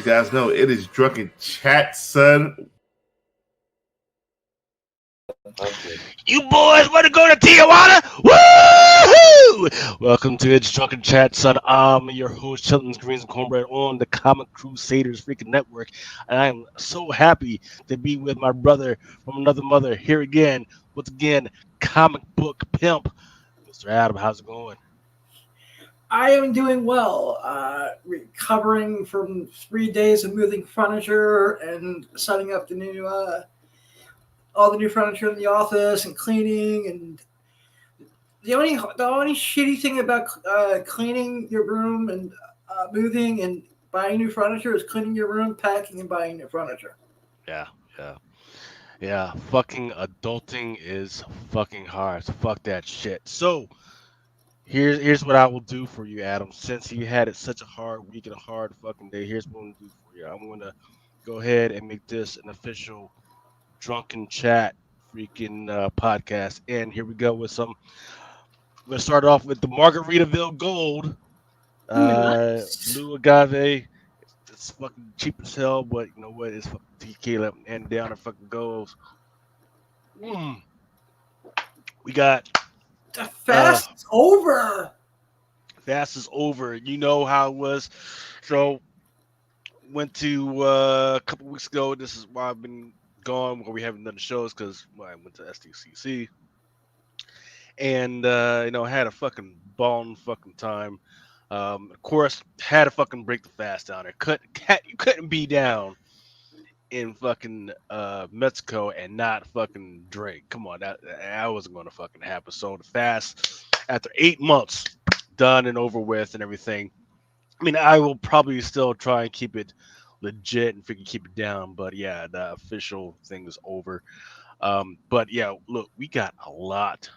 you guys know, it is Drunken Chat, son. You boys want to go to Tijuana? Woohoo! Welcome to It's Drunken Chat, son. I'm your host, Chilton's Greens and Cornbread on the Comic Crusaders freaking network. And I am so happy to be with my brother from another mother here again. Once again, comic book pimp, Mr. Adam. How's it going? I am doing well, recovering from 3 days of moving furniture and setting up the new, all the new furniture in the office and cleaning. And the only shitty thing about cleaning your room and moving and buying new furniture is cleaning your room, packing, and buying new furniture. Yeah. Fucking adulting is fucking hard. So fuck that shit. So here's what I will do for you, Adam. Since you had it such a hard week and a hard fucking day, here's what I'm gonna do for you. I'm gonna go ahead and make this an official Drunken Chat freaking podcast. And here we go with some. We're gonna start off with the Margaritaville Gold, Nice. Blue Agave. It's fucking cheap as hell, but you know what? It's fucking tequila and down it fucking goes. We got The fast is over. Fast is over. You know how it was. So went to a couple weeks ago. This is why I've been gone where we haven't done the shows because I went to SDCC and had a fucking bomb fucking time. Of course, had to fucking break the fast down there. You couldn't be down in fucking Mexico and not fucking drink. Come on, that wasn't going to fucking happen. So the fast, after 8 months, done and over with and everything. I mean, I will probably still try and keep it legit and freaking keep it down. But yeah, the official thing is over. But yeah, look, we got a lot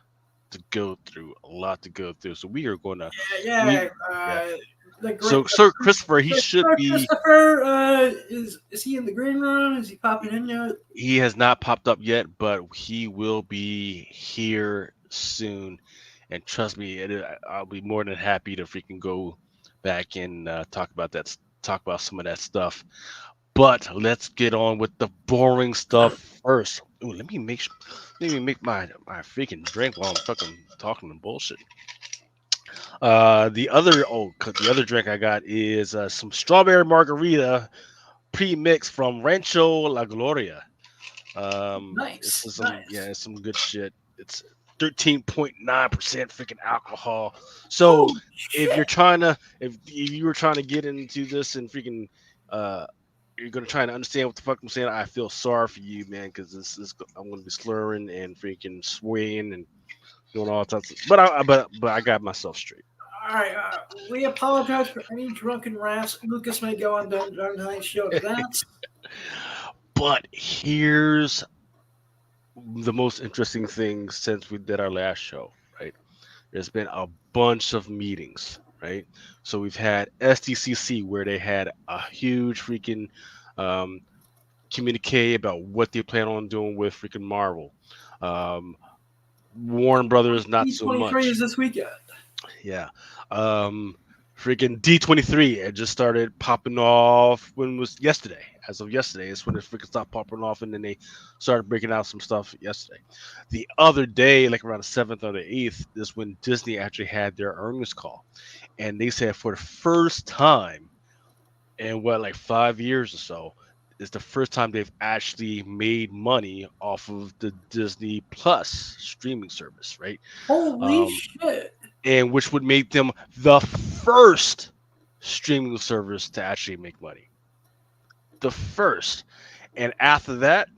to go through. So we are going to. So Sir Christopher, he should be. Christopher, is he in the green room? Is he popping in yet? He has not popped up yet, but he will be here soon. And trust me, I'll be more than happy to freaking go back and talk about some of that stuff. But let's get on with the boring stuff first. Ooh, let me make my freaking drink while I'm fucking talking and bullshit. The other drink I got is some strawberry margarita pre-mix from Rancho La Gloria. Nice. It's some good shit. It's 13.9% freaking alcohol. So if you were trying to get into this and freaking you're gonna try and understand what the fuck I'm saying, I feel sorry for you, man, because I'm gonna be slurring and freaking swaying and doing all types of, but I got myself straight. All right, we apologize for any drunken rants Lucas may go on during tonight's show. But here's the most interesting thing since we did our last show, right? There's been a bunch of meetings, right? So we've had SDCC where they had a huge freaking communique about what they plan on doing with freaking Marvel. Warner Brothers, not so much. D23 is this weekend. Yeah. Freaking D23, it just started popping off when it was yesterday. As of yesterday, it's when it freaking stopped popping off, and then they started breaking out some stuff yesterday. The other day, like around the 7th or the 8th, is when Disney actually had their earnings call. And they said for the first time in 5 years or so, it's the first time they've actually made money off of the Disney Plus streaming service, right? Holy shit. And which would make them the first streaming service to actually make money. The first. And after that,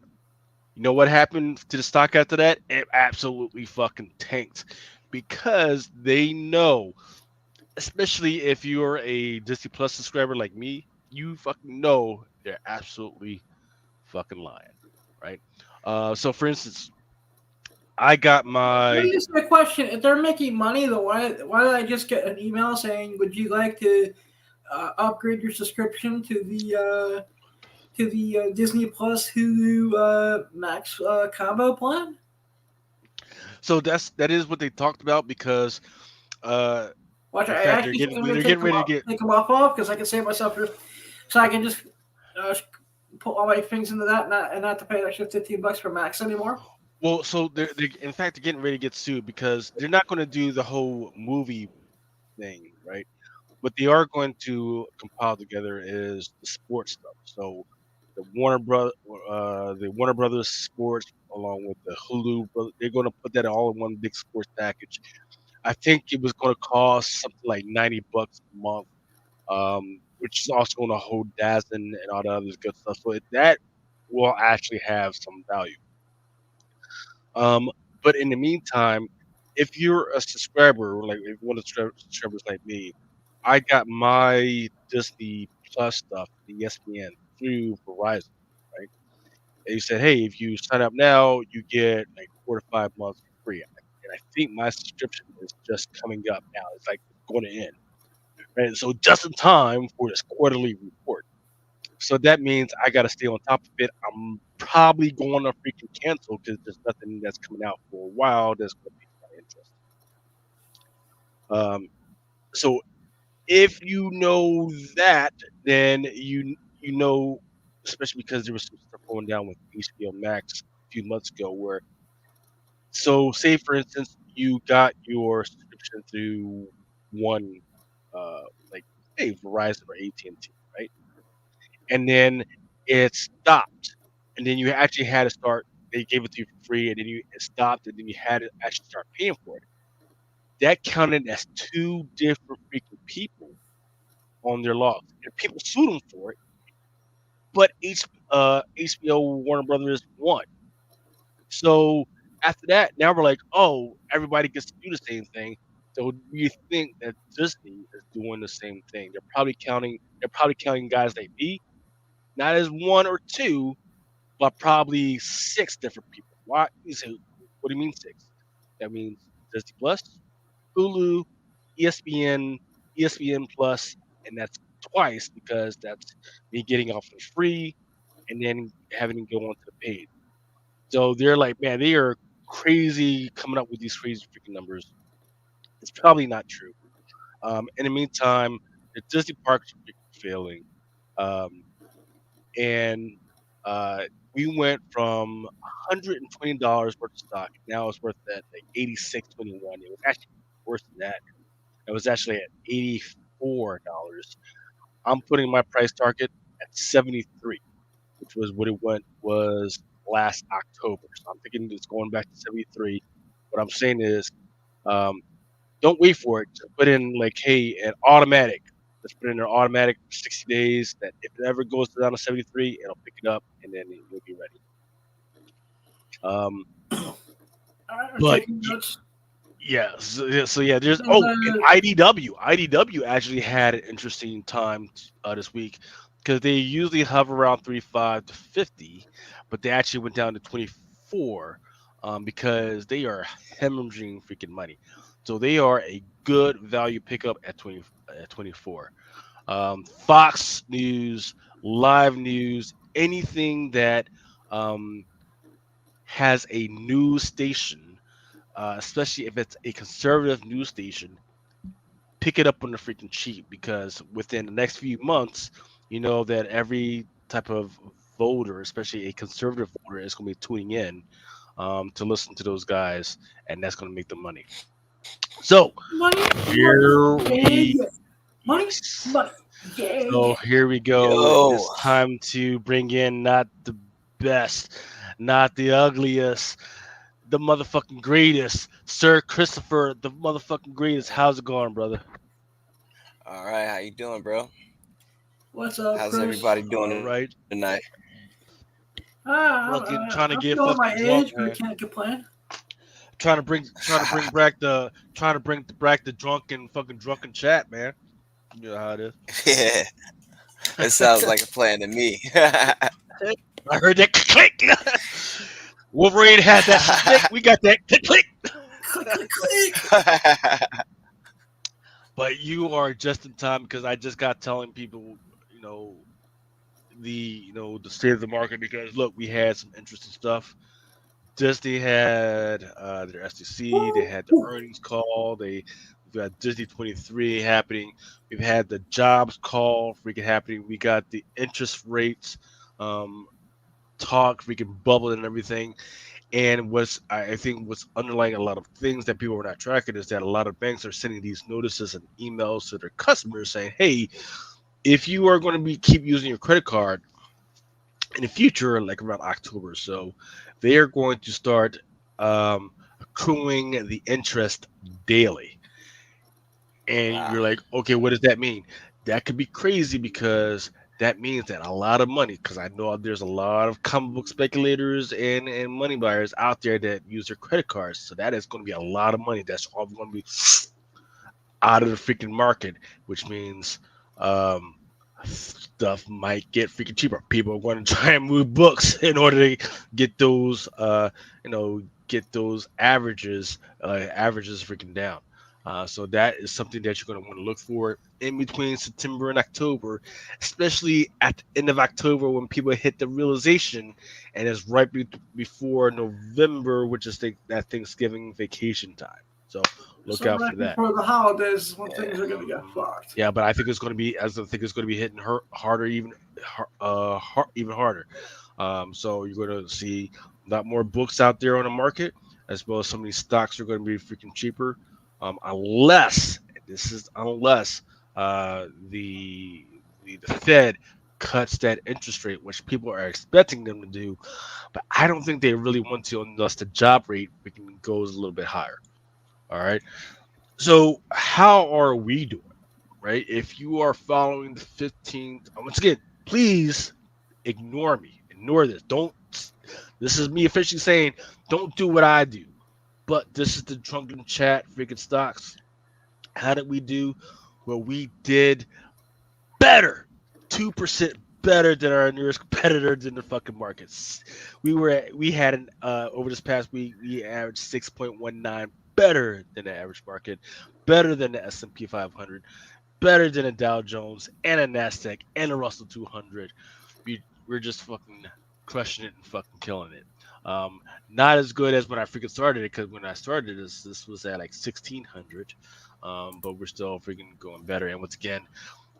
you know what happened to the stock after that? It absolutely fucking tanked. Because they know, especially if you're a Disney Plus subscriber like me, you fucking know they're absolutely fucking lying, right? So for instance, I got my. Let me ask you a question. If they're making money, though, why did I just get an email saying, "Would you like to upgrade your subscription to the Disney Plus Hulu Max combo plan?" So that is what they talked about because. Watch, they're getting ready to take them off because I can save myself. So I can just put all my things into that and not to pay an extra $15 for Max anymore. Well, so they're in fact they're getting ready to get sued because they're not going to do the whole movie thing, right? What they are going to compile together is the sports stuff. So the Warner Brothers Sports, along with the Hulu, they're going to put that all in one big sports package. I think it was going to cost something like $90 a month, which is also going to hold Dazen and all the other good stuff. So that will actually have some value. Um, but in the meantime, if you're a subscriber, like if one of the subscribers like me, I got my Disney Plus stuff, the ESPN, through Verizon, right? They said, hey, if you sign up now, you get like 4 to 5 months for free. And I think my subscription is just coming up now. It's like going to end. Right? So just in time for this quarterly report. So that means I got to stay on top of it. I'm probably going to freaking cancel because there's nothing that's coming out for a while that's going to pique my interest. So if you know that, then you know, especially because there was some stuff going down with HBO Max a few months ago, where so say for instance you got your subscription through one, uh, like say Verizon or AT&T, right? And then it stopped, and then you actually had to start. They gave it to you for free, and then it stopped, and then you had to actually start paying for it. That counted as two different freaking people on their logs, and people sued them for it. But HBO Warner Brothers won. So after that, now we're like, oh, everybody gets to do the same thing. So we think that Disney is doing the same thing. They're probably counting. They're probably counting guys like me, not as one or two, but probably six different people. Why? You say, what do you mean six? That means Disney Plus, Hulu, ESPN, ESPN Plus, and that's twice because that's me getting off for free and then having to go on to the paid. So they're like, man, they are crazy coming up with these crazy freaking numbers. It's probably not true. In the meantime, the Disney parks are failing. Um, and uh, we went from $120 worth of stock. Now it's worth at like 86.21. It was actually worse than that. It was actually at $84. I'm putting my price target at 73, which was what it went was last October. So I'm thinking it's going back to 73. What I'm saying is, um, don't wait for it. Just put in like, hey, an automatic. Just put in an automatic for 60 days. That if it ever goes down to 73, it'll pick it up and then you'll be ready. Um, All right, I'm but taking notes. so yeah, there's There's and IDW actually had an interesting time this week because they usually hover around 35 to 50, but they actually went down to 24 because they are hemorrhaging freaking money. So they are a good value pickup at 24. Fox News, Live News, anything that um, has a news station, especially if it's a conservative news station, pick it up on the freaking cheap because within the next few months, you know that every type of voter, especially a conservative voter, is going to be tuning in to listen to those guys, and that's going to make them money. So money, here yeah, we, yeah. Money, yes. money, yeah, So yeah. here we go. Yo, It's time to bring in not the best, not the ugliest, the motherfucking greatest, Sir Christopher, the motherfucking greatest. How's it going, brother? all right, how you doing, bro? What's up, How's Chris? everybody All doing right. tonight? Trying to I'm get feeling my fucking drunk, age, but I man. can't complain. Trying to bring back the drunken chat, man. You know how it is. Yeah, it sounds like a plan to me. I heard that click. Wolverine had that stick. We got that click click. Click, click, click. But you are just in time because I just got telling people, you know, the state of the market because look, we had some interesting stuff. Disney had their SEC, they Woo, had the woo. earnings call, they We got Disney 23 happening. We've had the jobs call freaking happening. We got the interest rates talk freaking bubble and everything. And I think what's underlying a lot of things that people are not tracking is that a lot of banks are sending these notices and emails to their customers saying, "Hey, if you are going to be keep using your credit card in the future, like around October or so, they are going to start accruing the interest daily." And you're like, okay, what does that mean? That could be crazy because that means that a lot of money, because I know there's a lot of comic book speculators and money buyers out there that use their credit cards. So that is going to be a lot of money that's all going to be out of the freaking market, which means stuff might get freaking cheaper. People are going to try and move books in order to get those, get those averages freaking down. So that is something that you're going to want to look for in between September and October, especially at the end of October when people hit the realization, and it's right before November, which is that Thanksgiving vacation time. So look out for that. Before the holidays is when things are going to get fucked. Yeah, but I think it's going to be, hitting harder, even harder. So you're going to see a lot more books out there on the market, as well as some of these stocks are going to be freaking cheaper. Unless the Fed cuts that interest rate, which people are expecting them to do, but I don't think they really want to unless the job rate goes a little bit higher. All right. So how are we doing? Right? If you are following the 15th, once again, please ignore me. Ignore this. This is me officially saying, don't do what I do. But this is the Drunken Chat freaking stocks. How did we do? Well, we did better. 2% better than our nearest competitors in the fucking markets. We had over this past week, we averaged 6.19 better than the average market, better than the S&P 500, better than the Dow Jones and a NASDAQ and a Russell 200. We're just fucking crushing it and fucking killing it. Not as good as when I freaking started it, because when I started this was at like 1600, but we're still freaking going better. And once again,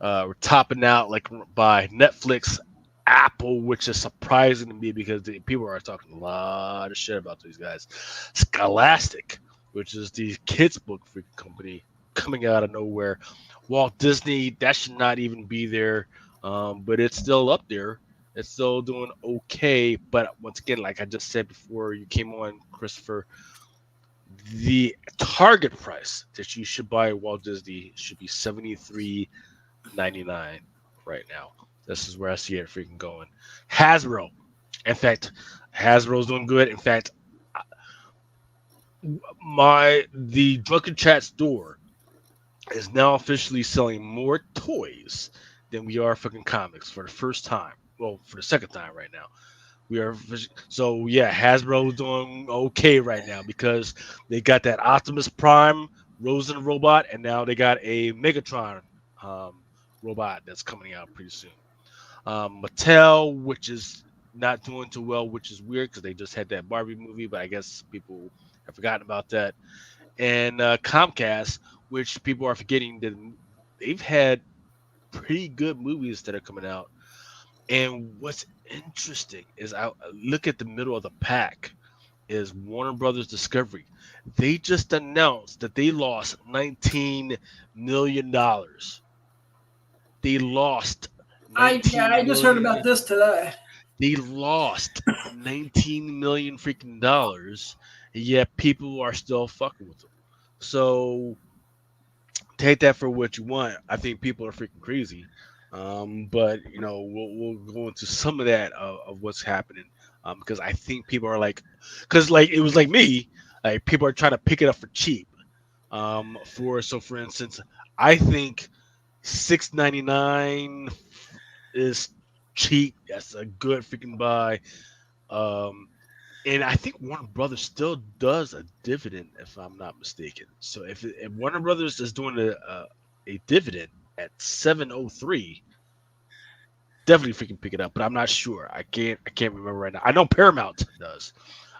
we're topping out like by Netflix, Apple, which is surprising to me because people are talking a lot of shit about these guys. Scholastic, which is the kids book freaking company, coming out of nowhere. Walt Disney, that should not even be there, but it's still up there. It's still doing okay, but once again, like I just said before you came on, Christopher, the target price that you should buy Walt Disney should be $73.99 right now. This is where I see it freaking going. Hasbro, in fact, Hasbro's doing good. In fact, the Drunken Chat store is now officially selling more toys than we are fucking comics for the first time. Well, for the second time right now. So yeah, Hasbro's doing okay right now because they got that Optimus Prime Rosen robot, and now they got a Megatron robot that's coming out pretty soon. Mattel, which is not doing too well, which is weird because they just had that Barbie movie, but I guess people have forgotten about that. And Comcast, which people are forgetting that they've had pretty good movies that are coming out. And what's interesting is I look at the middle of the pack is Warner Brothers Discovery. They just announced that they lost $19 million. They lost. I just heard about this today. They lost 19 million freaking dollars, yet people are still fucking with them. So take that for what you want. I think people are freaking crazy. But we'll go into some of that of what's happening, because I think people are because it was like me, like people are trying to pick it up for cheap. For instance, I think $6.99 is cheap. That's a good freaking buy. And I think Warner Brothers still does a dividend, if I'm not mistaken. So if Warner Brothers is doing a dividend at 703, definitely freaking pick it up, but I'm not sure. I can't remember right now. I know Paramount does.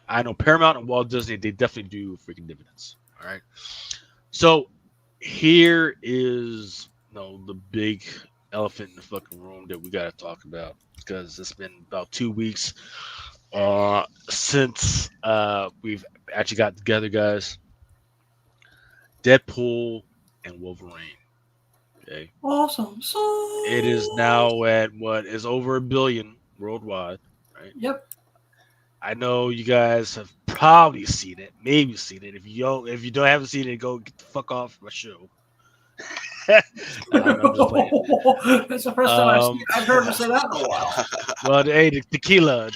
I know Paramount and Walt Disney, they definitely do freaking dividends. All right. So here is the big elephant in the fucking room that we got to talk about because it's been about 2 weeks since we've actually got together, guys. Deadpool and Wolverine. Okay, Awesome. it is now at what is over 1 billion worldwide, right? Yep. I know you guys have probably seen it, maybe seen it. If you don't haven't seen it, go get the fuck off my show. I'm just playing. That's the first time I've heard him say that in a while. Well, the tequila,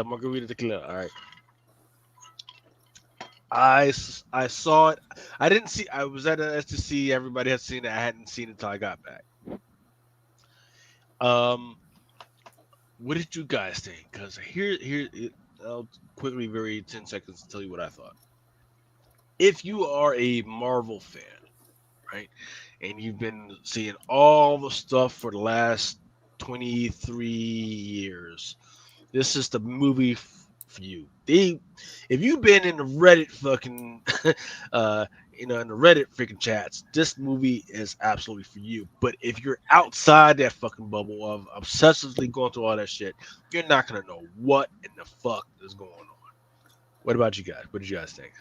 margarita tequila. All right. I saw it. I didn't see. I was at a STC. Everybody had seen it. I hadn't seen it until I got back. What did you guys think? Because I'll quickly, very 10 seconds, tell you what I thought. If you are a Marvel fan, right, and you've been seeing all the stuff for the last 23 years, this is the movie for you. If you've been in the Reddit fucking, in the Reddit freaking chats, this movie is absolutely for you. But if you're outside that fucking bubble of obsessively going through all that shit, you're not gonna know what in the fuck is going on. What about you guys? What did you guys think?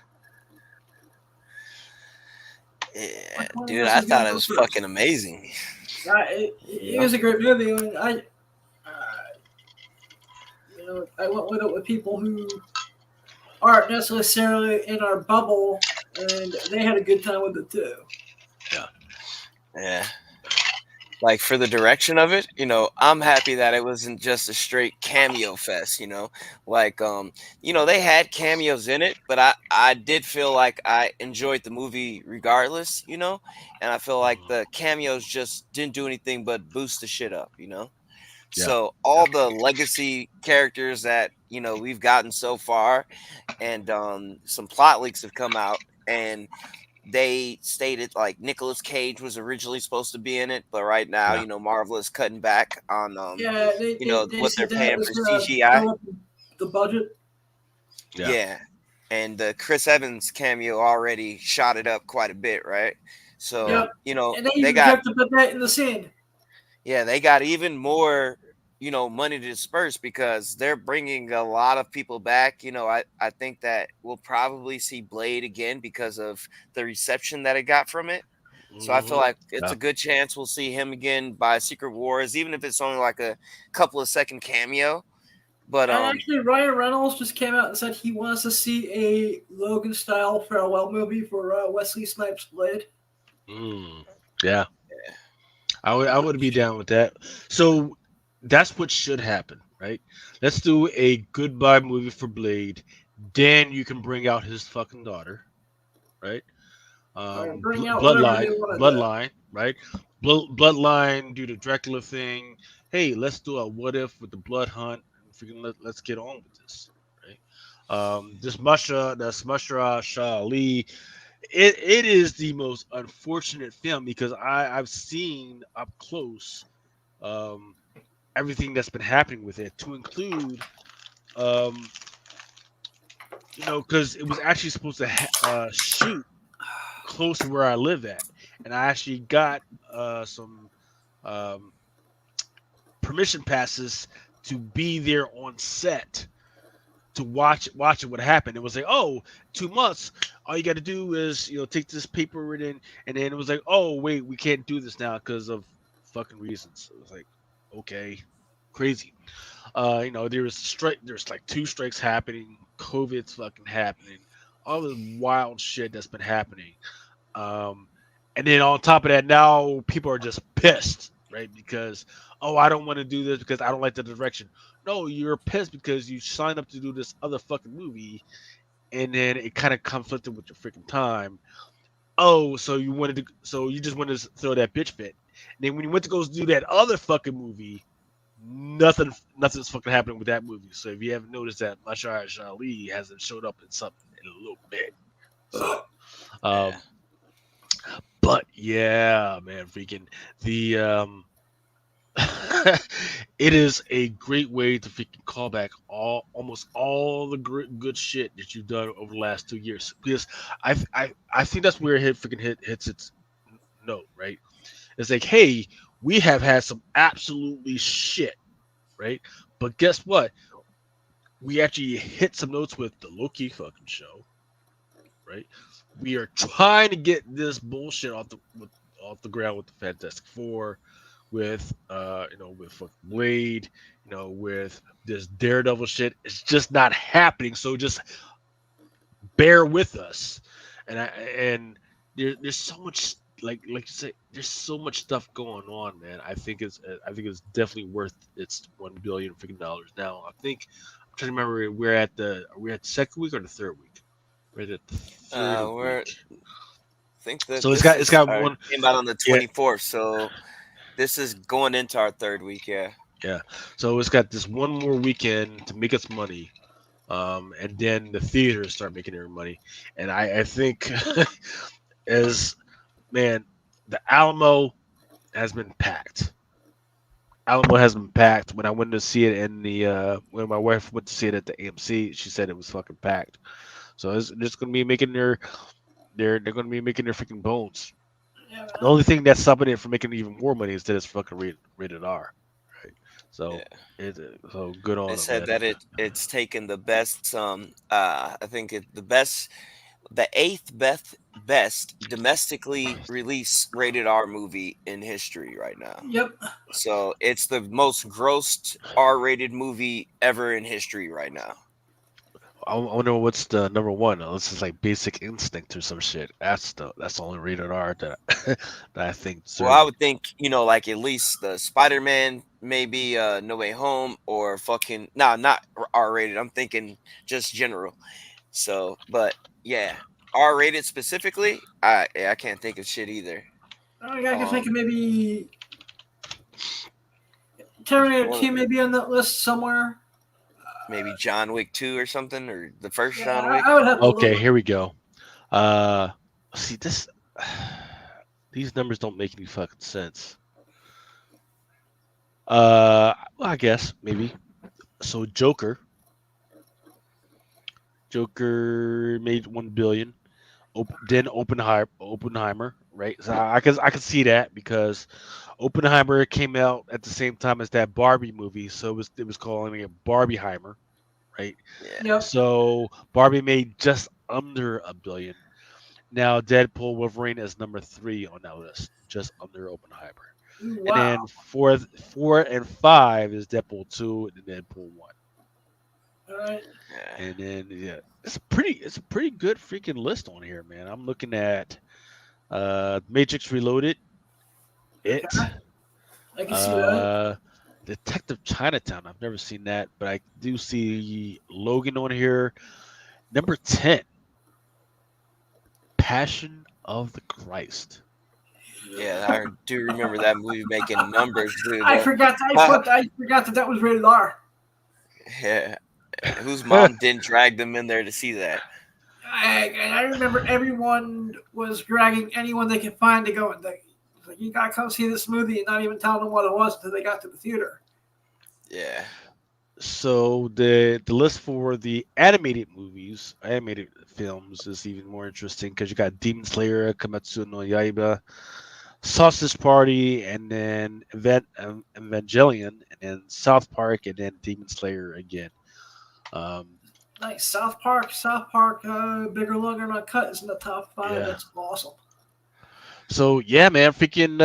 Yeah, dude, I thought it was fucking amazing. It was a great movie. I went with it with people who aren't necessarily in our bubble, and they had a good time with it too. Yeah. Like for the direction of it, I'm happy that it wasn't just a straight cameo fest, like, they had cameos in it, but I did feel like I enjoyed the movie regardless, and I feel like the cameos just didn't do anything but boost the shit up, So all the legacy characters that, we've gotten so far, and some plot leaks have come out, and they stated like Nicolas Cage was originally supposed to be in it, but right now, Marvel is cutting back on what they're paying for CGI. The budget. Yeah. And the Chris Evans cameo already shot it up quite a bit, right? So, and they got to put that in the scene. Yeah, they got even more money to disperse because they're bringing a lot of people back. I think that we'll probably see Blade again because of the reception that it got from it. So I feel like it's a good chance we'll see him again by Secret Wars, even if it's only like a couple of second cameo. But actually, Ryan Reynolds just came out and said he wants to see a Logan-style farewell movie for Wesley Snipes' Blade. Yeah. I would be down with that. So that's what should happen, right? Let's do a goodbye movie for Blade. Then you can bring out his fucking daughter, right? Bloodline, right? Bloodline, do the Dracula thing. Hey, let's do a what if with the Blood Hunt. Let's get on with this, right? This Mahershala Ali. It is the most unfortunate film because I've seen up close everything that's been happening with it, to include because it was actually supposed to shoot close to where I live at, and I actually got some permission passes to be there on set to watch it what happened. It was like, 2 months, all you got to do is take this paper and then it was like, oh wait, we can't do this now because of fucking reasons. It was like, okay, crazy. There's like 2 strikes happening, COVID's fucking happening, all this wild shit that's been happening, and then on top of that, now people are just pissed, right? Because I don't want to do this because I don't like the direction. No, you're pissed because you signed up to do this other fucking movie, and then it kind of conflicted with your freaking time. So you just wanted to throw that bitch fit. And then when you went to go do that other fucking movie, nothing's fucking happening with that movie. So if you haven't noticed that, Mahershala Ali hasn't showed up in something in a little bit. So, but yeah, man, freaking the it is a great way to freaking call back almost all the good shit that you've done over the last 2 years. Because I think that's where it hits its note, right? It's like, hey, we have had some absolutely shit, right? But guess what? We actually hit some notes with the Loki fucking show, right? We are trying to get this bullshit off the ground with the Fantastic Four, with with fucking Blade, with this Daredevil shit. It's just not happening. So just bear with us. And there's so much like you say, there's so much stuff going on, man. I think it's definitely worth its $1 billion freaking dollars. Now I'm trying to remember, we're at the second week or the third week. We're at the third We're week. think that So it's this got it's is got one. came out on the Yeah, 24th, so this is going into our third week. Yeah. yeah. So it's got this one more weekend to make its money. And then the theaters start making their money. And I think as man, the Alamo has been packed. Alamo has been packed. When I went to see it in the when my wife went to see it at the AMC, she said it was fucking packed. So it's just gonna be making they're gonna be making their freaking bones. Yeah, The only thing that's stopping it from making even more money is that it's fucking rated R, right? So Yeah. so good They on them, said man. that it's taken the best I think the eighth best domestically released rated R movie in history right now. yep. So it's the most grossed R-rated movie ever in history right now. I wonder what's the number one. This is like Basic Instinct or some shit. That's the only rated R that that I think Well, I deserves it. would think, like at least the Spider-Man, maybe No Way Home, or fucking not R-rated. I'm thinking just general. So, but yeah, R-rated specifically, I can't think of shit either. I can think of Um, maybe Terminator one, 2 maybe on that list somewhere. maybe John Wick 2 or something, or the first Yeah, John I, Wick. I would have to Okay, look. here we go. Uh, see this. These numbers don't make any fucking sense. Well, I guess maybe. So Joker made 1 billion. Then Oppenheimer, right? So I can see that because Oppenheimer came out at the same time as that Barbie movie, so it was calling it Barbieheimer, right? Yeah, Yep. So Barbie made just under a billion. Now Deadpool Wolverine is number three on that list, just under Oppenheimer. Ooh, And wow. then four and five is Deadpool 2 and then Deadpool 1. All right. yeah. And then yeah, it's a pretty good freaking list on here, man. I'm looking at Matrix Reloaded, Okay. It, I can see that. uh Detective Chinatown. I've never seen that, but I do see Logan on here. Number 10, Passion of the Christ. Yeah, I do remember that movie making numbers, dude. I forgot. I forgot that was rated R. Yeah, whose mom didn't drag them in there to see that? I remember everyone was dragging anyone they could find to go. Like, you gotta come see this movie, and not even telling them what it was until they got to the theater. Yeah, So the list for the animated films is even more interesting because you got Demon Slayer, Kimetsu no Yaiba, Sausage Party, and then Evangelion, and then South Park, and then Demon Slayer again. Um, Nice. South Park. Bigger, longer, not cut is in the top five. yeah. That's awesome. So yeah, man, freaking.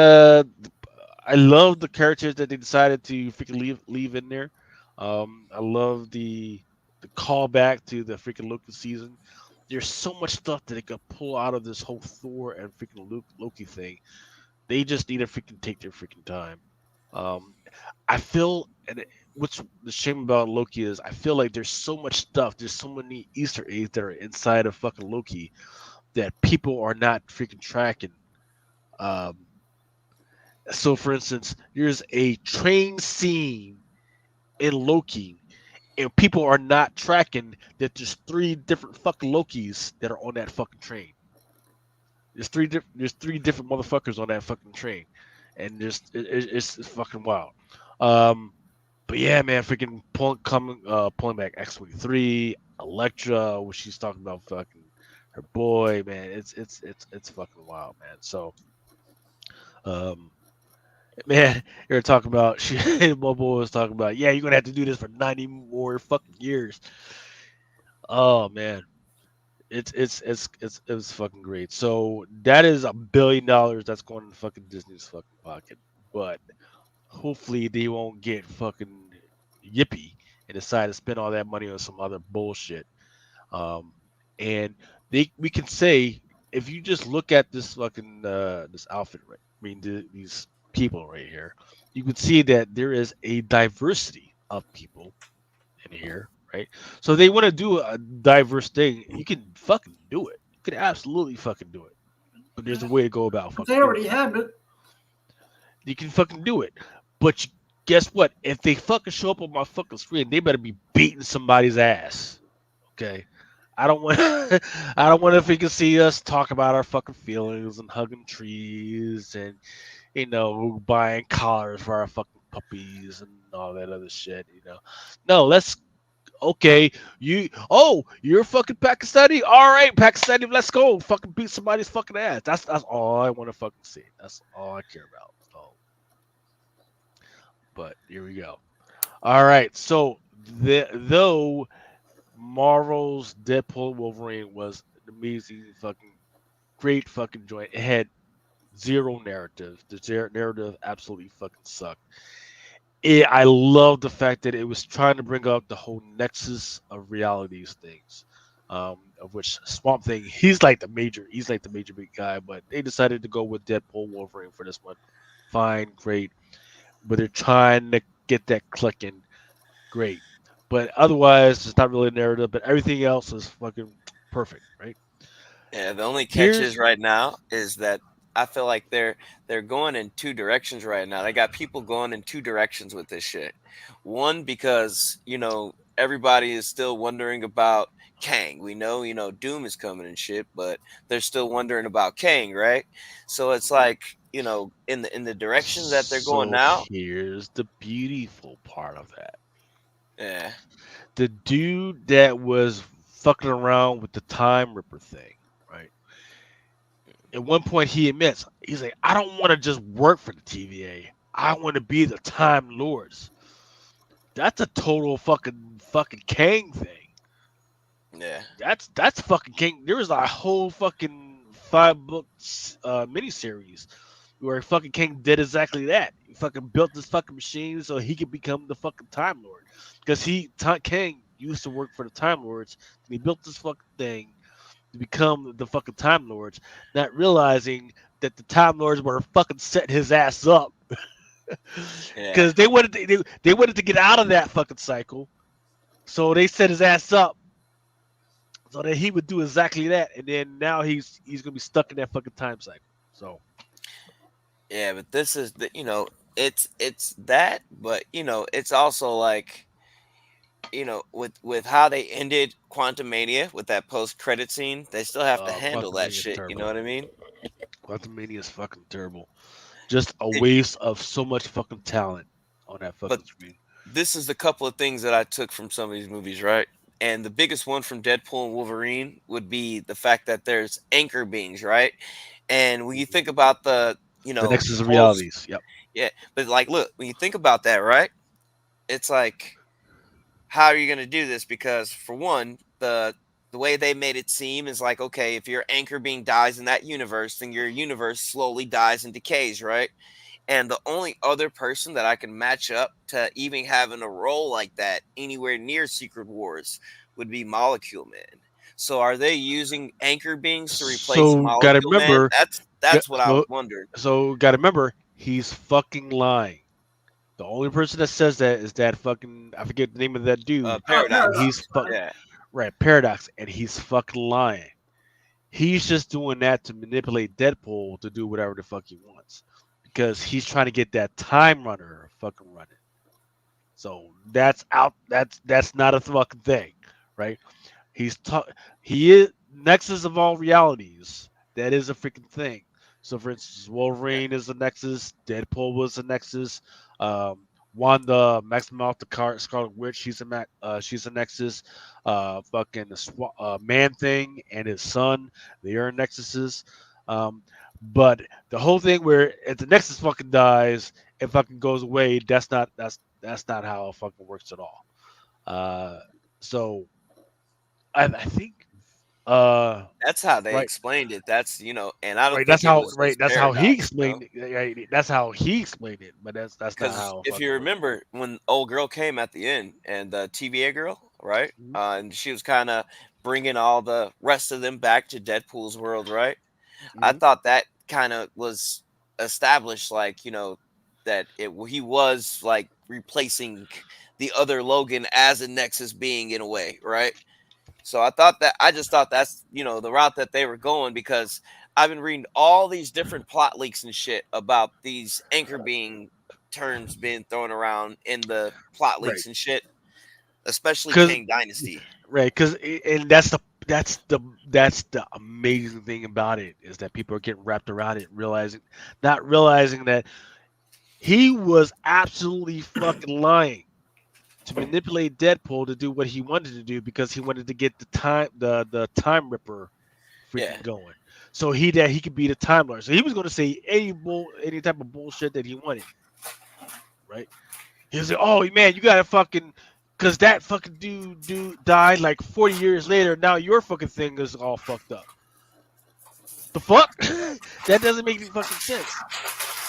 I love the characters that they decided to freaking leave in there. I love the callback to the freaking Loki season. There's so much stuff that they could pull out of this whole Thor and freaking Loki thing. They just need to freaking take their freaking time. Um, I feel, what's the shame about Loki is I feel like there's so much stuff. There's so many Easter eggs that are inside of fucking Loki that people are not freaking tracking. Um, so, for instance, there's a train scene in Loki, and people are not tracking that there's three different fucking Lokis that are on that fucking train. There's three different motherfuckers on that fucking train, and it's fucking wild. Um, but yeah, man, freaking pulling back X-23, Elektra, what she's talking about, fucking her boy, man. It's fucking wild, man. So Um, man, you're talking about shit. Bobo was talking about, yeah, you're gonna have to do this for 90 more fucking years. Oh man, it's fucking great. So that is $1 billion that's going in fucking Disney's fucking pocket. But hopefully they won't get fucking yippy and decide to spend all that money on some other bullshit. Um, and we can say, if you just look at this fucking this outfit, right? I mean these people right here, you can see that there is a diversity of people in here, right? So they want to do a diverse thing. You can fucking do it. You can absolutely fucking do it. But there's a way to go about They fucking doing already it. have it. You can fucking do it. But guess what? If they fucking show up on my fucking screen, they better be beating somebody's ass. Okay. I don't want I don't want if you can see us talk about our fucking feelings and hugging trees and buying collars for our fucking puppies and all that other shit, No, let's okay, you're fucking Pakistani? Alright, Pakistani, let's go. Fucking beat somebody's fucking ass. That's all I want to fucking see. That's all I care about. So but here we go. Alright, so though Marvel's Deadpool Wolverine was an amazing fucking great fucking joint. It had zero narrative. The narrative absolutely fucking sucked. I love the fact that it was trying to bring up the whole nexus of realities things. Of which Swamp Thing, he's like the major big guy, but they decided to go with Deadpool Wolverine for this one. Fine, great. But they're trying to get that clicking. Great. But otherwise, it's not really a narrative, but everything else is fucking perfect, right? Yeah, the only catch Here's is right now is that I feel like they're going in two directions right now. They got people going in two directions with this shit. One, because everybody is still wondering about Kang. We know Doom is coming and shit, but they're still wondering about Kang, right? So it's like in the direction that they're going so now. here's the beautiful part of that. Yeah, The dude that was fucking around with the Time Ripper thing, right? At one point, he admits, he's like, I don't want to just work for the TVA. I want to be the Time Lords. That's a total fucking Kang thing. yeah, That's fucking Kang. There was a whole fucking 5 book miniseries where fucking Kang did exactly that. He fucking built this fucking machine so he could become the fucking Time Lord. Because Kang used to work for the Time Lords, and he built this fucking thing to become the fucking Time Lords, not realizing that the Time Lords were fucking setting his ass up. yeah, Because they wanted to get out of that fucking cycle, so they set his ass up so that he would do exactly that, and then now he's gonna be stuck in that fucking time cycle. So yeah. But this is it's that, but it's also like with how they ended Quantum Mania with that post credit scene, they still have to handle Quantum that Mania is shit. You know terrible. what I mean? Quantum Mania is fucking terrible. Just a It, waste of so much fucking talent on that but fucking screen. this is the couple of things that I took from some of these movies, right? And the biggest one from Deadpool and Wolverine would be the fact that there's anchor beings, right? And when you Mhm. think about the, The Nexus of whole, Realities. Yep. yeah, but like, look, when you think about that, right? It's like, how are you going to do this? Because for one, the way they made it seem is like, okay, if your anchor being dies in that universe, then your universe slowly dies and decays, right? And the only other person that I can match up to even having a role like that anywhere near Secret Wars would be Molecule Man. So are they using anchor beings to replace So gotta Molecule Man? remember, That's what I was so wondering. gotta remember, he's fucking lying. The only person that says that is that fucking, I forget the name of that dude, and Paradox. he's Paradox. Yeah. right, Paradox, and he's fucking lying. He's just doing that to manipulate Deadpool to do whatever the fuck he wants, because he's trying to get that time runner fucking running. So that's out. That's not a fucking thing, right? He's he is Nexus of all realities. That is a freaking thing. So, for instance, Yeah. Wolverine is a Nexus. Deadpool was a Nexus. Wanda, Maximoff the Scarlet Witch, she's a Nexus. Fucking Man Thing and his son, they are Nexuses. Um, But the whole thing where if the Nexus fucking dies and fucking goes away, that's not how it fucking works at all. Uh, so I think That's how they right explained it. That's and I don't think it was this that's how he paradox. explained it. Right, that's how he explained it. But that's not Because how it if you fucking works. remember when old girl came at the end and the TVA girl, right? Mhm, And she was kind of bringing all the rest of them back to Deadpool's world, right? I mhm. thought that kind of was established, like that he was like replacing the other Logan as a Nexus being in a way, right? So I just thought that's the route that they were going because I've been reading all these different plot leaks and shit about these anchor being terms being thrown around in the plot Right, leaks and shit, especially because Kang Dynasty. right, and that's the amazing thing about it is that people are getting wrapped around it, not realizing that he was absolutely fucking lying to manipulate Deadpool to do what he wanted to do because he wanted to get the time ripper Yeah, freaking going. So he could be the time lord. So he was going to say any type of bullshit that he wanted, right? He was like, "Oh man, you got to fucking cuz that fucking dude died like 40 years later. Now your fucking thing is all fucked up." The fuck? That doesn't make any fucking sense.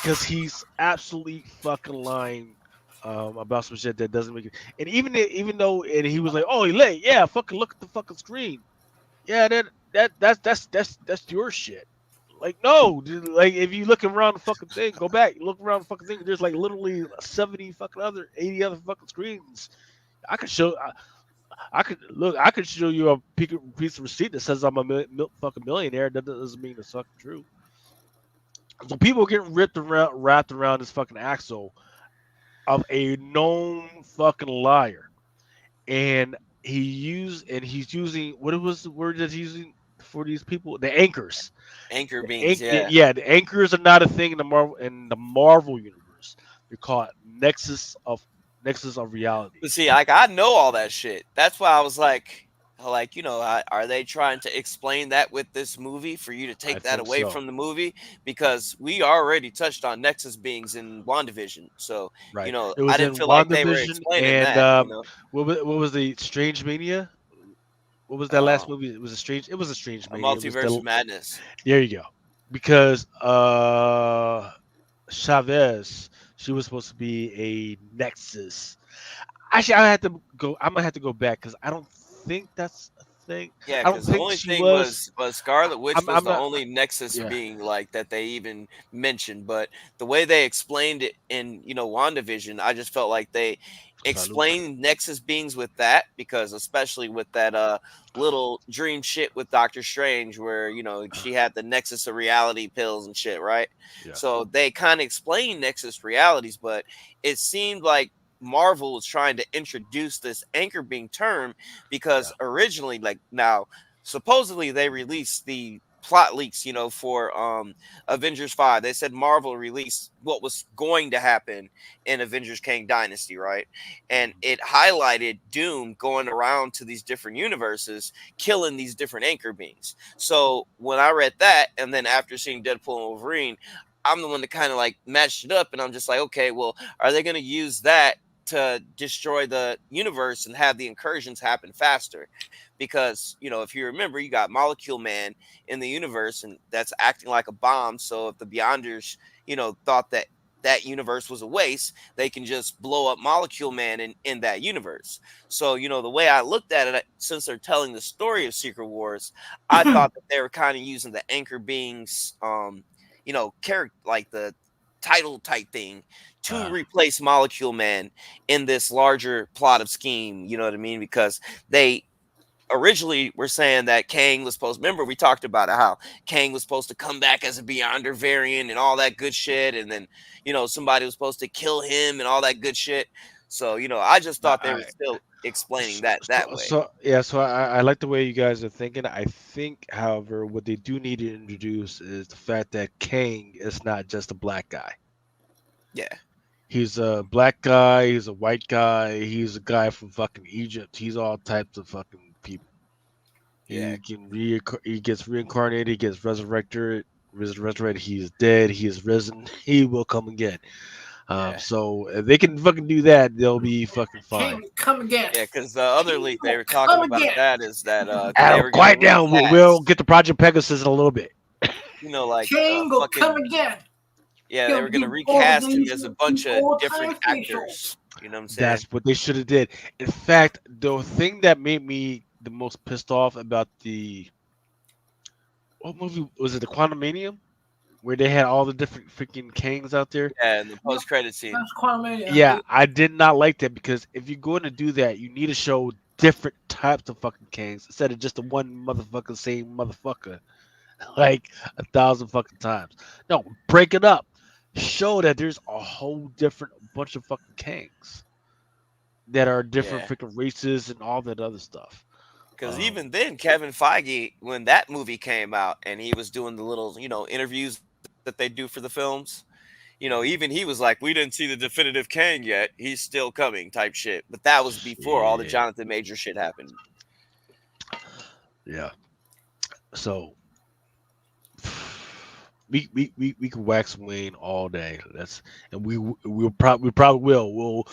Because he's absolutely fucking lying about some shit that doesn't make it. And even though and he was like, "Oh, he late, yeah, fucking look at the fucking screen, yeah, that's your shit." Like no, dude, like if you look around the fucking thing, go back, look around the fucking thing. There's like literally 70 fucking other 80 other fucking screens. I could show. I could look. I could show you a piece of receipt that says I'm a fucking millionaire. That doesn't mean it's fucking true. So people are getting wrapped around this fucking axle of a known fucking liar, and he's using what was the word that he's using for these people? The anchors. anchor beings. Yeah, Yeah, the anchors are not a thing in the Marvel universe. They're called Nexus of reality. but see, like I know all that shit. That's why I was like are they trying to explain that with this movie for you to I take that think away so. from the movie? Because we already touched on Nexus beings in WandaVision, so Right. It I was didn't in feel like they were WandaVision explaining and that. what was the Strange Mania? What was that last Um, movie? It was a Strange a Mania. It was the multiverse of madness. There you go. Because Chavez, she was supposed to be a Nexus. Actually, I'm gonna have to go back because I don't think that's a thing. Yeah, I don't because the think only she thing was. was Scarlet Witch was I'm the not. only Nexus Yeah, being like that they even mentioned. But the way they explained it in WandaVision, I just felt like they salute. explained Nexus beings with that because especially with that little dream shit with Doctor Strange where she had the Nexus of reality pills and shit, right? Yeah, So they kind of explained Nexus realities, but it seemed like Marvel was trying to introduce this anchor being term yeah, because originally, like now, supposedly they released the plot leaks, for Avengers 5. They said Marvel released what was going to happen in Avengers Kang Dynasty, right? And mhm, it highlighted Doom going around to these different universes, killing these different anchor beings. So when I read that, and then after seeing Deadpool and Wolverine, I'm the one that kind of like matched it up, and I'm just like, okay, well, are they going to use that to destroy the universe and have the incursions happen faster? Because if you remember, you got Molecule Man in the universe, and that's acting like a bomb. So if the Beyonders, thought that that universe was a waste, they can just blow up Molecule Man in that universe. So the way I looked at it, since they're telling the story of Secret Wars, I thought that they were kind of using the anchor beings, character like the title type thing to uh, replace Molecule Man in this larger plot of scheme. You know what I mean? Because they originally were saying that Kang was supposed. Remember, we talked about it, how Kang was supposed to come back as a Beyonder variant and all that good shit, and then somebody was supposed to kill him and all that good shit. So I just thought they were I, still explaining so, that way. yeah, so I like the way you guys are thinking. I think, however, what they do need to introduce is the fact that Kang is not just a black guy. Yeah, He's a black guy. He's a white guy. He's a guy from fucking Egypt. He's all types of fucking people. yeah, He gets reincarnated. He gets risen, resurrected. He is dead. He is risen. He will come again. Yeah. So if they can fucking do that, they'll be fucking fine. King, come again. Yeah, because the other leak they were Come talking about again. that is that they Adam, were gonna quiet down. We'll recast, get to Project Pegasus in a little bit. like King will come fucking again. yeah, they He'll were gonna do all the recast him things as a with bunch the of old different time actors. facials. You know what I'm saying? That's what they should have did. In fact, the thing that made me the most pissed off about the what movie was it? The Quantumanium, where they had all the different freaking Kangs out there. Yeah, in the post credit scene. That's Quantumania. Yeah, I did not like that because if you're going to do that, you need to show different types of fucking Kangs instead of just the one motherfucker same motherfucker like 1,000 fucking times. No, break it up. Show that there's a whole different bunch of fucking Kangs that are different Yeah. freaking races and all that other stuff. Because even then, Kevin Feige, when that movie came out and he was doing the little, interviews that they do for the films, even he was like, we didn't see the definitive Kang yet. He's still coming type shit. But that was before all the Yeah. Jonathan Major shit happened. Yeah. So we can wax Wayne all day. We probably will. We'll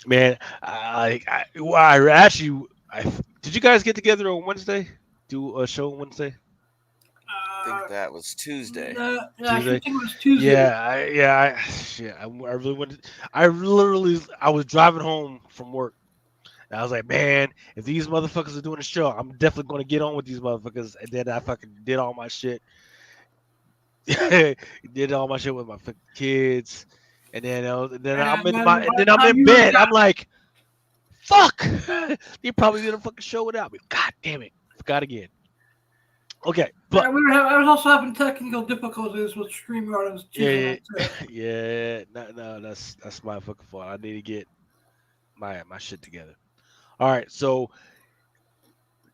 man. Did you guys get together on Wednesday? Do a show on Wednesday? I think that was Tuesday. I Tuesday? think it was Tuesday. I really wanted. I was driving home from work. And I was like, man, if these motherfuckers are doing a show, I'm definitely going to get on with these motherfuckers. And then I fucking did all my shit. Did all my shit with my fucking kids. And then I'm in bed. I'm like, fuck. They probably did a fucking show without me. God damn it. Forgot again. Okay, but I was also having technical difficulties with StreamYard on Tuesday night too. yeah, no, that's my fucking fault. I need to get my shit together. All right, so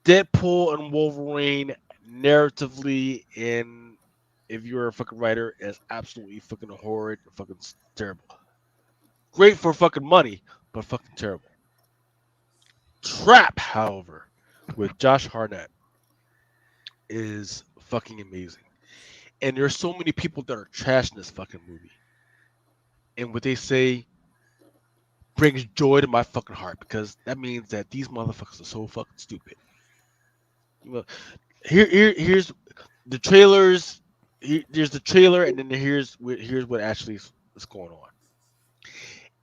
Deadpool and Wolverine narratively, in if you're a fucking writer, is absolutely fucking horrid, fucking terrible. Great for fucking money, but fucking terrible. Trap, however, with Josh Hartnett is fucking amazing. And there's so many people that are trashing this fucking movie. And what they say brings joy to my fucking heart because that means that these motherfuckers are so fucking stupid. Well, here's the trailers. There's the trailer, and then here's what actually is going on.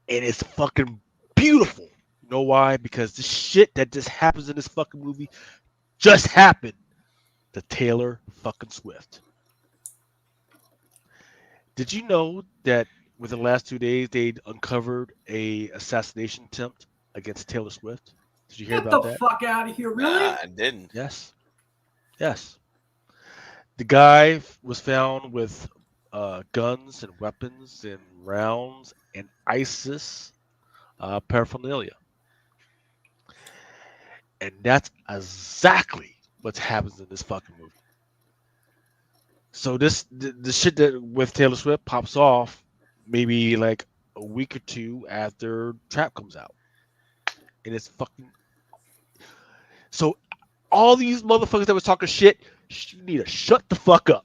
And it's fucking beautiful. You know why? Because the shit that just happens in this fucking movie just happened to Taylor fucking Swift. Did you know that within the last 2 days they uncovered a assassination attempt against Taylor Swift? Did you hear about that? Get the fuck out of here! Really? I didn't. Yes. The guy was found with guns and weapons and rounds and ISIS paraphernalia. And that's exactly what happens in this fucking movie. So the shit that with Taylor Swift pops off maybe like a week or two after Trap comes out. And it's fucking... So all these motherfuckers that was talking shit, you need to shut the fuck up.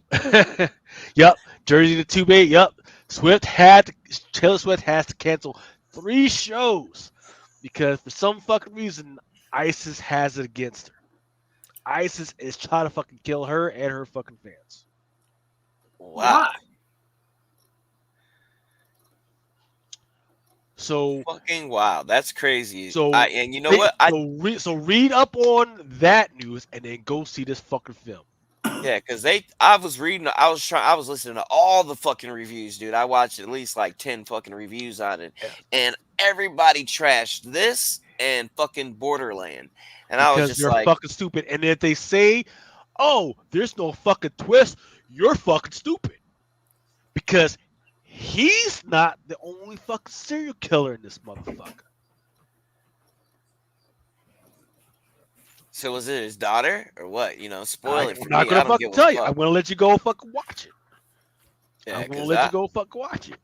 Yep. Jersey to 2-Bay. Yep. Taylor Swift has to cancel 3 shows because for some fucking reason ISIS has it against her. ISIS is trying to fucking kill her and her fucking fans. Wow. So fucking wow, that's crazy. So and you know what? So read up on that news and then go see this fucking film. Yeah, because I was listening to all the fucking reviews, dude. I watched at least like 10 fucking reviews on it, and everybody trashed this and fucking Borderland, and I was just you're like, fucking stupid. And if they say, "Oh, there's no fucking twist," you're fucking stupid because he's not the only fucking serial killer in this motherfucker. So was it his daughter or what? Spoil it for I'm me. not gonna fucking tell you. Fuck. I'm gonna let you go fucking watch it. Yeah, I'm gonna let you go fucking watch it.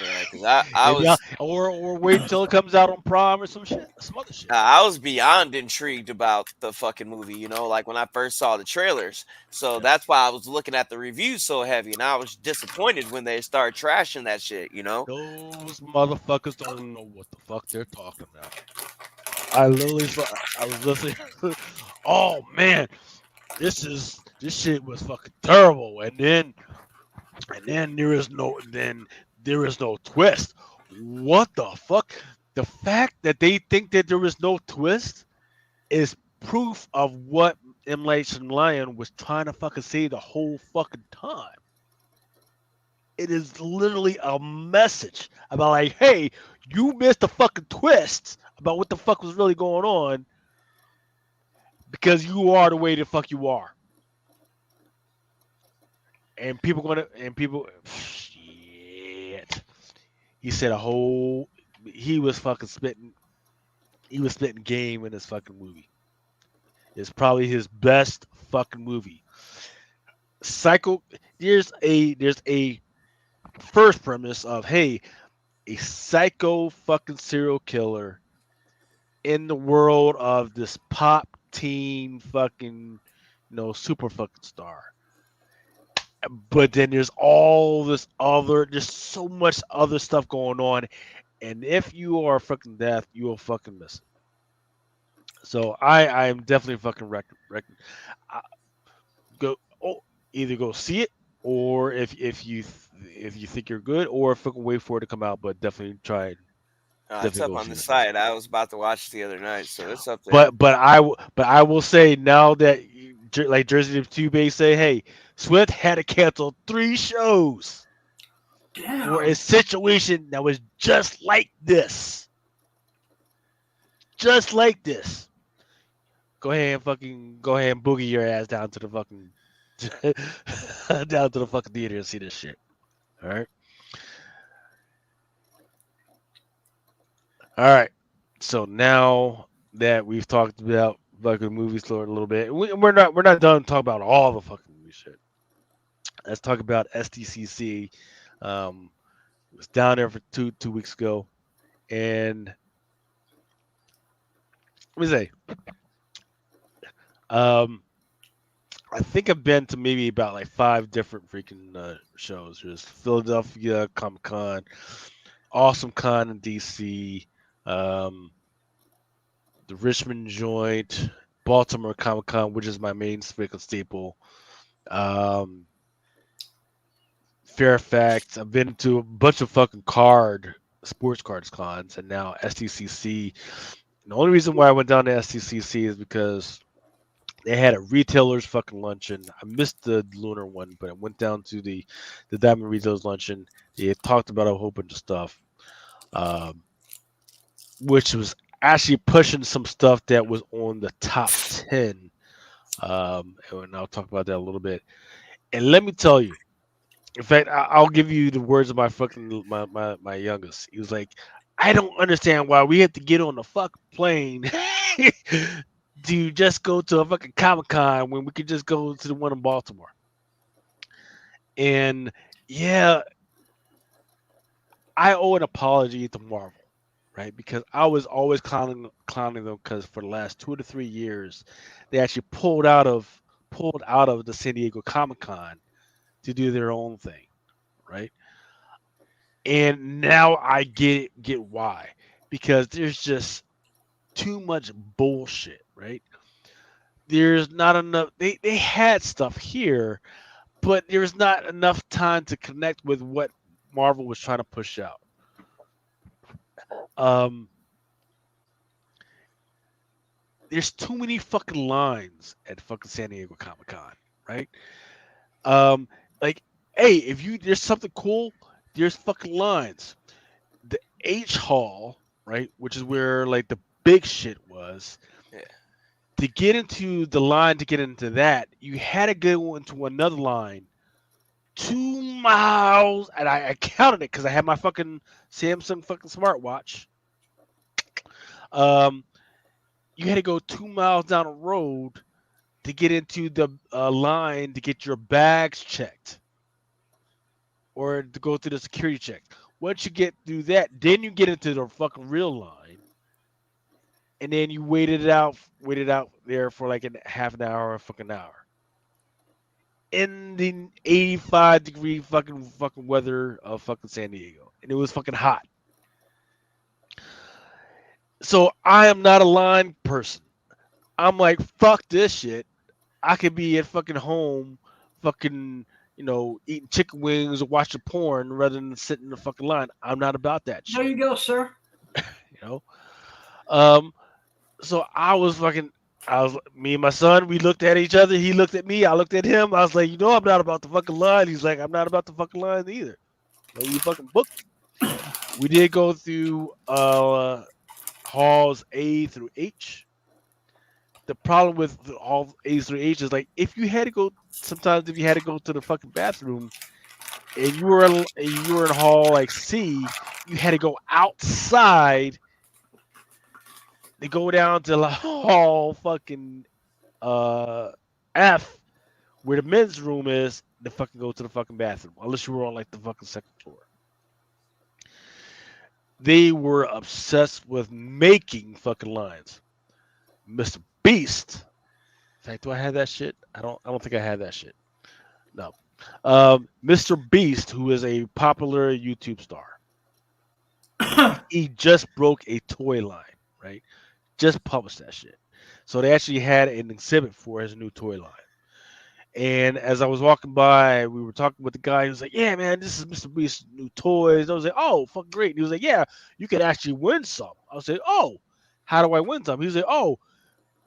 Yeah, because I Maybe was or wait until it comes out on Prime or some shit, some other shit. I was beyond intrigued about the fucking movie, you know, like when I first saw the trailers. So that's why I was looking at the reviews so heavy, and I was disappointed when they started trashing that shit, you know. Those motherfuckers don't know what the fuck they're talking about. I literally saw. I was listening. Oh man, this shit was fucking terrible. And then there is no twist. What the fuck? The fact that they think that there is no twist is proof of what M. Night Lion was trying to fucking say the whole fucking time. It is literally a message about like, hey, you missed the fucking twist about what the fuck was really going on because you are the way the fuck you are. And people shit. He said a whole he was spitting game in this fucking movie. It's probably his best fucking movie. Psycho there's a first premise of hey, a psycho fucking serial killer in the world of this pop teen fucking super fucking star. But then there's all this other there's so much other stuff going on, and if you are fucking deaf, you will fucking miss it. So I'm definitely fucking uh, go either go see it, or if you think you're good, or fucking wait for it to come out, but definitely try it. It's Definitely up go on see the this movie. site. I was about to watch the other night, so it's up there. But I will say now that like Jersey Two Bay say, hey, Swift had to cancel 3 shows for a Damn. situation that was just like this. Just like this. Go ahead and boogie your ass down to the fucking down to the fucking theater and see this shit. All right. All right. So now that we've talked about fucking movie store a little bit, we're not done talking about all the fucking movie shit. Let's talk about SDCC. Was down there for two weeks ago, and let me say, um, I think I've been to maybe about like 5 different freaking shows. There's Philadelphia Comic Con, Awesome Con in DC, um, the Richmond joint, Baltimore Comic Con, which is my main freaking staple. Um, Fairfax. I've been to a bunch of fucking sports cards cons, and now STCC. And the only reason why I went down to STCC is because they had a retailers fucking luncheon. I missed the lunar one, but I went down to the Diamond Retailers luncheon. They had talked about a whole bunch of stuff, um, which was actually pushing some stuff that was on the top 10. And I'll talk about that a little bit. And let me tell you, in fact, I'll give you the words of my fucking my youngest. He was like, I don't understand why we have to get on the fucking plane to just go to a fucking Comic Con when we could just go to the one in Baltimore. And yeah, I owe an apology to Marvel, right? Because I was always clowning them because for the last 2 to 3 years, they actually pulled out of the San Diego Comic Con to do their own thing, right? And now I get why, because there's just too much bullshit, right? There's not enough. They had stuff here, but there's not enough time to connect with what Marvel was trying to push out. Um, there's too many fucking lines at fucking San Diego Comic Con, right? Like, hey, if there's something cool, there's fucking lines. The H Hall, right, which is where like the big shit was. Yeah. To get into the line to get into that, you had to go into another line 2 miles, and I counted it because I had my fucking Samsung fucking smartwatch. You had to go 2 miles down a road to get into the line to get your bags checked or to go through the security check. Once you get through that, then you get into the fucking real line, and then you waited out there for like half an hour or fucking hour in the 85-degree fucking weather of fucking San Diego, and it was fucking hot. So I am not a line person. I'm like, fuck this shit. I could be at fucking home, fucking, eating chicken wings or watching porn rather than sitting in the fucking line. I'm not about that There shit, you go, sir. you know. Um, so me and my son, we looked at each other. He looked at me. I looked at him. I was like, I'm not about the fucking line. He's like, I'm not about the fucking line either. No, you fucking booked. We did go through halls A through H. The problem with all A through H is like if you had to go to the fucking bathroom and you were in hall like C, you had to go outside to go down to the hall fucking F where the men's room is to fucking go to the fucking bathroom unless you were on like the fucking second floor. They were obsessed with making fucking lines. Mr. Beast. In fact, do I have that shit? I don't think I had that shit. No. Mr. Beast, who is a popular YouTube star, he just broke a toy line, right? Just published that shit. So they actually had an exhibit for his new toy line. And as I was walking by, we were talking with the guy. He was like, "Yeah, man, this is Mr. Beast's new toys." I was like, "Oh, fuck, great." And he was like, "Yeah, you could actually win some." I was like, "Oh, how do I win some?" He was like, "Oh,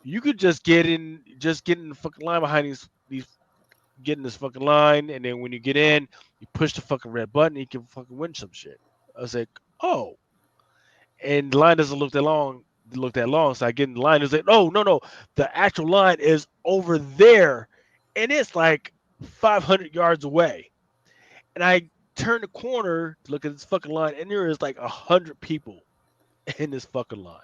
you could just get in the fucking line behind these get in this fucking line, and then when you get in, you push the fucking red button, and you can fucking win some shit." I was like, "Oh," and the line doesn't look that long. So I get in the line. It's like, "No, no, no, the actual line is over there, and it's like 500 yards away." And I turn the corner to look at this fucking line, and there is like 100 people in this fucking line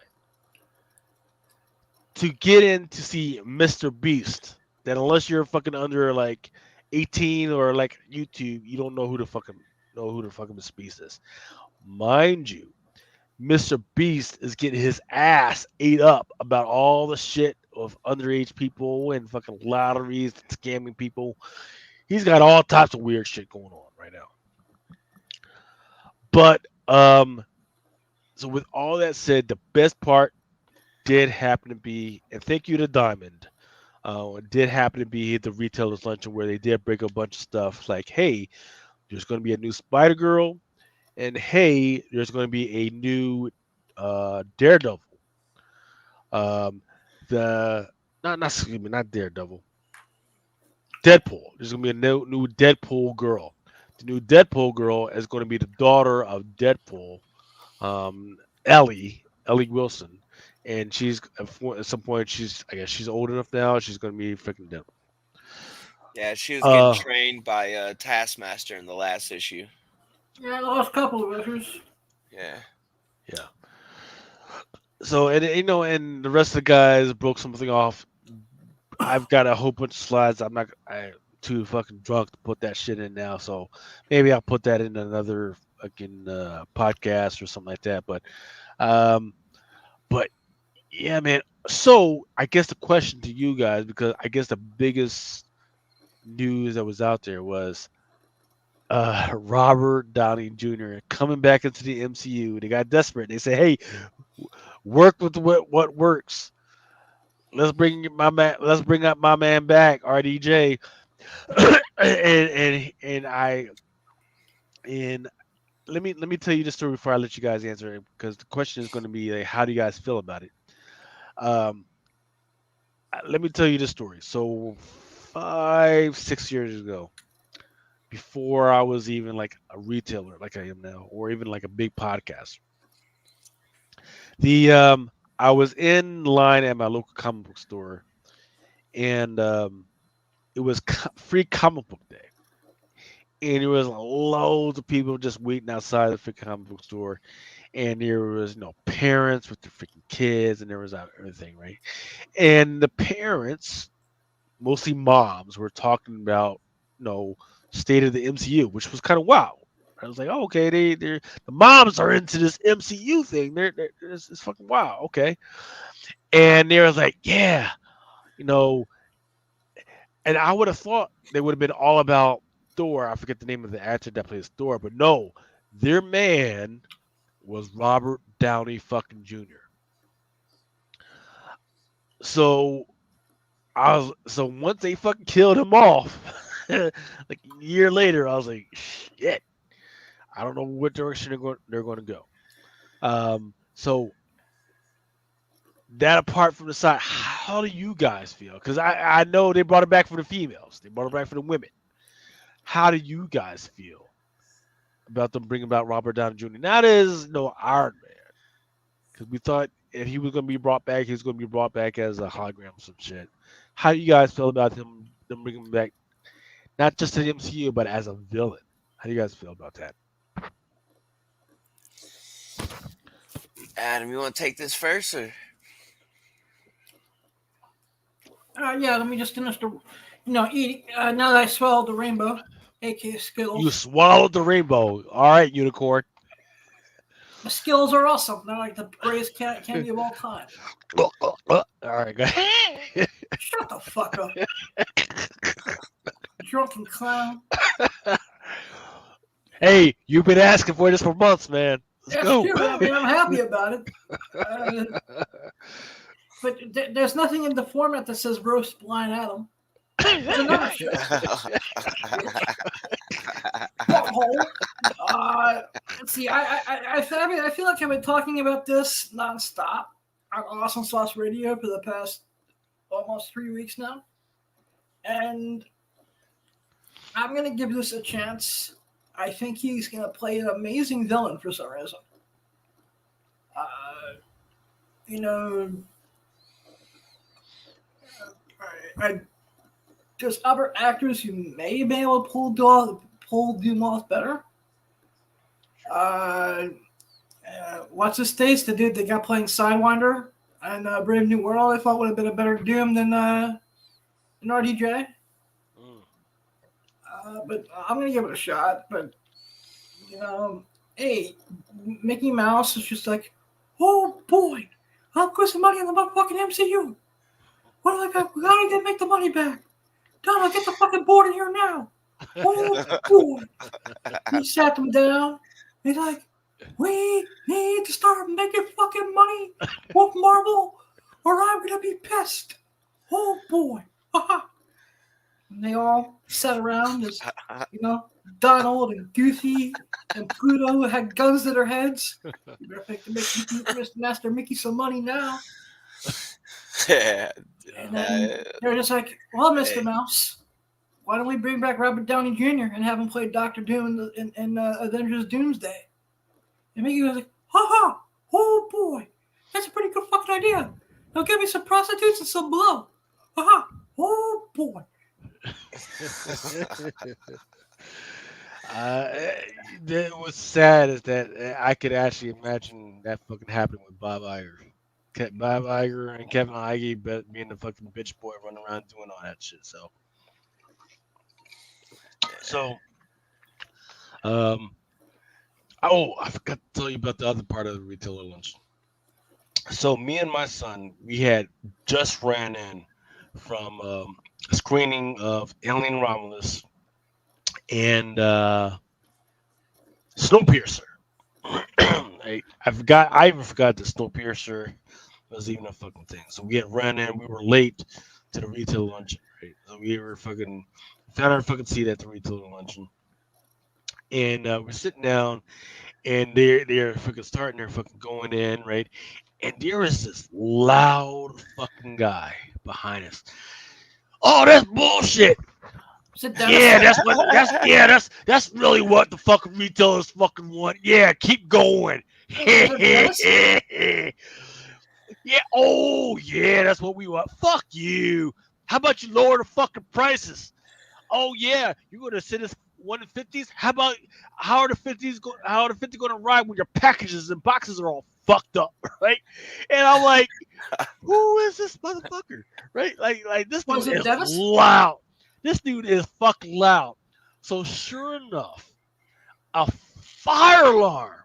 to get in to see Mr. Beast. That unless you're fucking under like 18 or like YouTube, you don't know who the fucking Mr. Beast is. Mind you, Mr. Beast is getting his ass ate up about all the shit of underage people and fucking lotteries and scamming people. He's got all types of weird shit going on right now. But so with all that said, the best part did happen to be, and thank you to Diamond, it did happen to be the retailers luncheon where they did break a bunch of stuff like, hey, there's going to be a new Spider Girl, and hey, there's going to be a new Daredevil. The not Daredevil, Deadpool. There's going to be a new Deadpool girl. The new Deadpool girl is going to be the daughter of Deadpool, Ellie Wilson. And she's at some point I guess she's old enough now. She's gonna be freaking Deadpool. Yeah, she was getting trained by Taskmaster in the last issue. Yeah, the last couple of issues. Yeah. So and and the rest of the guys broke something off. I've got a whole bunch of slides. I'm too fucking drunk to put that shit in now. So maybe I'll put that in another fucking podcast or something like that. But yeah, man. So I guess the question to you guys, because I guess the biggest news that was out there was Robert Downey Jr. coming back into the MCU. They got desperate. They say, "Hey, work with what works. Let's bring up my man back, RDJ." and let me tell you the story before I let you guys answer it, because the question is going to be like, how do you guys feel about it? Let me tell you the story. So 5-6 years ago, before I was even like a retailer like I am now, or even like a big podcaster, I was in line at my local comic book store, and it was free comic book day, and there was loads of people just waiting outside the free comic book store. And there was parents with their freaking kids, and there was everything, right? And the parents, mostly moms, were talking about state of the MCU, which was kind of wow. I was like, oh, okay, the moms are into this MCU thing. It's fucking wow, okay. And they was like, yeah, you know, and I would have thought they would have been all about Thor. I forget the name of the actor that plays Thor, but no, their man was Robert Downey fucking Jr. So so once they fucking killed him off, like a year later, I was like, shit, I don't know what direction they're going to go. So that apart from the side, how do you guys feel? Because I know they brought it back for the females, they brought it back for the women. How do you guys feel about them bringing back Robert Downey Jr.? Not as Iron Man, because we thought if he was going to be brought back, he was going to be brought back as a hologram or some shit. How do you guys feel about them bringing him back, not just to the MCU, but as a villain? How do you guys feel about that? Adam, you want to take this first, or? Yeah, let me just finish the, eating. Now that I swallowed the rainbow, aka Skittles. You swallowed the rainbow. All right, unicorn. The Skittles are awesome. They're like the greatest candy of all time. All right, go ahead. Shut the fuck up. Drunken clown. Hey, you've been asking for this for months, man. Let's go. True. I mean, I'm happy about it. But there's nothing in the format that says roast blind Adam. There's another shit. Let's see. I feel like I've been talking about this nonstop on Awesome Sauce Radio for the past almost 3 weeks now, and I'm gonna give this a chance. I think he's gonna play an amazing villain for some reason. There's other actors who may be able to pull Doom off better. What's his face? The dude that got playing Sidewinder and Brave New World, I thought would have been a better Doom than RDJ. But I'm gonna give it a shot. But hey, Mickey Mouse is just like, oh boy, I'll put some money in the motherfucking MCU. What do I got? We gotta make the money back. Donald, get the fucking board in here now. Oh boy. He sat them down. He's like, we need to start making fucking money with Marvel, or I'm gonna be pissed. Oh boy. And they all sat around as Donald and Goofy and Pluto had guns to their heads. You better make Master Mickey some money now. Yeah. And then they're just like, well, Mr. Mouse, why don't we bring back Robert Downey Jr. and have him play Dr. Doom in Avengers Doomsday? And Mickey was like, ha, oh boy, that's a pretty good fucking idea. Now give me some prostitutes and some blow. Ha, oh boy. What's sad is that I could actually imagine that fucking happening with Bob Iger. Bob Iger and Kevin Feige being the fucking bitch boy running around doing all that shit. So, I forgot to tell you about the other part of the retailer lunch. So me and my son, we had just ran in from a screening of Alien Romulus and Snowpiercer. I even forgot that Snowpiercer was even a fucking thing. So we had ran in, we were late to the retail luncheon, right? So we were found our fucking seat at the retail luncheon. And we're sitting down and they're fucking starting, they're fucking going in, right? And there is this loud fucking guy behind us. Oh, that's bullshit. Yeah, that's really what the fucking retailers fucking want. Yeah, keep going. Yeah, oh yeah, that's what we want. Fuck you. How about you lower the fucking prices? Oh yeah, you're gonna send us 150s? How are the 50s going to ride when your packages and boxes are all fucked up, right? And I'm like, who is this motherfucker? Right? Like this dude is loud. This dude is fucking loud. So sure enough, a fire alarm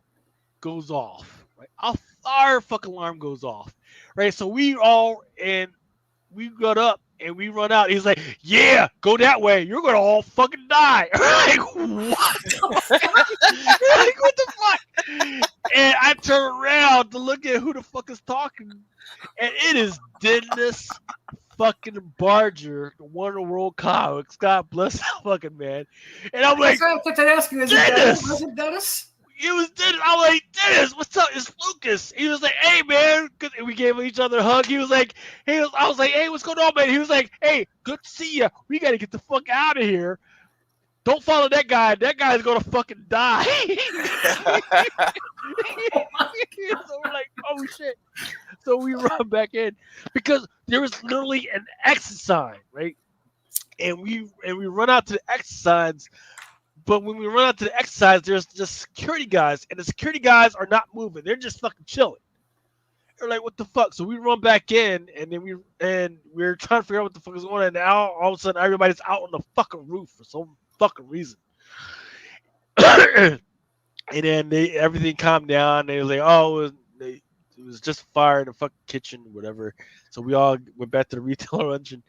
goes off. Right? A fire fucking alarm goes off. Right? So we got up and we run out. He's like, "Yeah, go that way. You're gonna all fucking die." Like, what? Like, what the fuck? And I turn around to look at who the fuck is talking, and it is Dennis fucking Barger, the Wonder World Comics. God bless that fucking man. And I'm like, I kept asking, is it Dennis? Was it Dennis? It was Dennis. I'm like, Dennis, what's up? It's Lucas. He was like, hey, man. And we gave each other a hug. He was like, I was like, hey, what's going on, man? He was like, hey, good to see you. We got to get the fuck out of here. Don't follow that guy. That guy's going to fucking die. So we're like, oh, shit. So we run back in because there was literally an exit sign, right? And we run out to the exit signs. But when we run out to the exercise, there's just security guys, and the security guys are not moving. They're just fucking chilling. They're like, what the fuck? So we run back in, and then we're trying to figure out what the fuck is going on. And now all of a sudden, everybody's out on the fucking roof for some fucking reason. And then everything calmed down. They was like, oh, it was just fire in the fucking kitchen, whatever. So we all went back to the retail luncheon,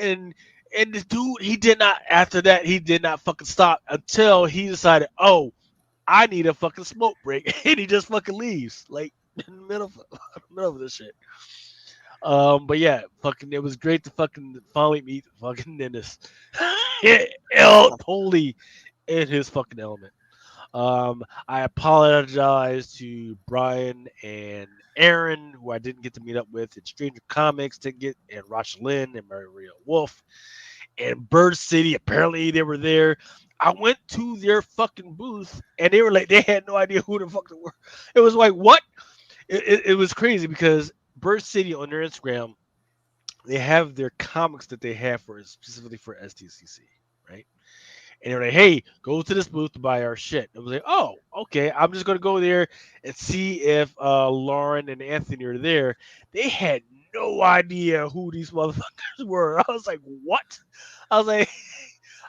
and this dude, he did not fucking stop until he decided, oh, I need a fucking smoke break. And he just fucking leaves, like, in the middle of this shit. But yeah, fucking, it was great to fucking finally meet fucking Dennis. Totally in his fucking element. I apologize to Brian and Aaron, who I didn't get to meet up with, and Stranger Comics and Rochelyn and Maria Wolf and Bird City. Apparently they were there. I went to their fucking booth and they were like, they had no idea who the fuck they were. It was like, what? It was crazy because Bird City on their Instagram, they have their comics that they have for specifically for STCC, right? And they're like, hey, go to this booth to buy our shit. I was like, oh, okay. I'm just going to go there and see if Lauren and Anthony are there. They had no idea who these motherfuckers were. I was like, what? I was like,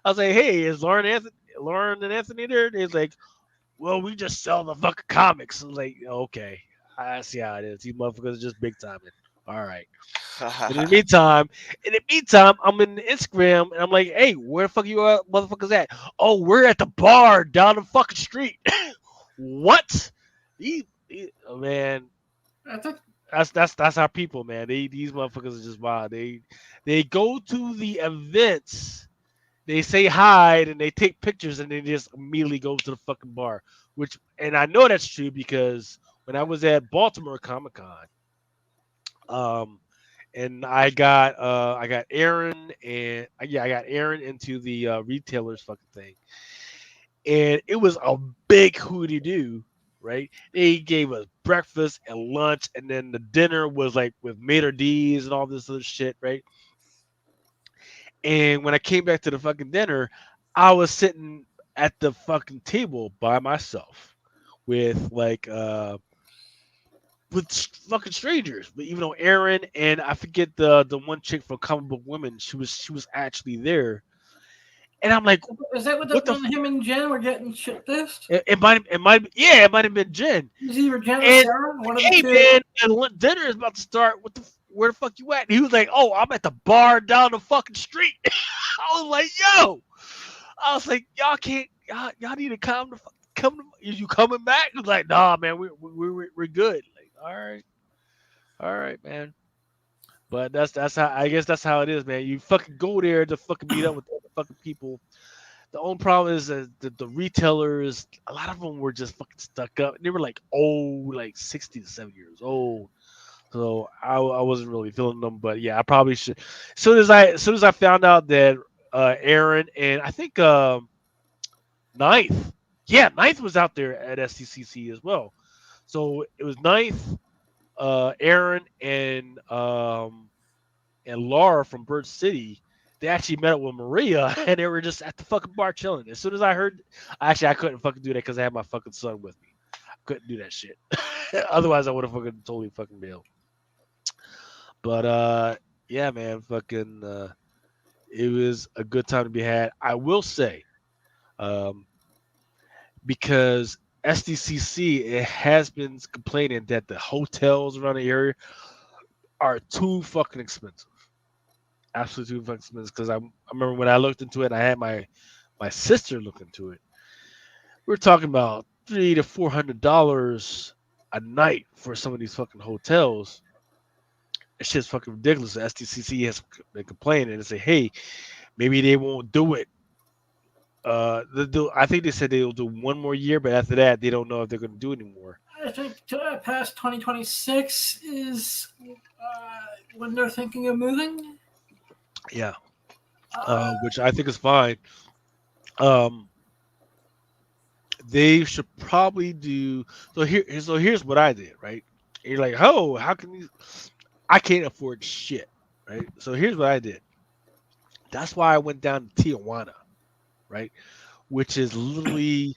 hey, is Lauren and Anthony there? They're like, well, we just sell the fucking comics. I was like, okay, I see how it is. These motherfuckers are just big timing. All right. In the meantime, I'm in Instagram and I'm like, hey, where the fuck you motherfuckers at? Oh, we're at the bar down the fucking street. What? Oh, man. That's our people, man. These motherfuckers are just wild. They go to the events, they say hi, and they take pictures, and they just immediately go to the fucking bar. And I know that's true because when I was at Baltimore Comic-Con, and I got Aaron and I got Aaron into the retailers fucking thing, and it was a big hootie doo, right? They gave us breakfast and lunch, and then the dinner was like with Mater D's and all this other shit, right? And when I came back to the fucking dinner, I was sitting at the fucking table by myself with like with fucking strangers. But even though Aaron and I forget the one chick from Comic Book Women, she was actually there. And I'm like, is that when him and Jen were getting shit this? It might have been Jen. It was either Jen or Sarah. One of the two. Man, and dinner is about to start. Where the fuck you at? And he was like, oh, I'm at the bar down the fucking street. I was like, yo. I was like, y'all need to come to. You coming back? He was like, nah, man, we're good. Like, all right, man. But that's how I guess that's how it is, man. You fucking go there to fucking meet up with other fucking people. The only problem is that the retailers, a lot of them were just fucking stuck up. They were like old, like 60 to 70 years old. So I wasn't really feeling them, but yeah, I probably should. As soon as I found out that Aaron and I think Ninth was out there at STCC as well. So it was Ninth, Aaron, and Laura from Bird City. They actually met up with Maria, and they were just at the fucking bar chilling. As soon as I heard, I couldn't fucking do that because I had my fucking son with me. I couldn't do that shit. Otherwise, I would have fucking totally fucking bailed. But yeah, man, fucking, it was a good time to be had. I will say, because SDCC it has been complaining that the hotels around the area are too fucking expensive. Absolutely too fucking expensive. Because I remember when I looked into it, I had my sister look into it. We're talking about $300 to $400 a night for some of these fucking hotels. It's just fucking ridiculous. The SDCC has been complaining and say, hey, maybe they won't do it. I think they said they'll do one more year, but after that, they don't know if they're going to do it anymore. I think past 2026 is when they're thinking of moving. Yeah, which I think is fine. They should probably do so. Here's what I did. Right, and you're like, oh, how can you? I can't afford shit. Right. So here's what I did. That's why I went down to Tijuana. Right, which is literally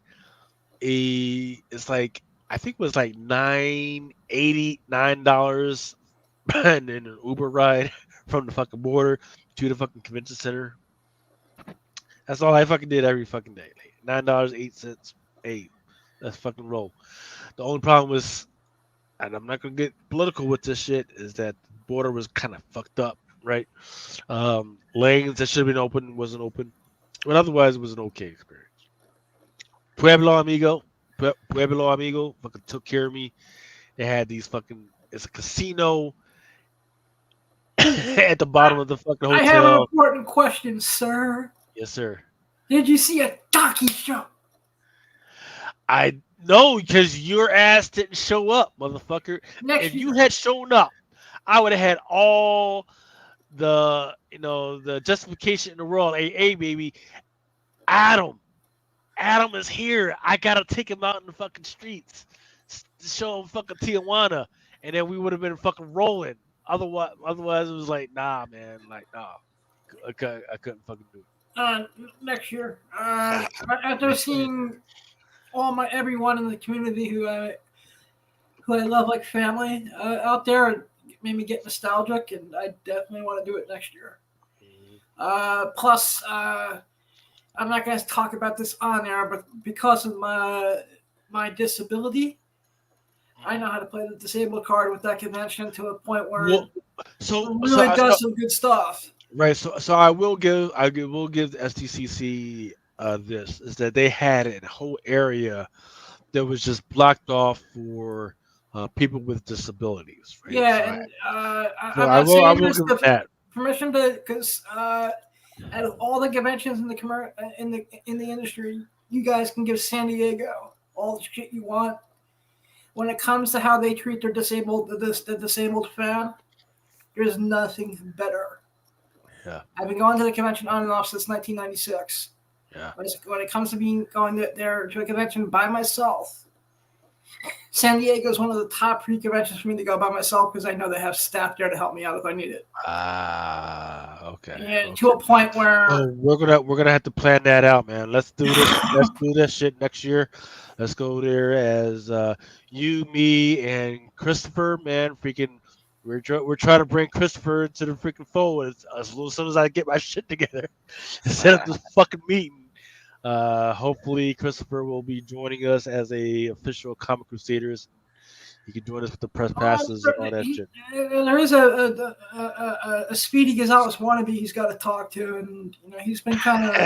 it's like I think it was like $9.89 and then an Uber ride from the fucking border to the fucking convention center. That's all I fucking did every fucking day. Like $9.08. Hey, let's fucking roll. The only problem was, and I'm not gonna get political with this shit, is that the border was kind of fucked up, right? Lanes that should have been open wasn't open, but otherwise it was an okay experience. Pueblo Amigo fucking took care of me. They had these fucking, it's a casino at the bottom of the fucking hotel. I have an important question, sir. Yes, sir. Did you see a jockey show? I know, because your ass didn't show up, motherfucker. If you had shown up, I would have had all the the justification in the world. Hey, baby, Adam is here. I gotta take him out in the fucking streets to show him fucking Tijuana, and then we would have been fucking rolling. Otherwise it was like, nah, man, like, nah, I couldn't fucking do it. Next year, after seeing everyone in the community who I love like family out there, it made me get nostalgic, and I definitely want to do it next year. Plus, I'm not going to talk about this on air, but because of my disability, I know how to play the disabled card with that convention to a point where it really does some good stuff. Right. So I will give the STCC this is that they had a whole area that was just blocked off for people with disabilities. Right? Yeah, so I will give them that permission to, because out of all the conventions in the industry, you guys can give San Diego all the shit you want. When it comes to how they treat their the disabled fan, there's nothing better. Yeah, I've been going to the convention on and off since 1996. Yeah. When it comes to going there to a convention by myself, San Diego is one of the top free conventions for me to go by myself because I know they have staff there to help me out if I need it. Okay. And okay. to a point where we're gonna have to plan that out, man. Let's do this. Let's do this shit next year. Let's go there as you, me, and Christopher. Man, freaking, we're trying to bring Christopher into the freaking fold as soon as I get my shit together and set up this fucking meeting. Hopefully Christopher will be joining us as a official Comic Crusaders. He can join us with the press passes and all that shit. There is a Speedy Gonzalez wannabe he's got to talk to, and he's been kind of.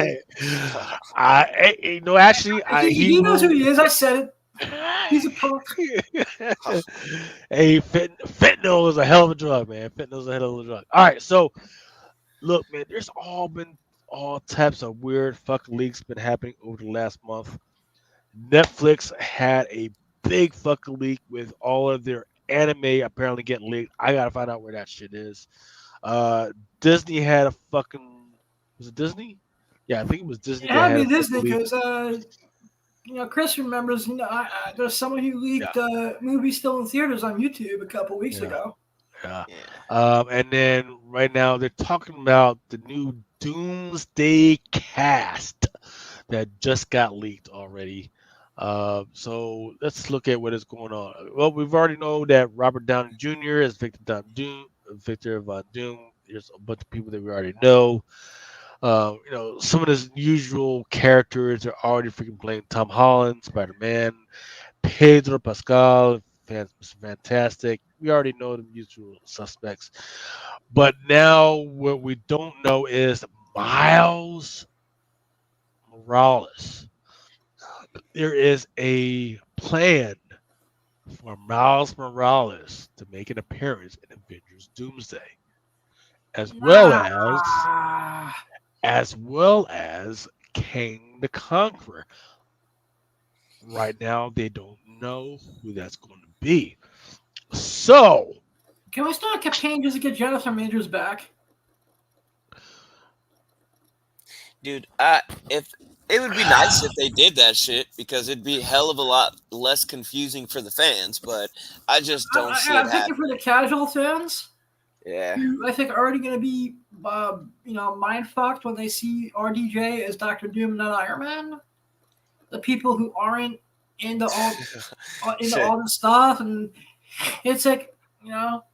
Actually, he knows who he is. I said it. He's a punk. Hey, fentanyl is a hell of a drug, man. Fentanyl is a hell of a drug. All right, so look, man, there's all types of weird fucking leaks been happening over the last month. Netflix had a big fucking leak with all of their anime apparently getting leaked. I gotta find out where that shit is. Disney had a fucking, was it Disney? Yeah, I think it was Disney. It had to be Disney because Chris remembers. There's someone who leaked movies still in theaters on YouTube a couple weeks ago. Yeah. And then right now they're talking about the new Doomsday cast that just got leaked already. So let's look at what is going on. Well, we've already know that Robert Downey Jr. is Victor Von Doom. There's a bunch of people that we already know. Some of his usual characters are already freaking playing. Tom Holland, Spider Man, Pedro Pascal, fantastic. We already know the usual suspects. But now what we don't know is Miles Morales. There is a plan for Miles Morales to make an appearance in Avengers Doomsday, as well as Nah. as well as King the Conqueror. Right now, they don't know who that's going to be. So, Can we start a campaign just to get Jennifer Majors back? Dude, if it would be nice if they did that shit because it'd be a hell of a lot less confusing for the fans, but I just don't see it I'm thinking for happening. the casual fans, Yeah. who I think are already going to be, mind fucked when they see RDJ as Doctor Doom, not Iron Man. The people who aren't into into Shit. all this stuff, and it's like, you know,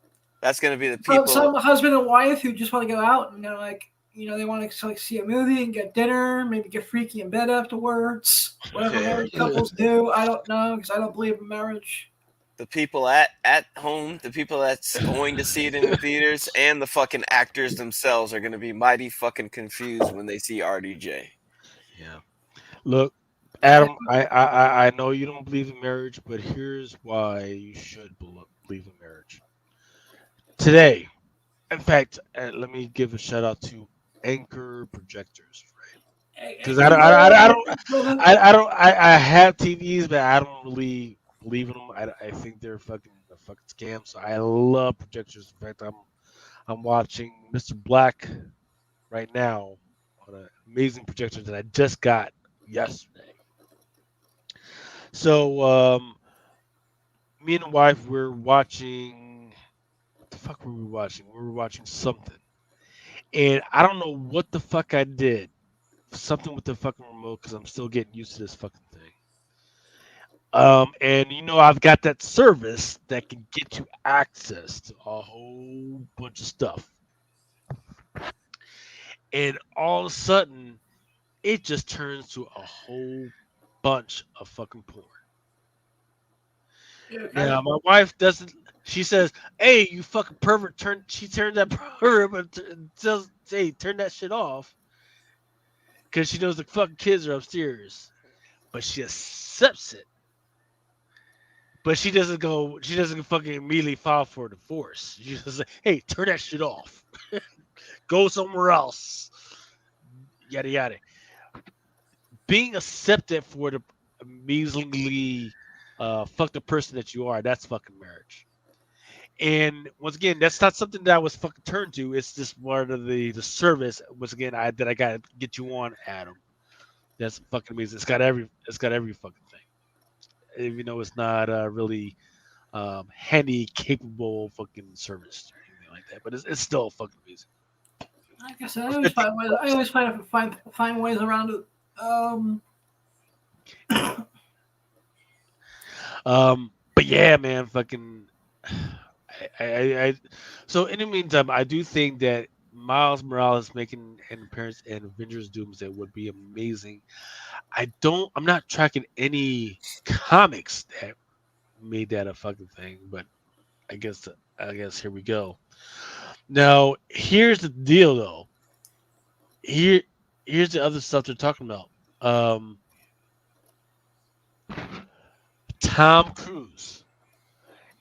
That's gonna be the some, people. husband and wife who just want to go out and they want to see a movie and get dinner, maybe get freaky in bed afterwards. Whatever Yeah. married couples do, I don't know because I don't believe in marriage. The people at home, the people that's going to see it in the theaters, and the fucking actors themselves are gonna be mighty fucking confused when they see RDJ. yeah. Look, Adam, I know you don't believe in marriage, but here's why you should believe in marriage. Today, in fact, let me give a shout out to Anchor Projectors, right? Because I have TVs, but I don't really believe in them. I think they're a fucking scam. So I love projectors. In fact, I'm watching Mr. Black right now on an amazing projector that I just got yesterday. So me and the wife we're watching. What the fuck were we watching? We were watching something, and I don't know what the fuck I did. Something with the fucking remote because I'm still getting used to this fucking thing. And I've got that service that can get you access to a whole bunch of stuff, and all of a sudden, it just turns to a whole bunch of fucking porn. Yeah, Now, my wife doesn't. She says, "Hey, you fucking pervert!" She turns that pervert, but tells, "Hey, turn that shit off," because she knows the fucking kids are upstairs. But she accepts it. But she doesn't go. She doesn't fucking immediately file for divorce. She just like, "Hey, turn that shit off. Go somewhere else." Yada yada. Being accepted for the measly, fucked up person that you are, that's fucking marriage. And once again, that's not something that I was fucking turned to. It's just part of the service. Once again, that I gotta get you on, Adam. That's fucking amazing. It's got every fucking thing. Even though it's not really handy capable fucking service or anything like that, but it's still fucking amazing. like I said, For 50 I bucks. always find ways around it. But yeah, man, fucking. I so in the meantime, I do think that Miles Morales making an appearance in Avengers Doomsday would be amazing. I'm not tracking any comics that made that a fucking thing, but I guess here we go. Now, here's the deal though. Here here's the other stuff they're talking about. Um Tom Cruise.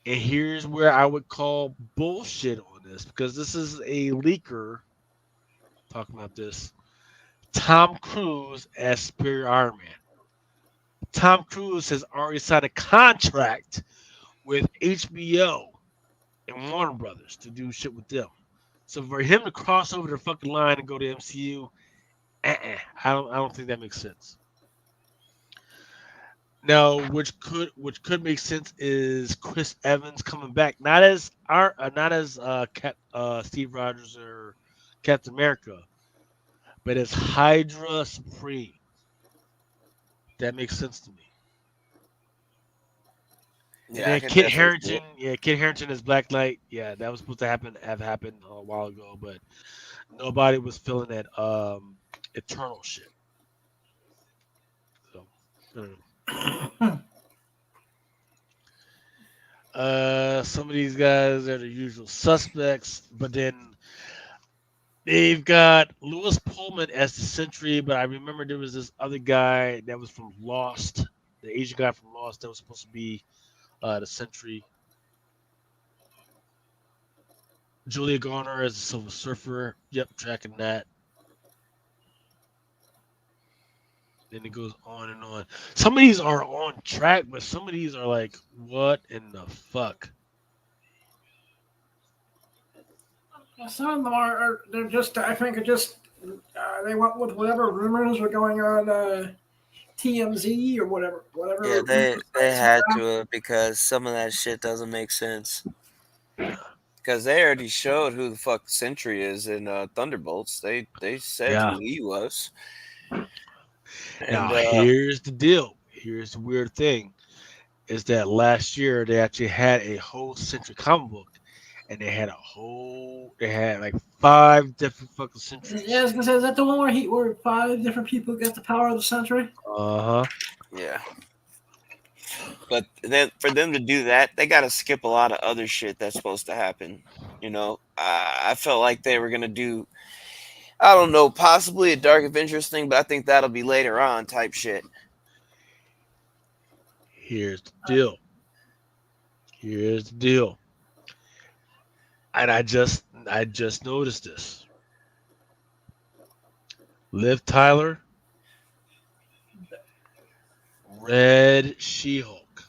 And here's where I would call bullshit on this because this is a leaker talking about this. Tom Cruise as Superior Iron Man. Tom Cruise has already signed a contract with HBO and Warner Brothers to do shit with them. So for him to cross over the fucking line and go to MCU, I don't think that makes sense. Now, which could make sense is Chris Evans coming back, not as Steve Rogers or Captain America, but as Hydra Supreme. That makes sense to me. And Yeah, I then can Kit definitely see Harington, it. yeah, Kit Harington as Black Knight. Yeah, that was supposed to have happened a while ago, but nobody was feeling that. Eternal shit. So, I don't know. Some of these guys are the usual suspects, but then they've got Lewis Pullman as the Sentry. But I remember there was this other guy that was from Lost, the Asian guy from Lost that was supposed to be the Sentry. Julia Garner as the Silver Surfer. Yep, tracking that. Then it goes on and on. Some of these are on track, but some of these are like, what in the fuck? Some of them they're just, I think, they went with whatever rumors were going on TMZ or whatever. Yeah, they had to because some of that shit doesn't make sense. Because they already showed who the fuck Sentry is in Thunderbolts. They said who he was. Now, And here's the deal. Here's the weird thing. Is that last year they actually had a whole Sentry comic book. And they had like 5 different fucking Sentries. Yeah, I was gonna say, is that the one where 5 different people get the power of the Sentry? Uh-huh. Yeah. But then for them to do that, they got to skip a lot of other shit that's supposed to happen. You know, I felt like they were gonna do, I don't know, possibly a Dark Avengers thing, but I think that'll be later on type shit. Here's the deal. And I just noticed this. Liv Tyler, Red She-Hulk.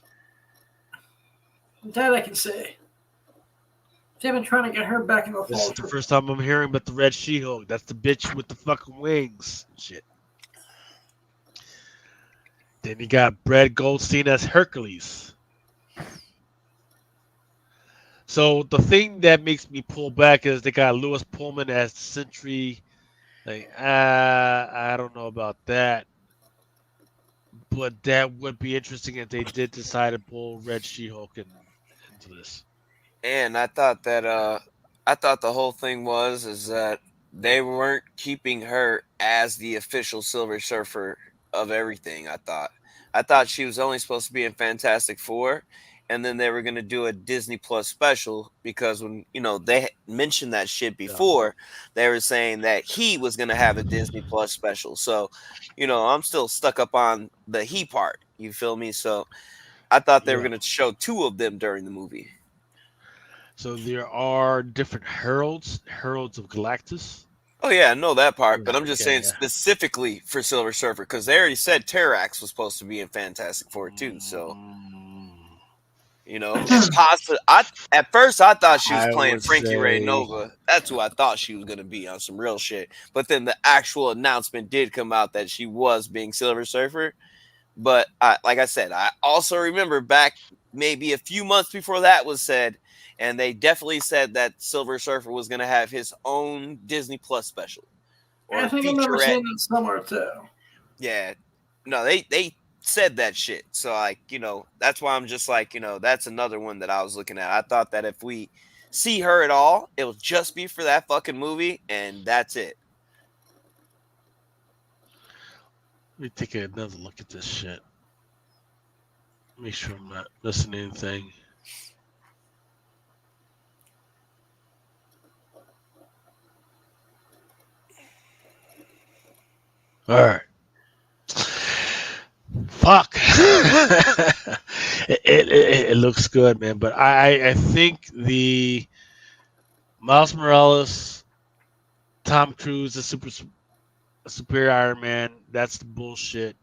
That I can say. They've been trying to get her back in the This is fold. the first time I'm hearing about the Red She-Hulk. That's the bitch with the fucking wings and shit. Then you got Brad Goldstein as Hercules. So the thing that makes me pull back is they got Lewis Pullman as the Sentry. Like, I don't know about that. But that would be interesting if they did decide to pull Red She-Hulk into this. And I thought that the whole thing is that they weren't keeping her as the official Silver Surfer of everything. I thought she was only supposed to be in Fantastic Four, and then they were gonna do a Disney Plus special because when they mentioned that shit before, they were saying that he was gonna have a Disney Plus special. So, I'm still stuck up on the he part. You feel me? So I thought they were gonna show 2 of them during the movie. So there are different heralds of Galactus. Oh yeah, I know that part, but I'm just saying specifically for Silver Surfer because they already said Terrax was supposed to be in Fantastic Four too. So, at first I thought she was playing Frankie Ray Nova. That's who I thought she was gonna be on some real shit. But then the actual announcement did come out that she was being Silver Surfer. But like I said, I also remember back maybe a few months before that was said. And they definitely said that Silver Surfer was going to have his own Disney Plus special. I think I remember seeing that somewhere too. Yeah. No, they said that shit. So, that's why I'm just like, that's another one that I was looking at. I thought that if we see her at all, it will just be for that fucking movie, and that's it. Let me take another look at this shit. Make sure I'm not missing anything. All right. Fuck. it looks good, man. But I think the Miles Morales, Tom Cruise, the superior Iron Man, that's the bullshit.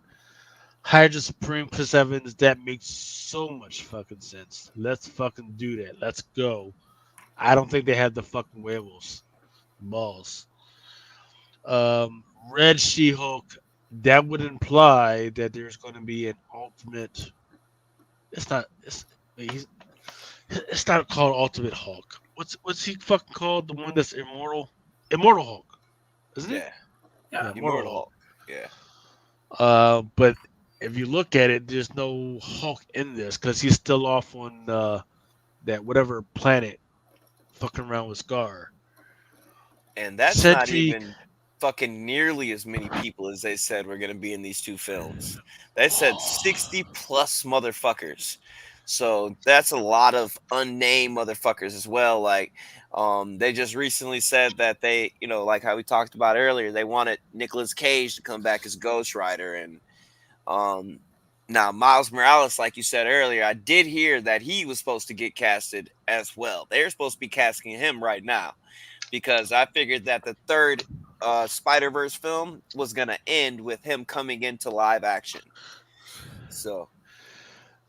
Hydra Supreme Chris Evans, that makes so much fucking sense. Let's fucking do that. Let's go. I don't think they have the fucking werewolves. Balls. Red She-Hulk, that would imply that there's going to be an ultimate. It's not called Ultimate Hulk. What's he fucking called? The one that's immortal? Immortal Hulk, isn't it? Yeah, Immortal Hulk. Yeah. But if you look at it, there's no Hulk in this because he's still off on that whatever planet, fucking around with Scar. And that's Sentry, not even fucking nearly as many people as they said were going to be in these two films. They said 60 plus motherfuckers. So that's a lot of unnamed motherfuckers as well. Like, they just recently said that they, like how we talked about earlier, they wanted Nicolas Cage to come back as Ghost Rider. And um, now Miles Morales, like you said earlier, I did hear that he was supposed to get casted as well. They're supposed to be casting him right now because I figured that the third Spider-Verse film was going to end with him coming into live action.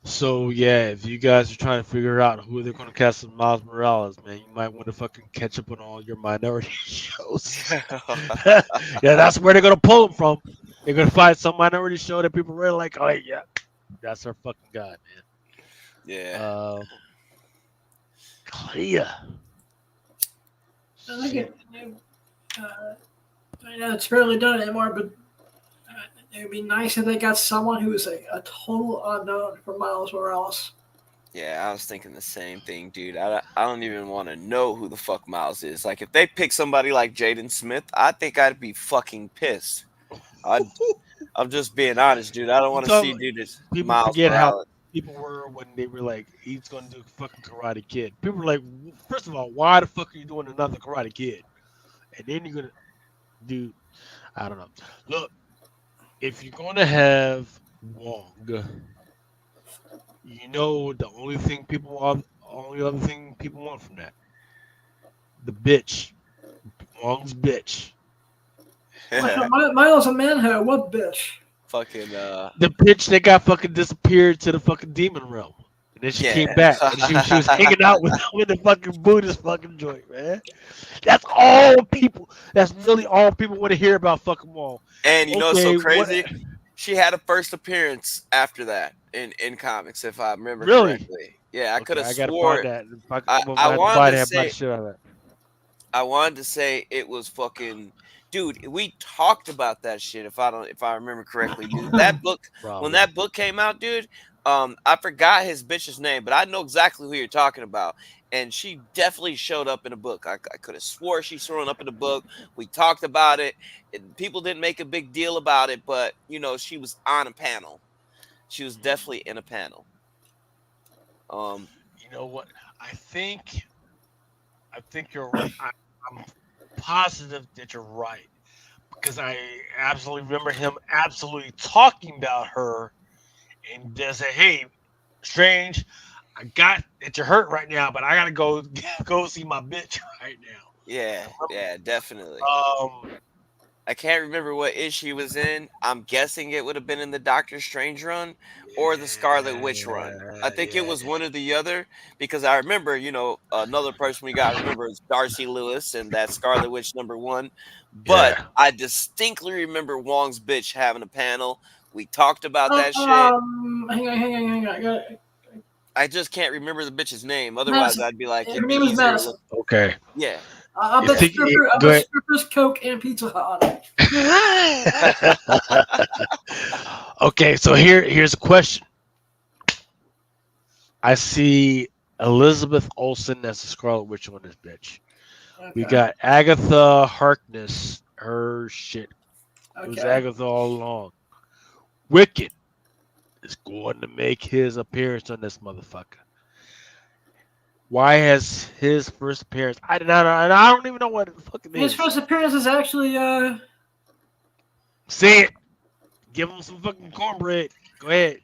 So yeah, if you guys are trying to figure out who they're going to cast as Miles Morales, man, you might want to fucking catch up on all your minority shows. Yeah, that's where they're going to pull them from. They're going to find some minority show that people really like. Oh yeah, that's our fucking guy, man. Yeah. Clea. I think I know it's rarely done anymore, but it would be nice if they got someone who is a total unknown for Miles Morales. Yeah, I was thinking the same thing, dude. I don't even want to know who the fuck Miles is. Like, if they pick somebody like Jaden Smith, I think I'd be fucking pissed. I'm just being honest, dude. I don't want to see dude as People Miles forget Morales. how people were when they were like, he's going to do fucking Karate Kid. People were like, first of all, why the fuck are you doing another Karate Kid? And then you're going to do, I don't know. Look, if you're going to have Wong, you know the only other thing people want from that, the bitch, Wong's bitch, Miles a manhood, what bitch? Fucking the bitch that got fucking disappeared to the fucking demon realm, and then she came back and she was hanging out with the fucking Buddhist fucking joint, man. That's all people. That's really all people want to hear about fucking Wong. And you know what's so crazy? She had a first appearance after that in comics, if I remember correctly. Yeah, I could have swore. I wanted to say it was fucking, dude. We talked about that shit. If I remember correctly, dude. That book when that book came out, dude. I forgot his bitch's name, but I know exactly who you're talking about. And she definitely showed up in a book. I could have swore she's showing up in the book. We talked about it. People didn't make a big deal about it, but she was on a panel. She was definitely in a panel. You know what? I think you're right. I'm positive that you're right because I absolutely remember him absolutely talking about her and just say, "Hey, Strange, I got that you're hurt right now, but I gotta go see my bitch right now." Yeah, definitely. I can't remember what issue he was in. I'm guessing it would have been in the Doctor Strange run or the Scarlet Witch run. I think it was one or the other because I remember, another person we got to remember is Darcy Lewis and that Scarlet Witch #1. But I distinctly remember Wong's bitch having a panel. We talked about that shit. Hang on. I just can't remember the bitch's name. Otherwise, Madison. I'd be like, her name is Madison. Okay. Yeah. I'll bet strippers, Coke, and Pizza Hut on it. Okay, so here's a question. I see Elizabeth Olsen as the Scarlet Witch on this bitch. Okay. We got Agatha Harkness. Her shit. It was Agatha all along. Wicked is going to make his appearance on this motherfucker. Why has his first appearance? I don't even know what the fuck it is. His first appearance is actually Say it. Give him some fucking cornbread. Go ahead.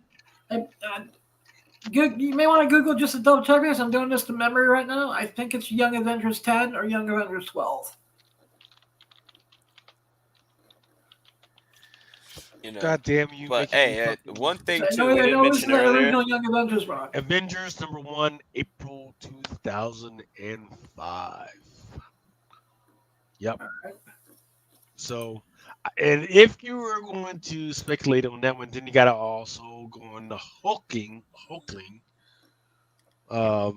You may want to Google just to double check this. I'm doing this to memory right now. I think it's Young Avengers 10 or Young Avengers 12. God damn you! But hey, one thing too we didn't mention earlier. Young Avengers run. Avengers #1, April 2005. Yep. Right. So, and if you were going to speculate on that one, then you got to also go on the Hulkling. Yeah,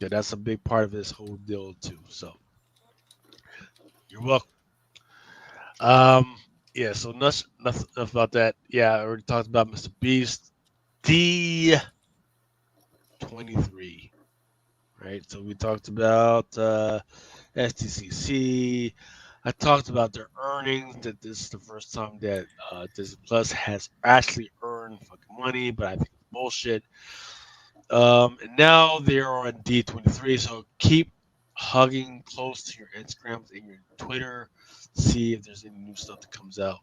that's a big part of this whole deal too. So, you're welcome. Yeah, so nothing about that. Yeah, I already talked about Mr. Beast. D23. Right? So we talked about STCC. I talked about their earnings. That this is the first time that Disney Plus has actually earned fucking money, but I think it's bullshit. And now they are on D23, so keep hugging close to your Instagrams and your Twitter, see if there's any new stuff that comes out.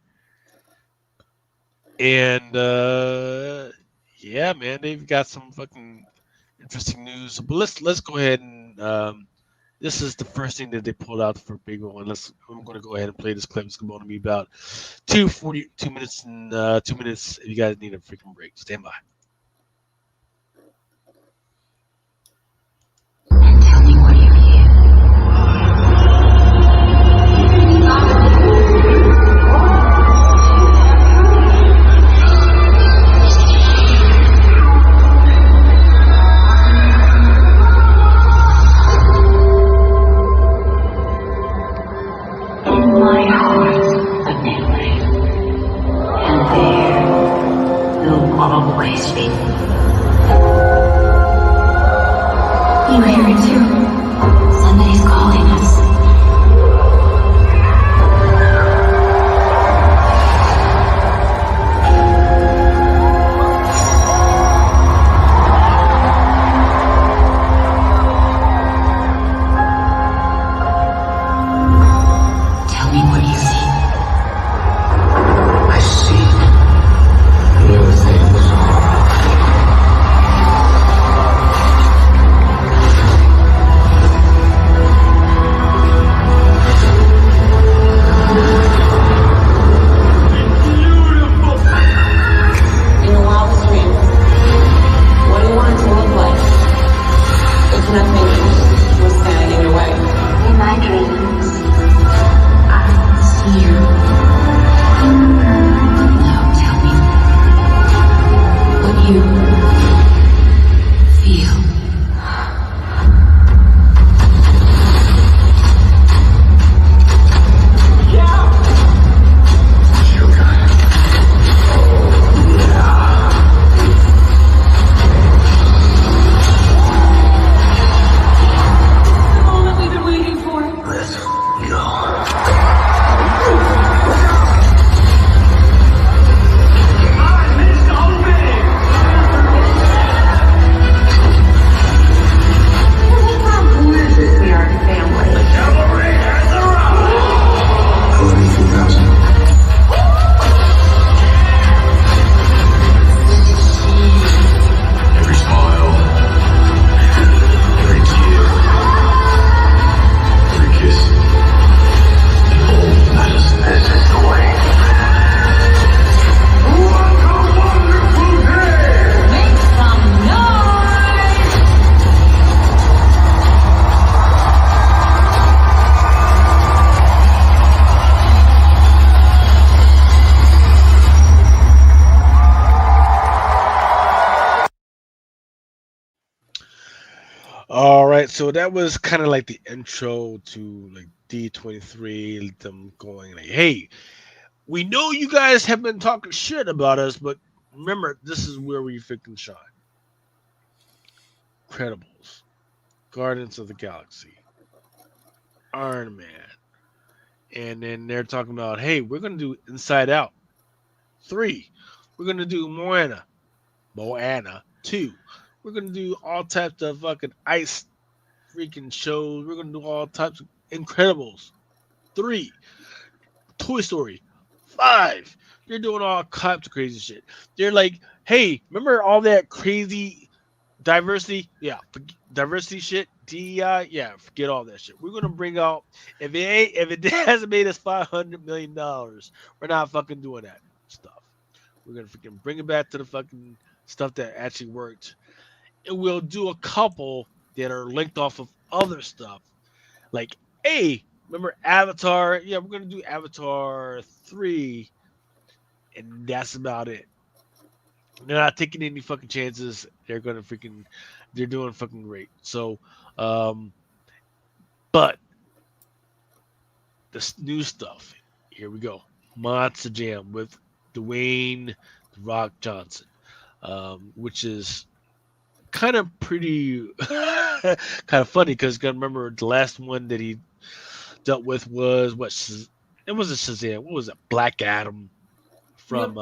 And yeah, man, they've got some fucking interesting news. But let's go ahead and this is the first thing that they pulled out for big one. I'm going to go ahead and play this clip. It's going to be about 2 minutes and 2 minutes. If you guys need a freaking break, stand by. Tell me what you hear. In my heart, a memory, and there you'll always be. You hear it too. Somebody's calling us. Tell me what you see. I see new things. In your wildest dreams, what do you want it to look like? If nothing was standing in your way. In my dreams, I see you. Now tell me what you feel. The moment we've been waiting for. Let's go. How gorgeous we are as a family. 42,000. Every smile, every tear, every kiss, and all matters. This is the way. What a wonderful day! Make some noise! All right, so that was kind of like the intro to like D23, them going like, "Hey, we know you guys have been talking shit about us, but remember, this is where we freaking shine." Credibles, Guardians of the Galaxy, Iron Man, and then they're talking about, "Hey, we're gonna do Inside Out 3. We're gonna do Moana 2. We're gonna do all types of fucking ice freaking shows. We're gonna do all types of Incredibles 3, Toy Story 5. They're doing all types of crazy shit. They're like, hey, remember all that crazy diversity? Yeah, diversity shit, DEI. Yeah, forget all that shit. We're gonna bring out if it hasn't made us $500 million, we're not fucking doing that stuff. We're gonna freaking bring it back to the fucking stuff that actually worked. And we'll do a couple that are linked off of other stuff. Like, hey, remember Avatar? Yeah, we're gonna do Avatar 3, and that's about it. They're not taking any fucking chances. They're doing fucking great. So, but the new stuff. Here we go. Monster Jam with Dwayne The Rock Johnson, which is kind of pretty kind of funny because I remember the last one that he dealt with was it wasn't Shazam. What was it? Black Adam from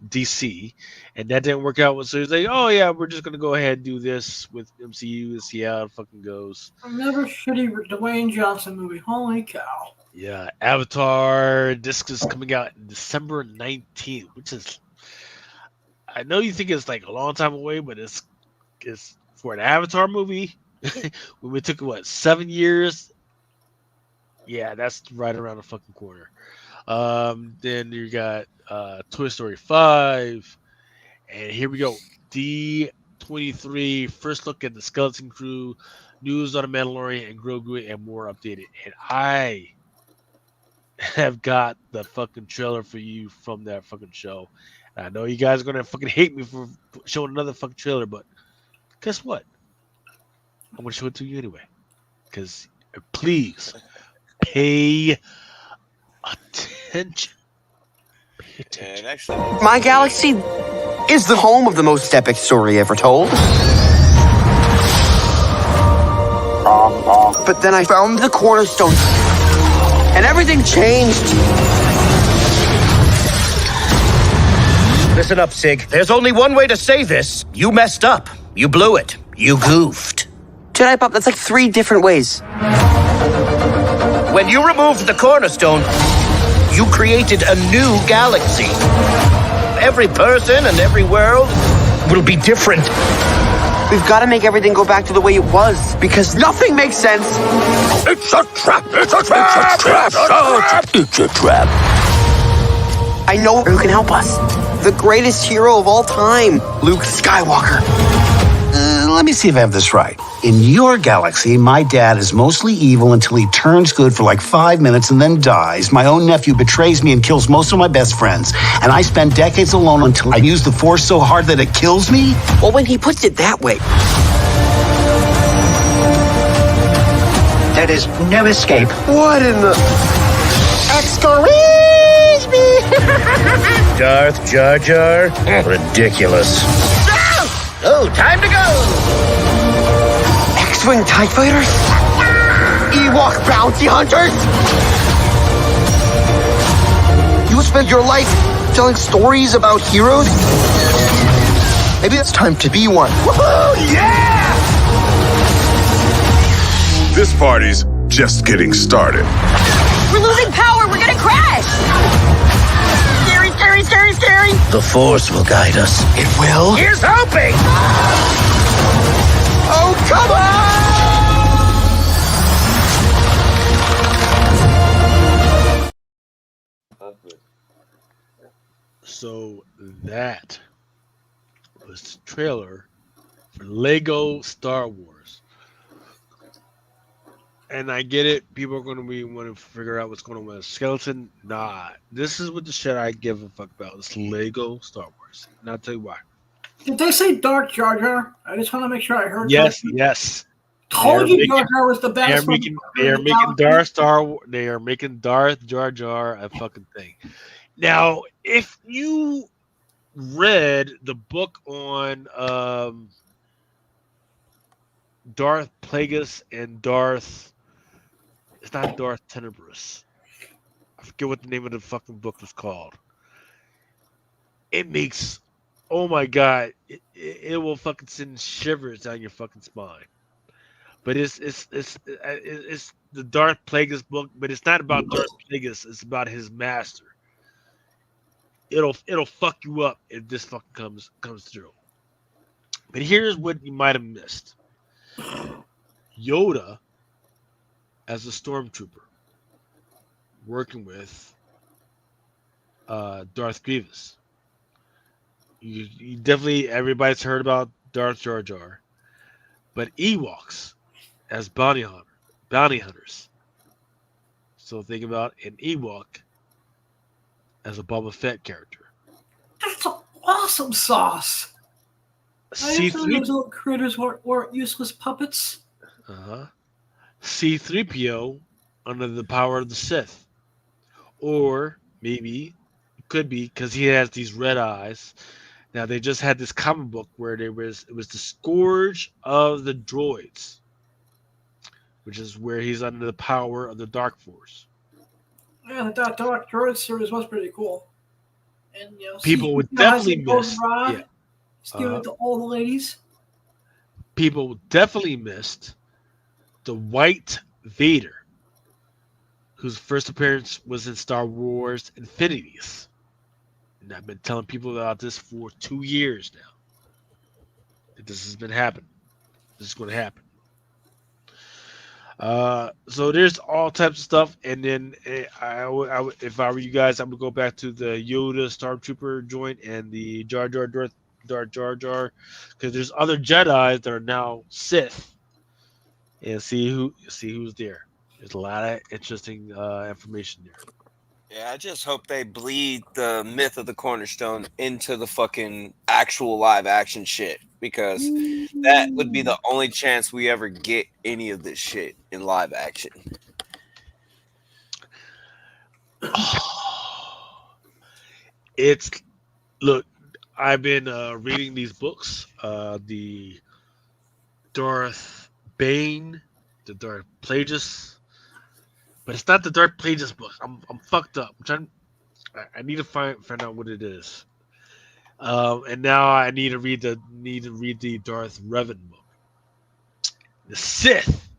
DC, and that didn't work out. So he's like, "Oh yeah, we're just gonna go ahead and do this with MCU and see how it fucking goes." Another shitty Dwayne Johnson movie. Holy cow! Yeah, Avatar. This is coming out December 19th, which is, I know you think it's like a long time away, but it's for an Avatar movie. When we took 7 years. Yeah, that's right around the fucking corner. Then you got Toy Story 5, and here we go. D23, first look at the Skeleton Crew, news on the Mandalorian and Grogu, and more updated. And I have got the fucking trailer for you from that fucking show. And I know you guys are gonna fucking hate me for showing another fucking trailer, but guess what? I'm gonna show it to you anyway. Because please pay attention. Pay attention. And actually, My galaxy is the home of the most epic story ever told. But then I found the cornerstone, and everything changed. Listen up, Sig. There's only one way to say this. You messed up. You blew it. You goofed. Jedi Pop, that's like 3 different ways. When you removed the cornerstone, you created a new galaxy. Every person and every world will be different. We've got to make everything go back to the way it was, because nothing makes sense. It's a trap! It's a trap! It's a trap! It's a trap! I know who can help us. The greatest hero of all time, Luke Skywalker. Let me see if I have this right. In your galaxy, my dad is mostly evil until he turns good for like 5 minutes and then dies. My own nephew betrays me and kills most of my best friends. And I spend decades alone until I use the Force so hard that it kills me? Well, when he puts it that way, There is no escape. what in the... Excuse me! Darth Jar Jar? Ridiculous. Oh, time to go! X-Wing TIE Fighters? Ewok Bounty Hunters? You spent your life telling stories about heroes? Maybe it's time to be one. Woohoo! Yeah! This party's just getting started. We're losing power. We're gonna crash. Scary, scary, scary, scary. The Force will guide us. It will? Here's hoping! Oh, come on! So that was the trailer for Lego Star Wars. And I get it. People are going to be wanting to figure out what's going on with a skeleton. Nah, this is what the shit I give a fuck about. It's Lego Star Wars. And I'll tell you why. Did they say Dark Jar Jar? I just want to make sure I heard. Yes, correctly. yes. Told you Jar Jar was the They are best. making They are making Darth Jar Jar a fucking thing. Now, if you read the book on Darth Plagueis and Darth, it's not Darth Tenebrous. I forget what the name of the fucking book was called. It makes, oh my god, it will fucking send shivers down your fucking spine. But it's the Darth Plagueis book, but it's not about Darth Plagueis. It's about his master. It'll fuck you up if this fucking comes through. But here's what you might have missed. Yoda as a stormtrooper working with Darth Grievous. You definitely, everybody's heard about Darth Jar Jar, but Ewoks as bounty hunters. So think about an Ewok as a Boba Fett character. That's awesome sauce. I didn't know C3 those little critters weren't useless puppets. C3PO under the power of the Sith. Or maybe it could be because he has these red eyes. Now they just had this comic book where it was the Scourge of the Droids. which is where he's under the power of the Dark Force. Yeah, the Dark Droid series was pretty cool. And People would C-3PO has definitely the golden miss. rod. Yeah. He's giving it to all the ladies. People definitely missed the White Vader, whose first appearance was in Star Wars Infinities. And I've been telling people about this for 2 years now. That this has been happening. This is going to happen. So there's all types of stuff, and then if I were you guys, I would go back to the Yoda Stormtrooper joint and the Jar Jar, because there's other Jedi's that are now Sith, and see who's there. There's a lot of interesting information there. Yeah, I just hope they bleed the myth of the Cornerstone into the fucking actual live action shit, because that would be the only chance we ever get any of this shit in live action. Look, I've been reading these books, the Darth Bane, the Darth Plagueis. But it's not the Dark Plagueis book. I'm fucked up. I need to find out what it is. And now I need to read the Darth Revan book. The Sith.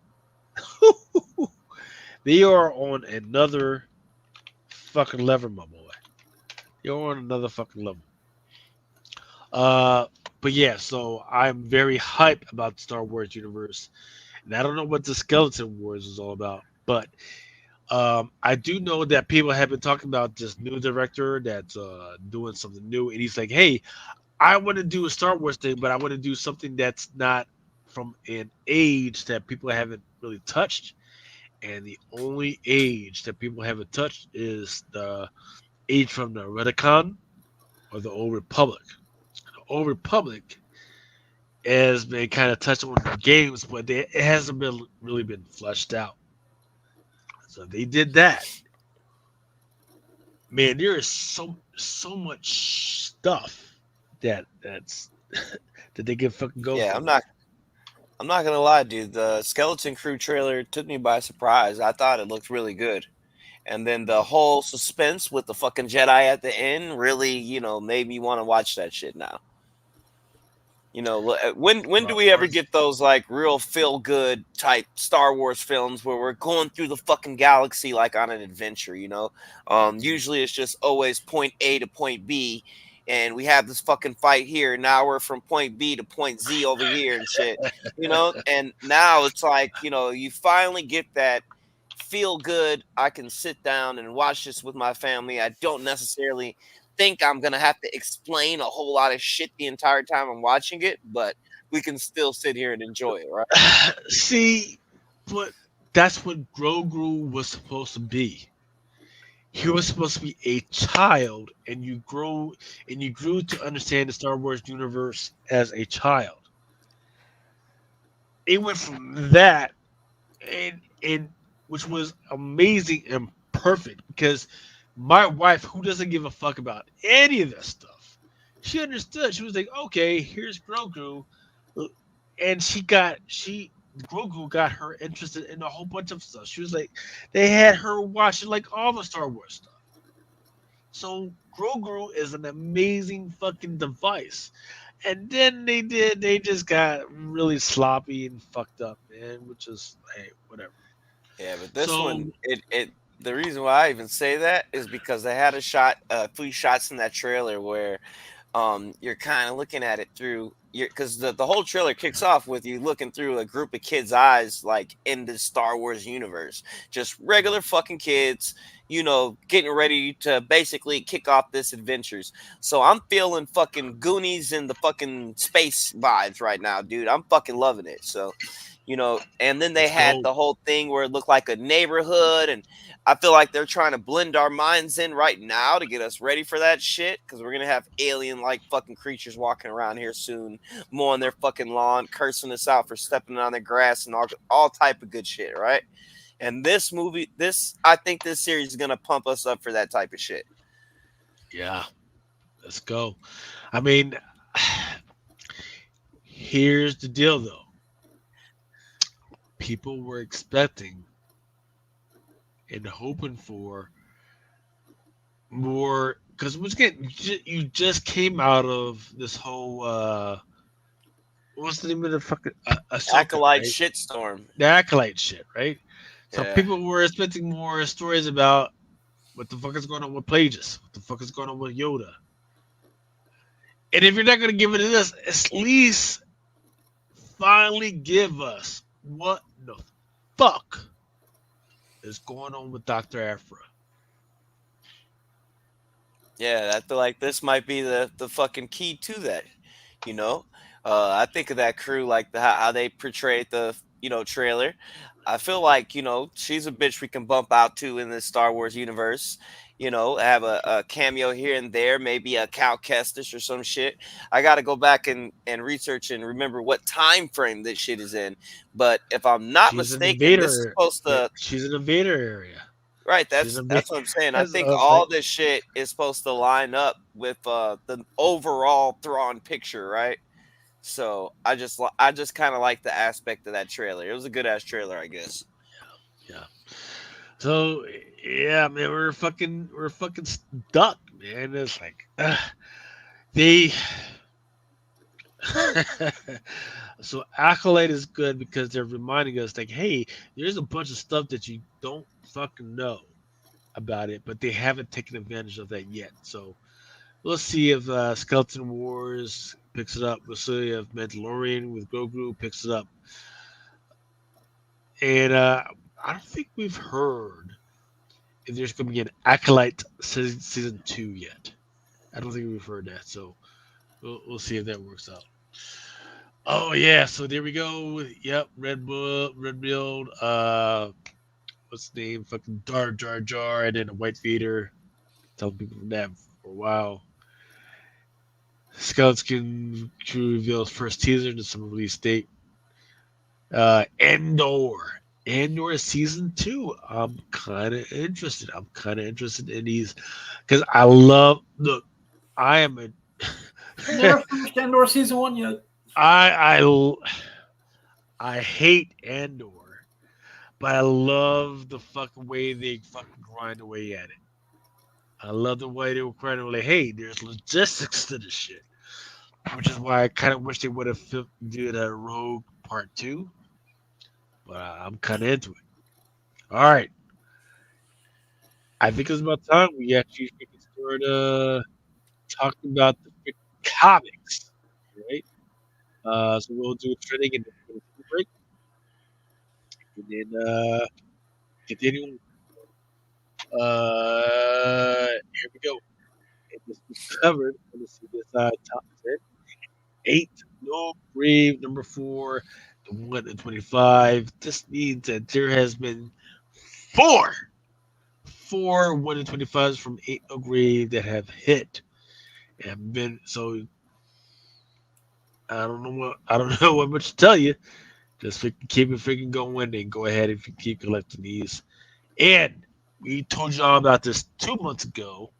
They are on another fucking level, my boy. They're on another fucking level. But yeah, so I'm very hyped about the Star Wars universe. And I don't know what the Skeleton Wars is all about, but I do know that people have been talking about this new director that's doing something new, and he's like, "Hey, I want to do a Star Wars thing, but I want to do something that's not from an age that people haven't really touched, and the only age that people haven't touched is the age from the Retcon or the Old Republic. The Old Republic has been kind of touched on the games, but it hasn't really been fleshed out. So they did that. Man, there is so much stuff that's that they can fucking go. Yeah, for. I'm not gonna lie, dude. The Skeleton Crew trailer took me by surprise. I thought it looked really good, and then the whole suspense with the fucking Jedi at the end really, made me want to watch that shit now. When do we ever get those like real feel good type Star Wars films where we're going through the fucking galaxy like on an adventure? Usually it's just always point A to point B, and we have this fucking fight here. Now we're from point B to point Z over here and shit. And now it's like you finally get that feel good. I can sit down and watch this with my family. I don't necessarily think I'm gonna have to explain a whole lot of shit the entire time I'm watching it, but we can still sit here and enjoy it, right? See, but that's what Grogu was supposed to be. He was supposed to be a child, and you grew to understand the Star Wars universe as a child. It went from that, and which was amazing and perfect, because my wife, who doesn't give a fuck about any of this stuff, she understood. She was like, okay, here's Grogu. And Grogu got her interested in a whole bunch of stuff. She was like, they had her watching like all the Star Wars stuff. So Grogu is an amazing fucking device. And then they just got really sloppy and fucked up, man, which is, hey, whatever. Yeah, but this one, the reason why I even say that is because they had a few shots in that trailer where you're kind of looking at it through because the whole trailer kicks off with you looking through a group of kids' eyes, like in the Star Wars universe, just regular fucking kids, getting ready to basically kick off this adventures. So I'm feeling fucking Goonies and the fucking space vibes right now, dude. I'm fucking loving it. So, and then they had the whole thing where it looked like a neighborhood, and I feel like they're trying to blend our minds in right now to get us ready for that shit, because we're gonna have alien-like fucking creatures walking around here soon, mowing their fucking lawn, cursing us out for stepping on their grass, and all type of good shit, right? And this movie, I think this series is gonna pump us up for that type of shit. Yeah, let's go. I mean, here's the deal, though. people were expecting and hoping for more, because once again, you just came out of this whole what's the name of the fucking Ahsoka, Acolyte right? shitstorm. The acolyte shit, right? So Yeah. people were expecting more stories about what the fuck is going on with Plagueis, what the fuck is going on with Yoda. And if you're not going to give it to us, at least finally give us what the fuck is going on with Dr. Aphra. Yeah, I feel like this might be the fucking key to that. You know, I think of that crew like how they portrayed the trailer. I feel like she's a bitch we can bump out to in the Star Wars universe. Have a cameo here and there, maybe a Cal Kestis or some shit. I got to go back and research and remember what time frame this shit is in. But if I'm not She's an mistaken, this is invader. supposed Yeah, to. she's an invader area. Right, She's that's an invader. that's what I'm saying. I That's think like, all this shit is supposed to line up with the overall Thrawn picture, right? So I just kind of like the aspect of that trailer. It was a good ass trailer, I guess. yeah. So yeah, man, we're fucking stuck, man. It's like they. So Acolyte is good because they're reminding us, like, hey, there's a bunch of stuff that you don't fucking know about it, but they haven't taken advantage of that yet. So we'll see if Skeleton Wars picks it up. We'll see if Mandalorian with Grogu picks it up. And I don't think we've heard if there's going to be an Acolyte season 2 yet. I don't think we've heard that. So we'll see if that works out. Oh yeah, so there we go. Yep, Red Build. What's the name? Fucking Jar Jar, and then a White Vader. Telling people from that for a while. Skeleton Crew reveals first teaser to some release date. Andor season 2. I'm kind of interested. I'm kind of interested in these because I love. Look, I am a. Never finished Andor season 1 yet. I hate Andor, but I love the fucking way they fucking grind away at it. I love the way they were grinding away. Like, hey, there's logistics to this shit, which is why I kind of wish they would have did a Rogue Part 2. But I'm kind of into it. All right, I think it's about time we actually start talking about the freaking comics, right? So we'll do a training and then we'll take a break, and then continue. Here we go. And this was covered. Let's see this top 10. 8, no grave. Number 4, the 1 and 25. This means that there has been four 1 and 25s from 8 no grave that have hit and been. So I don't know what much to tell you. Just keep it freaking going and go ahead if you keep collecting these. And we told y'all about this 2 months ago.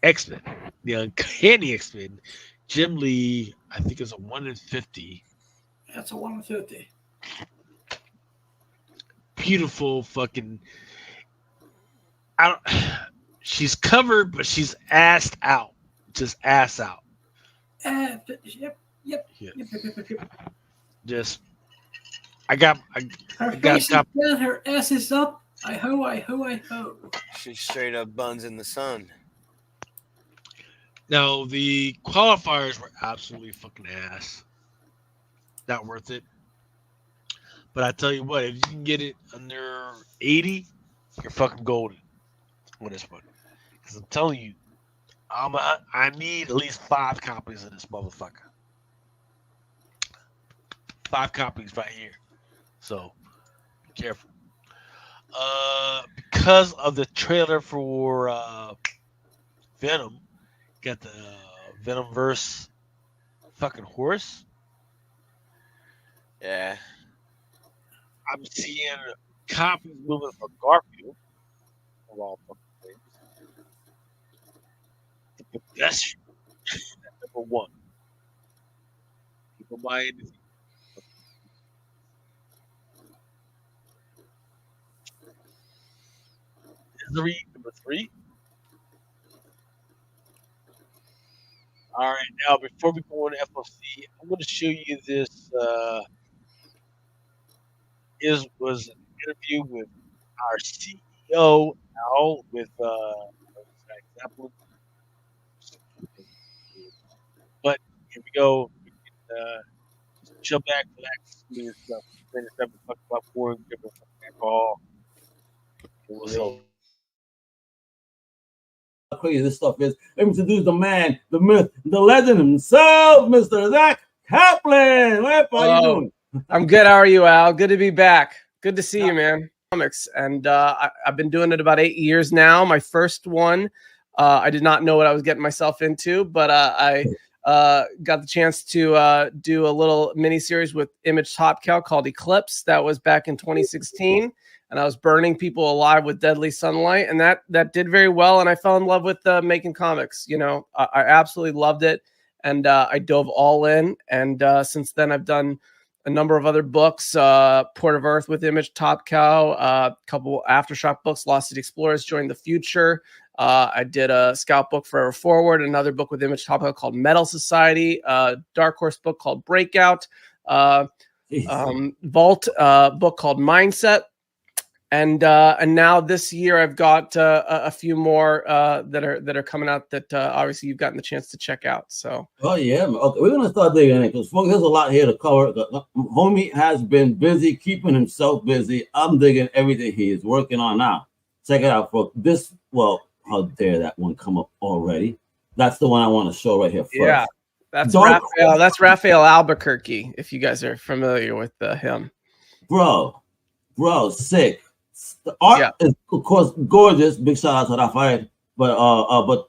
X-Men, the Uncanny X-Men. Jim Lee, I think it's a 1 in 50. That's a 1 in 50. Beautiful fucking. She's covered, but she's assed out. Just ass out. Yep. Just. I got. Her face is down, her ass is up. I ho. She straight up buns in the sun. Now, the qualifiers were absolutely fucking ass. Not worth it. But I tell you what, if you can get it under 80, you're fucking golden on this one. Because I'm telling you, I need at least 5 copies of this motherfucker. 5 copies right here. So, be careful. Because of the trailer for Venom, got the Venomverse fucking horse. Yeah. I'm seeing copies moving for Garfield. Of all fucking things. The pedestrian. Number 1. People buying this. Misery number 3. All right, now before we go on to FOC, I'm going to show you this. Was an interview with our CEO Al with example. But here we go. We can, chill back, relax, do stuff. Finish up and talk about porn, give us alcohol. We'll see. How crazy this stuff is. Let me introduce the man, the myth, the legend himself, Mr. Zach Kaplan. How are you doing? I'm good. How are you, Al? Good to be back. Good to see you, man. Comics, and I've been doing it about 8 years now. My first one, I did not know what I was getting myself into, but I got the chance to do a little mini series with Image Top Cow called Eclipse. That was back in 2016, and I was burning people alive with deadly sunlight, and that did very well. And I fell in love with making comics. You know, I absolutely loved it, and I dove all in. And since then, I've done a number of other books, Port of Earth with Image Top Cow, a couple Aftershock books, Lost City Explorers, Join the Future. I did a scout book Forever Forward, another book with Image Top Cow called Metal Society, Dark Horse book called Breakout, Vault book called Mindset. And now this year I've got a few more that are coming out that obviously you've gotten the chance to check out. So yeah, okay, we're gonna start digging in because there's a lot here to cover. Homie has been busy keeping himself busy. I'm digging everything he is working on now. Check it out, folks. This, well, how dare that one come up already? That's the one I want to show right here first. Yeah, that's Raphael. That's Raphael Albuquerque. If you guys are familiar with him, bro, sick. The art is, of course, gorgeous. Big shout out to Raphael. But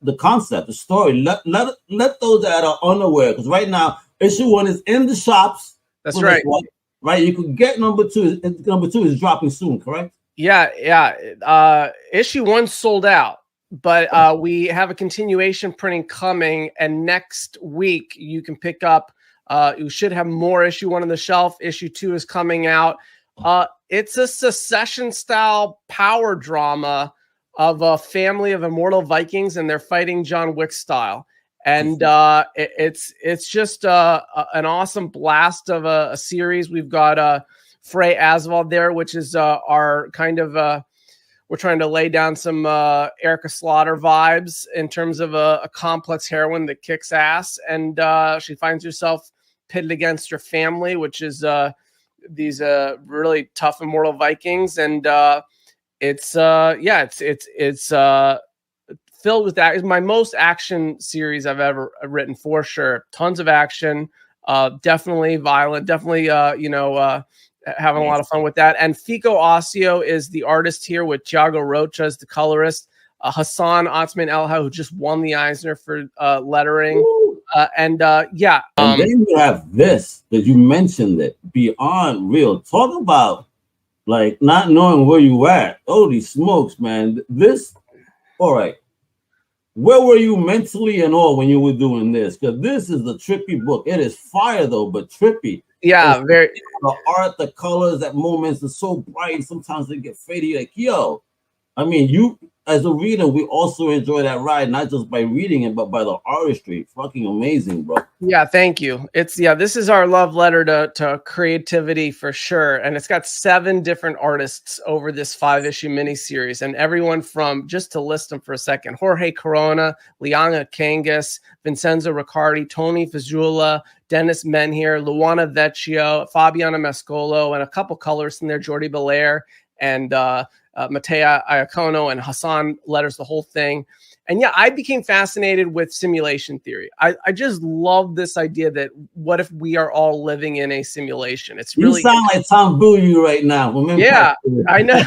the concept, the story, let those that are unaware, because right now issue 1 is in the shops. That's right. Right, you could get number 2. Number 2 is dropping soon, correct? Yeah. Issue 1 sold out, but we have a continuation printing coming, and next week you can pick up. You should have more issue 1 on the shelf. Issue 2 is coming out. It's a Succession-style power drama of a family of immortal Vikings, and they're fighting John Wick style. And it's just an awesome blast of a series. We've got Frey Aswald there, which is our kind of we're trying to lay down some Erica Slaughter vibes in terms of a complex heroine that kicks ass, and she finds herself pitted against her family, which is these really tough immortal Vikings, and it's filled with that. It's my most action series I've ever written, for sure. Tons of action, definitely violent, definitely having a lot of fun with that. And Fico Ossio is the artist here, with Thiago Rocha as the colorist. Hassan Otsman Elha, who just won the Eisner for lettering. And then you have this that you mentioned, it Beyond Real. Talk about like not knowing where you at. Holy smokes, man! This, all right. Where were you mentally and all when you were doing this? Because this is a trippy book. It is fire though, but trippy. Yeah, very. The art, the colors at moments are so bright. Sometimes they get faded. Like, yo, I mean, you as a reader, we also enjoy that ride, not just by reading it, but by the artistry. Fucking amazing, bro. Yeah, thank you. This is our love letter to creativity for sure. And it's got 7 different artists over this 5-issue miniseries. And everyone from, just to list them for a second, Jorge Corona, Liana Kangas, Vincenzo Riccardi, Tony Fazula, Dennis Menhir, Luana Vecchio, Fabiana Mescolo, and a couple colorists in there, Jordi Belair, and Matea Iacono, and Hassan letters the whole thing. And yeah, I became fascinated with simulation theory. I just love this idea that what if we are all living in a simulation? It's really, you sound like Tom Booey right now. Yeah, I know.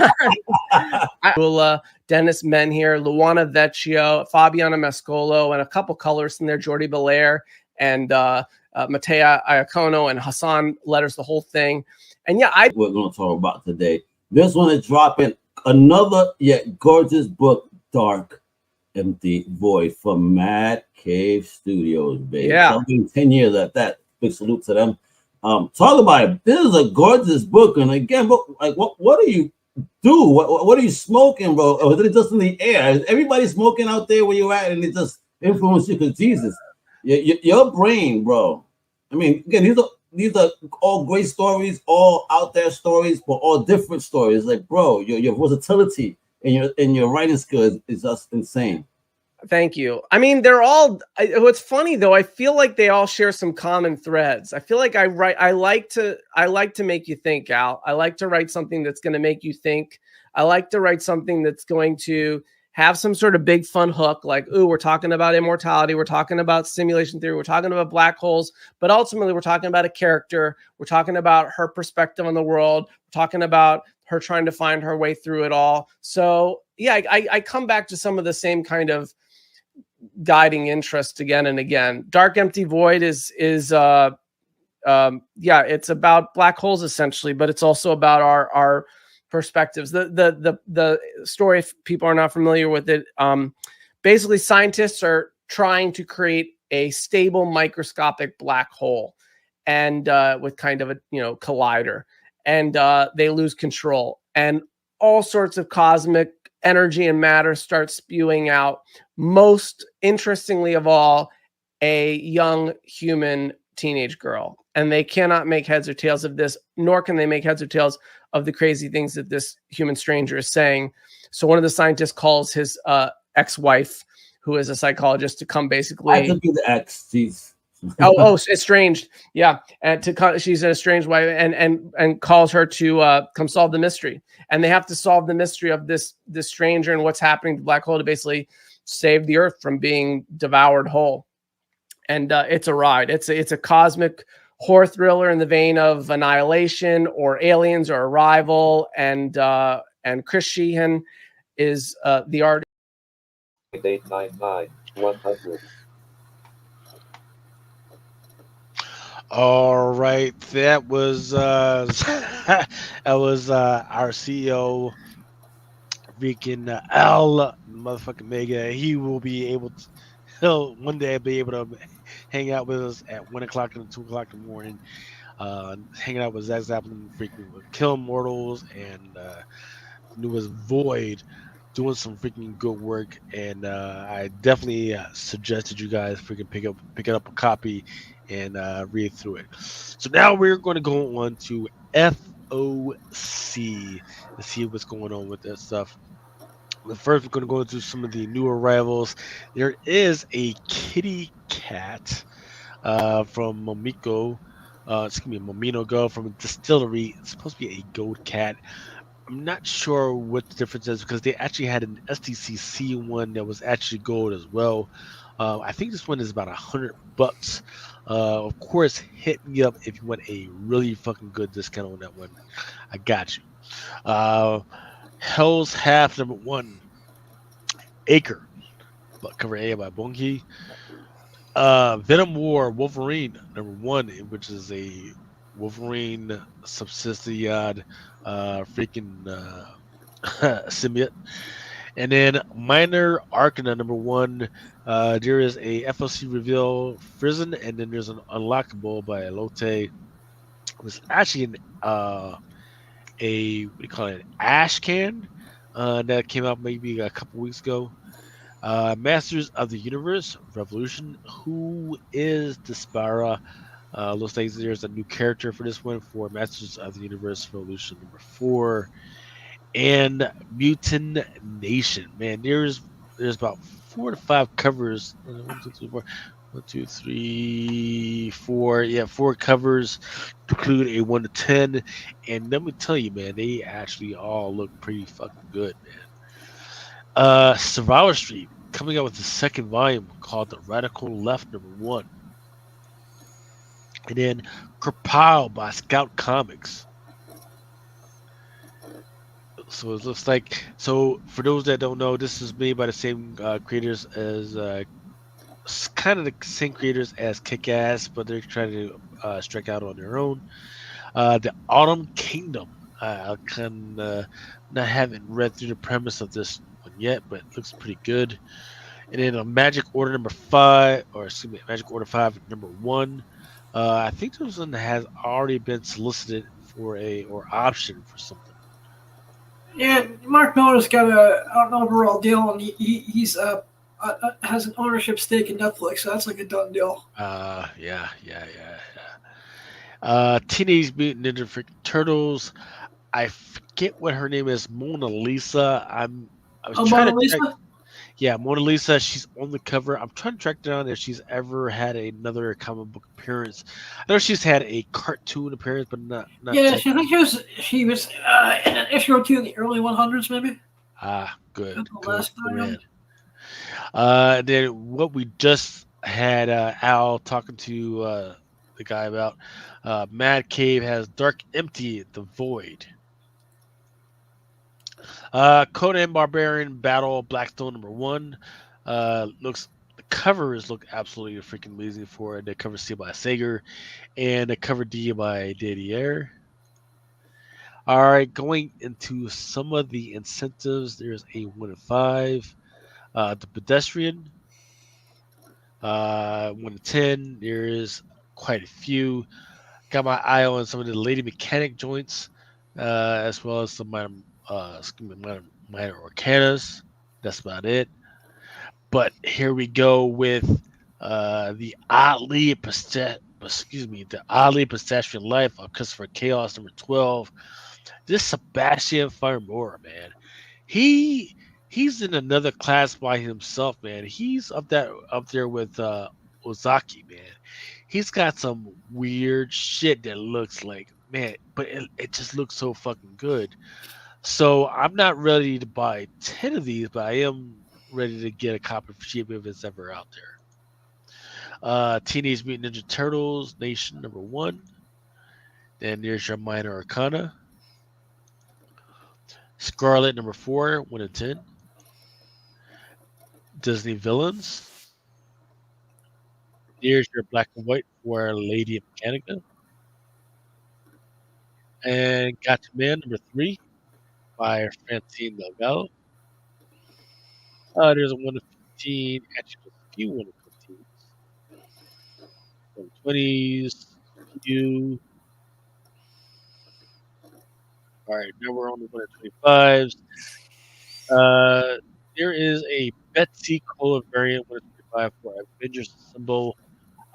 Dennis Menhir, Luana Vecchio, Fabiana Mescolo, and a couple colorists in there, Jordi Belair, and Matea Iacono, and Hassan letters the whole thing. And yeah, we're going to talk about today. This one is dropping another yet gorgeous book, Dark, Empty Void, from Mad Cave Studios, baby. Yeah. 10 years at that. Big salute to them. Talk about it. This is a gorgeous book. And again, like what are you dude, what are you smoking, bro? Or is it just in the air? Is everybody smoking out there where you're at, and it just influenced you? Because Jesus, your brain, bro. I mean, again, these are all great stories, all out there stories, but all different stories. Like, bro, your versatility and your writing skills is just insane. Thank you. I mean, they're all. What's funny though, I feel like they all share some common threads. I feel like I like to make you think, Al. I like to write something that's going to make you think. I like to write something that's going to have some sort of big fun hook, like, ooh, we're talking about immortality, we're talking about simulation theory, we're talking about black holes, but ultimately we're talking about a character. We're talking about her perspective on the world. We're talking about her trying to find her way through it all. So yeah, I come back to some of the same kind of guiding interest again and again. Dark Empty Void is it's about black holes essentially, but it's also about our perspectives. The story, if people are not familiar with it, basically scientists are trying to create a stable microscopic black hole, and with kind of a collider, and they lose control, and all sorts of cosmic energy and matter start spewing out. Most interestingly of all, a young human teenage girl, and they cannot make heads or tails of this, nor can they make heads or tails of the crazy things that this human stranger is saying. So one of the scientists calls his ex-wife, who is a psychologist, to come basically. I could be the ex. Jeez. oh, estranged, yeah, and she's an estranged wife, and calls her to come solve the mystery, and they have to solve the mystery of this stranger and what's happening to the black hole to basically save the Earth from being devoured whole. And it's a ride. It's a cosmic horror thriller in the vein of Annihilation or Aliens or Arrival, and Chris Sheehan is the artist. 899 100. All right, that was our CEO, freaking Al motherfucking Mega. He will be able to. He'll one day be able to hang out with us at 1 o'clock and 2 o'clock in the morning. Hanging out with Zach Zappelin, freaking with Kill Mortals, and newest Void, doing some freaking good work. And I definitely suggested you guys freaking pick up a copy and read through it. So now we're going to go on to FOC to see what's going on with that stuff. But first, we're going to go into some of the new arrivals. There is a kitty cat from Momino Go from a distillery. It's supposed to be a gold cat. I'm not sure what the difference is because they actually had an STCC one that was actually gold as well. I think this one is about $100. Of course, hit me up if you want a really fucking good discount on that one. I got you. Hell's Half #1, Acre, but cover A by Bungie. Venom War Wolverine #1, which is a Wolverine subsidiary freaking symbiote. And then Minor Arcana #1. There is a FLC reveal Frizzen, and then there's an unlockable by Lotte. It was actually an ash can that came out maybe a couple weeks ago. Masters of the Universe Revolution. Who is Dispara? Looks like there's a new character for this one for Masters of the Universe Revolution #4. And Mutant Nation. Man, there's about 4 to 5 covers. 1, 2, 3, 4. 1, 2, 3, 4. Yeah, 4 covers to include a 1 to 10. And let me tell you, man, they actually all look pretty fucking good, man. Survivor Street coming out with the second volume called The Radical Left #1. And then Kerpow by Scout Comics. So it looks like, so for those that don't know, this is made by the same creators as kind of the same creators as Kick-Ass, but they're trying to strike out on their own. The Autumn Kingdom. I haven't read through the premise of this one yet, but it looks pretty good. And then a Magic Order Magic Order 5 #1. I think this one has already been solicited for or option for something. Yeah, Mark Miller's got an overall deal, and he's has an ownership stake in Netflix, so that's like a done deal. Yeah. Teenage Mutant Ninja Turtles. I forget what her name is. Mona Lisa. I was trying Mona to track. Lisa? Yeah, Mona Lisa. She's on the cover. I'm trying to track down if she's ever had another comic book appearance. I know she's had a cartoon appearance, but not Yeah, tech. I think she was in an issue or two in the early 100s, maybe. Good. That's the Good. last Good time. man. Then what we just had Al talking to the guy about Mad Cave has Dark Empty the Void. Conan Barbarian Battle Blackstone #1 looks the covers look absolutely freaking amazing for it. The cover C by Sager and the cover D by Didier. All right, going into some of the incentives, there's a 1 in 5. The Pedestrian, 1 in 10. There's quite a few. Got my eye on some of the Lady Mechanic joints, as well as some minor Arcanas. That's about it. But here we go with the oddly pedestrian life of Christopher Chaos #12. This Sebastian Firemore, man, he's in another class by himself, man. He's up there with Ozaki, man. He's got some weird shit that looks like, man, but it just looks so fucking good. So I'm not ready to buy 10 of these, but I am ready to get a copy for cheap if it's ever out there. Teenage Mutant Ninja Turtles Nation #1. Then there's your Minor Arcana. Scarlet #4, 1 in 10. Disney Villains. Here's your black and white for Lady of Mechanica. And Gotcha Man #3 by Francine Delgado. There's a 1 in 15. Actually, there's a few 1 in 15s. 120s. Few. All right, now we're on the 1 in 25s. There is a Betsy Cola variant 1 in 25 for Avengers Symbol.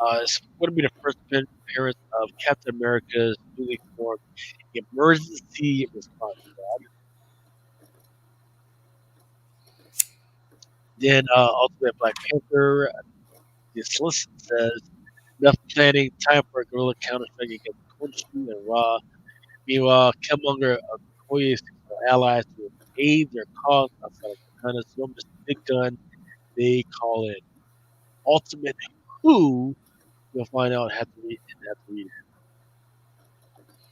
It's going to be the first appearance of Captain America's newly formed emergency response squad. Then Ultimate Black Panther. The solicit says enough planning, time for a guerrilla counterstrike against Khonshu and Ra. Meanwhile, Killmonger and Okoye seek for allies to aid their cause outside of Wakanda. So Mr. Big Gun, they call it Ultimate Who. You'll find out have to read it.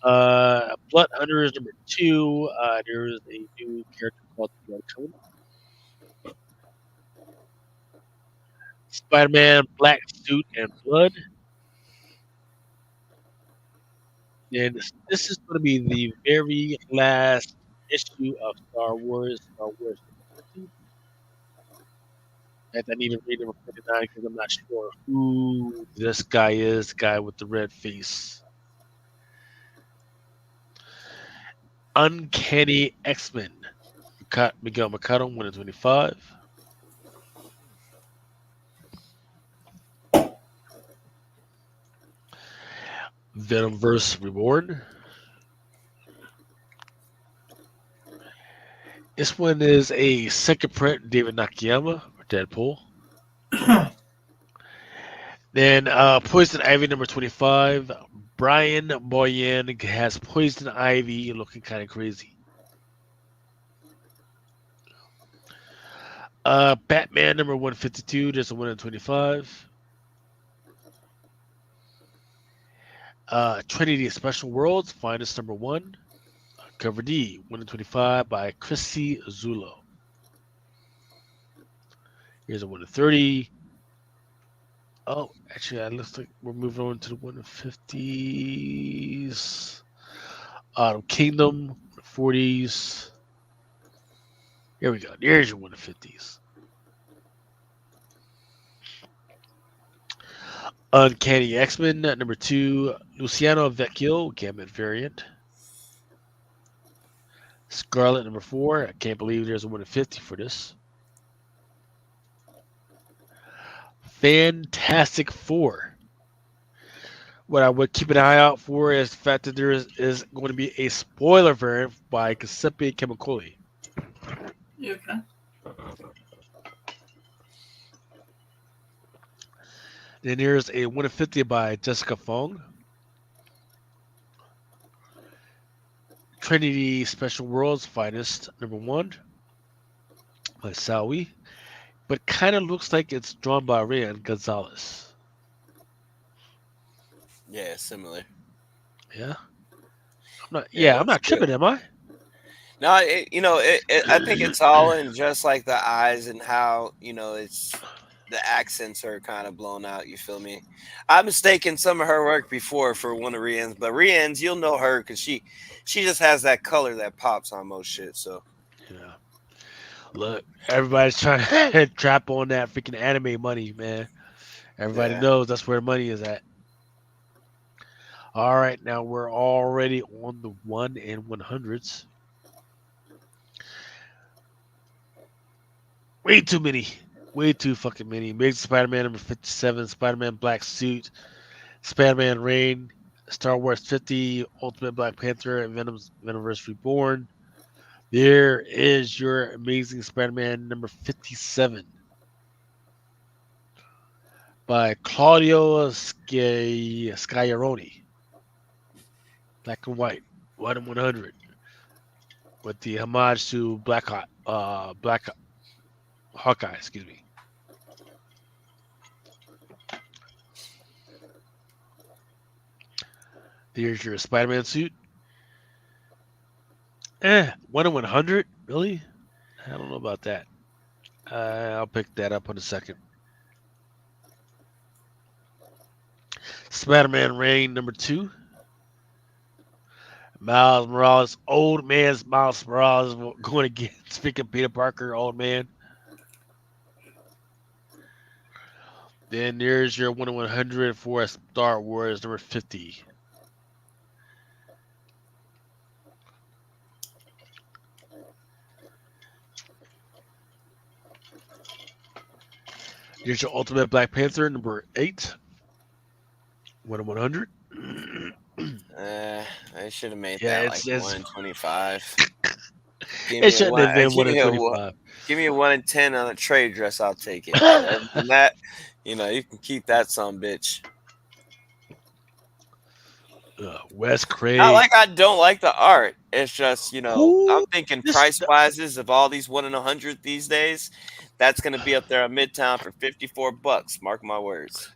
Blood Hunters #2. There is a new character called Blood Cone. Spider-Man Black Suit and Blood. And this is going to be the very last issue of Star Wars. And I need to read number 59 because I'm not sure who this guy is. The guy with the red face. Uncanny X-Men. Miguel Mercado, 1 in 25. Venomverse Reborn. This one is a second print, David Nakayama, or Deadpool. Then Poison Ivy #25. Brian Boyan has Poison Ivy looking kind of crazy. Batman #152. There's a 1 in 25. Trinity Special Worlds, Finest #1. Cover D, 1 in 25 by Chrissy Zulo. Here's a 1 in 30. Oh, actually, it looks like we're moving on to the 1 in 50s. Kingdom, 40s. Here we go. There's your 1 in 50s. Uncanny X-Men #2, Luciano Vecchio, Gambit variant. Scarlet number 4. I can't believe there's a 1 in 50 for this. Fantastic Four. What I would keep an eye out for is the fact that there is going to be a spoiler variant by Giuseppe Chemicoli. Okay. Then there's a 1 in 50 by Jessica Fong. Trinity Special Worlds Finest number 1 by Sawi. But kind of looks like it's drawn by Ryan Gonzalez. Yeah, similar. Yeah. I'm not tripping, am I? No, I think it's all in just like the eyes and how it's the accents are kind of blown out. You feel me? I mistaken some of her work before for one of Rian's, but Rian's, you'll know her because she just has that color that pops on most shit. So yeah. Look, everybody's trying to trap on that freaking anime money, man. Everybody knows that's where money is at. All right, now we're already on the 1 in 100s. Way too many. Way too fucking many. Amazing Spider-Man number 57, Spider-Man Black Suit, Spider-Man Reign, Star Wars 50, Ultimate Black Panther, and Venomverse Reborn. There is your Amazing Spider-Man number 57 by Claudio Schiaroni. Black and white, 1 in 100, with the homage to Black Hawkeye, excuse me. Here's your Spider-Man suit. 1 in 100, really? I don't know about that. I'll pick that up in a second. Spider-Man Reign number 2. Miles Morales, old man's Miles Morales going against speaking Peter Parker, old man. Then there's your 1 in 100 for Star Wars number 50. Here's your Ultimate Black Panther number 8. 1 in 100. I should have made that like 1 in 25. It shouldn't have been 1 in 25. Give me a 1 in 10 on a trade dress. I'll take it. Other than that, you can keep that some bitch. Wes Craig. Not like I don't like the art. It's just, I'm thinking price wises of all these 1 in 100 these days. That's going to be up there at Midtown for $54. Mark my words.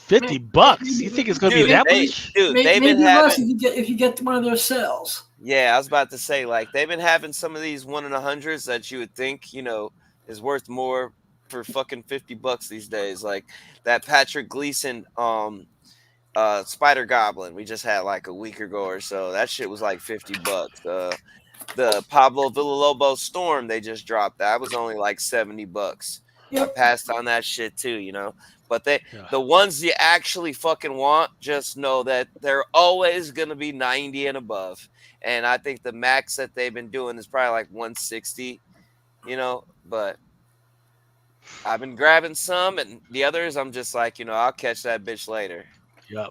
$50? You think it's going to be that much? Dude, they've maybe been having. less if you get one of their sales. Yeah, I was about to say, like, they've been having some of these 1 in 100s that you would think, is worth more for fucking $50 these days. Like that Patrick Gleason Spider Goblin we just had like a week ago or so. That shit was like $50. The Pablo Villalobos Storm they just dropped. That was only like $70. Yep. I passed on that shit too, But the ones you actually fucking want, just know that they're always gonna be 90 and above. And I think the max that they've been doing is probably like 160, but I've been grabbing some, and the others I'm just like, I'll catch that bitch later. Yep.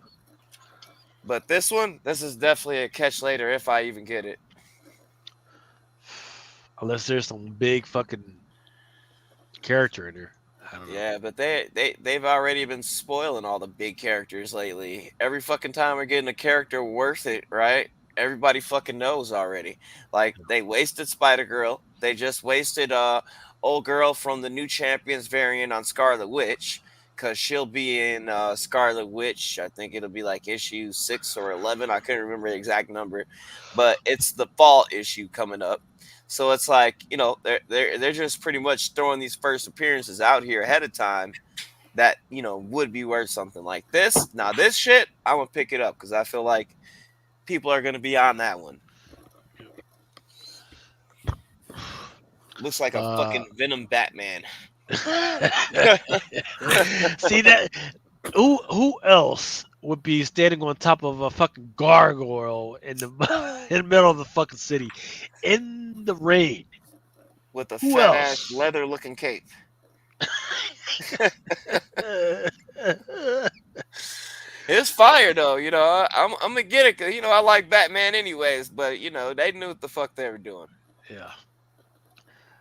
But this is definitely a catch later if I even get it. Unless there's some big fucking character in there. I don't know. Yeah, but they've already been spoiling all the big characters lately. Every fucking time we're getting a character worth it, right? Everybody fucking knows already. Like they wasted Spider-Girl. They just wasted old girl from the New Champions variant on Scarlet Witch, because she'll be in Scarlet Witch. I think it'll be like issue 6 or 11. I couldn't remember the exact number, but it's the fall issue coming up. So it's like, they're just pretty much throwing these first appearances out here ahead of time that, would be worth something like this. Now this shit, I'm going to pick it up because I feel like people are going to be on that one. Looks like a fucking Venom Batman. See that? Who else would be standing on top of a fucking gargoyle in the in the middle of the fucking city in the rain. with a Who fat ass else? leather looking cape. It's fire though, you know. I'm gonna get it because I like Batman anyways. But they knew what the fuck they were doing. Yeah.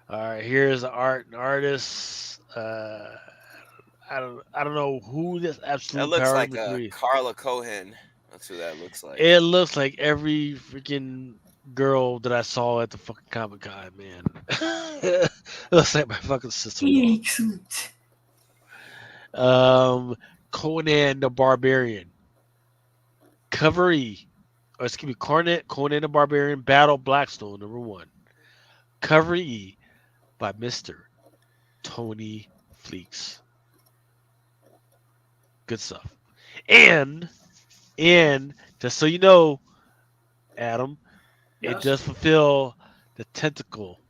All right. Here's an artist. I don't know who this That absolute looks power like number a 3. Carla Cohen. That's who that looks like. It looks like every freaking girl that I saw at the fucking Comic Con, man. It looks like my fucking sister-in-law. Excellent. Conan the Barbarian. Cover E. Or excuse me, Conan the Barbarian Battle Blackstone #1. Cover E by Mr. Tony Fleeks. Good stuff. And just so you know, Adam, it Yes. does fulfill the tentacle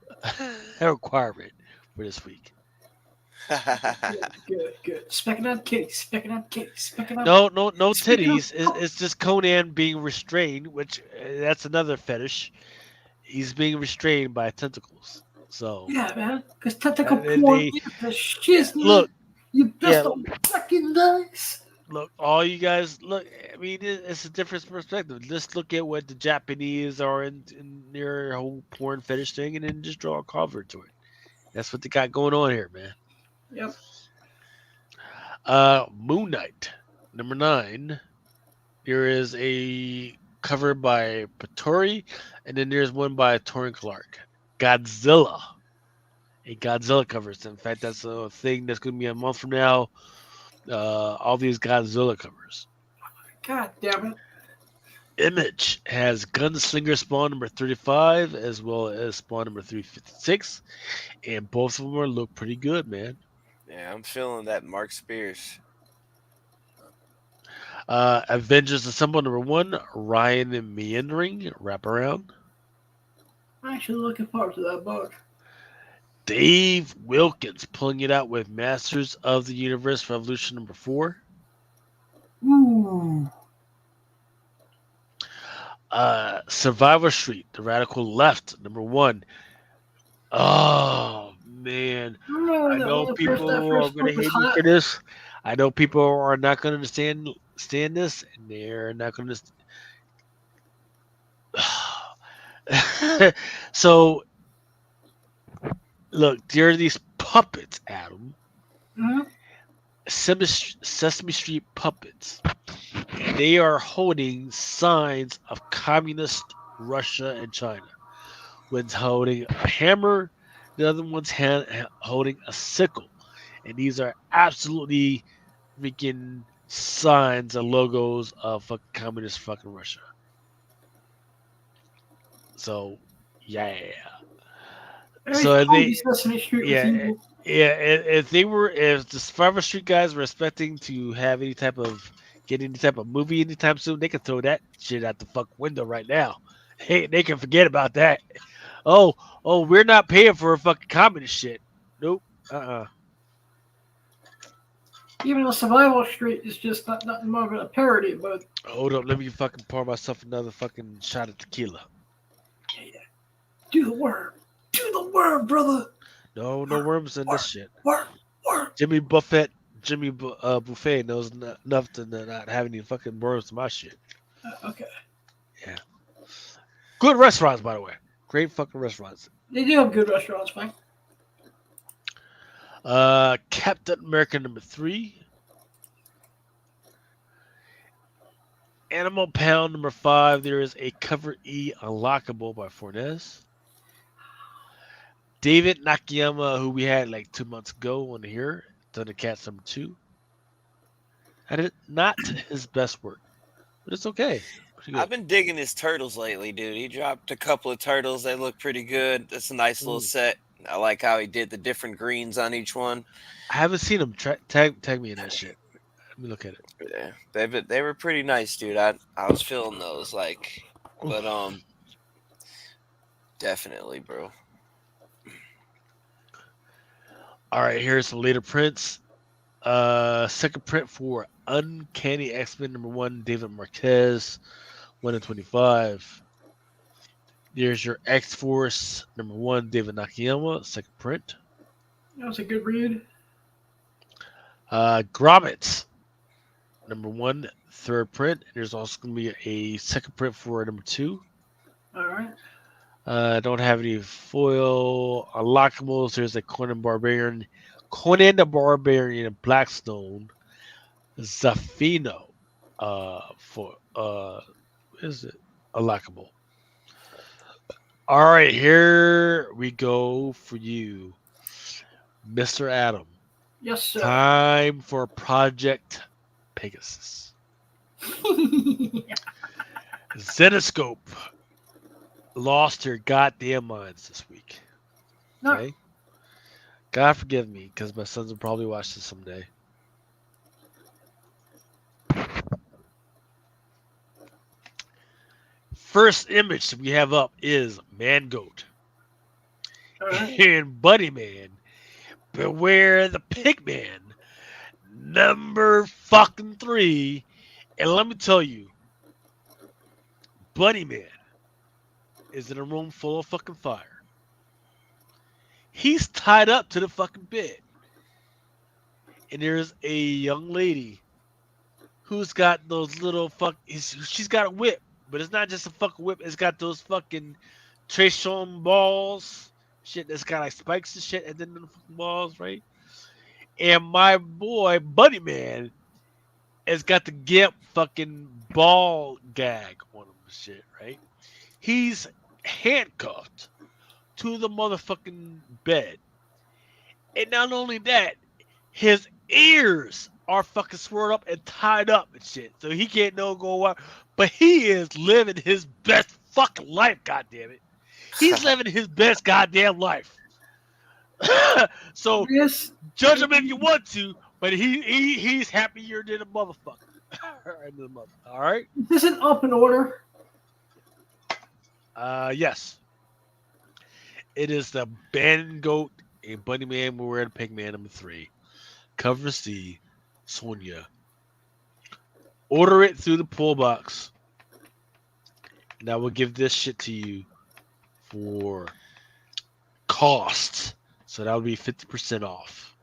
requirement for this week. Good. Specking on cake. No Speaking of- titties. It's just Conan being restrained, which that's another fetish. He's being restrained by tentacles. So Yeah, man. Because tentacle they- porn they- is the shiznit. look, You best yeah. don't recognize. Look, all you guys look. I mean, it's a different perspective. Just look at what the Japanese are in their whole porn fetish thing, and then just draw a cover to it. That's what they got going on here, man. Yep. Moon Knight, #9. There is a cover by Patori, and then there's one by Torrin Clark. Godzilla. A Godzilla cover. In fact, that's a thing that's going to be a month from now. All these Godzilla covers. God damn it. Image has Gunslinger Spawn #35 as well as Spawn #356, and both of them look pretty good, man. Yeah, I'm feeling that Mark Spears. Avengers Assemble #1, Ryan and Meandering Wraparound. I'm actually looking forward to that book. Dave Wilkins pulling it out with Masters of the Universe Revolution #4. Ooh. Survivor Street, The Radical Left #1. Oh man, I know people are going to hate me for this. I know people are not going to understand this, and they're not going to. So, look, there are these puppets, Adam. Mm-hmm. Sesame Street puppets. And they are holding signs of communist Russia and China. One's holding a hammer, the other one's holding a sickle. And these are absolutely freaking signs and logos of fucking communist fucking Russia. So, yeah. So if if the Survivor Street guys were expecting to have get any type of movie anytime soon, they can throw that shit out the fuck window right now. Hey, they can forget about that. Oh, we're not paying for a fucking communist shit. Nope. Even though Survival Street is just nothing more than a parody, but Hold up, let me fucking pour myself another fucking shot of tequila. Do the worm, brother. No worms in this shit. Worm. Jimmy Buffett knows enough to not have any fucking worms in my shit. Okay. Yeah. Good restaurants, by the way. Great fucking restaurants. They do have good restaurants, Mike. Captain America #3. Animal Pound #5. There is a cover E unlockable by Fornes. David Nakayama, who we had like 2 months ago on here, Thundercats #2. Not his best work, but it's okay. I've been digging his turtles lately, dude. He dropped a couple of turtles. They look pretty good. That's a nice little set. I like how he did the different greens on each one. I haven't seen him. Tag me in that shit. Let me look at it. Yeah, they were pretty nice, dude. I was feeling those, but definitely, bro. All right, here's some later prints. Second print for Uncanny X-Men #1, David Marquez, 1 in 25. There's your X-Force #1, David Nakayama, second print. That was a good read. Grommets, #1, third print. There's also going to be a second print for #2. All right. Don't have any foil unlockables. There's a Conan the Barbarian in Blackstone, Zafino, for is it unlockable? All right, here we go for you, Mr. Adam. Yes, sir. Time for Project Pegasus. Zenoscope lost their goddamn minds this week. No. Okay? God forgive me, because my sons will probably watch this someday. First image we have up is Man Goat. Right. And Buddy Man, beware the Pig Man, #3. And let me tell you, Buddy Man is in a room full of fucking fire. He's tied up to the fucking bed. And there's a young lady who's got those little she's got a whip, but it's not just a fucking whip. It's got those fucking Tresson balls, shit that's got like spikes and shit, and then the fucking balls, right? And my boy Buddy Man has got the Gimp fucking ball gag on him and shit, right? He's handcuffed to the motherfucking bed. And not only that, his ears are fucking swirled up and tied up and shit. So he can't go out. But he is living his best fucking life, goddammit. He's living his best goddamn life. So yes. Judge him if you want to, but he's happier than a motherfucker. All right? This isn't up in order. Yes. It is the Man Goat and Bunny Man Beware the Pig Man #3. Cover C, Sonia. Order it through the pull box. And I will give this shit to you for cost. So that would be 50% off.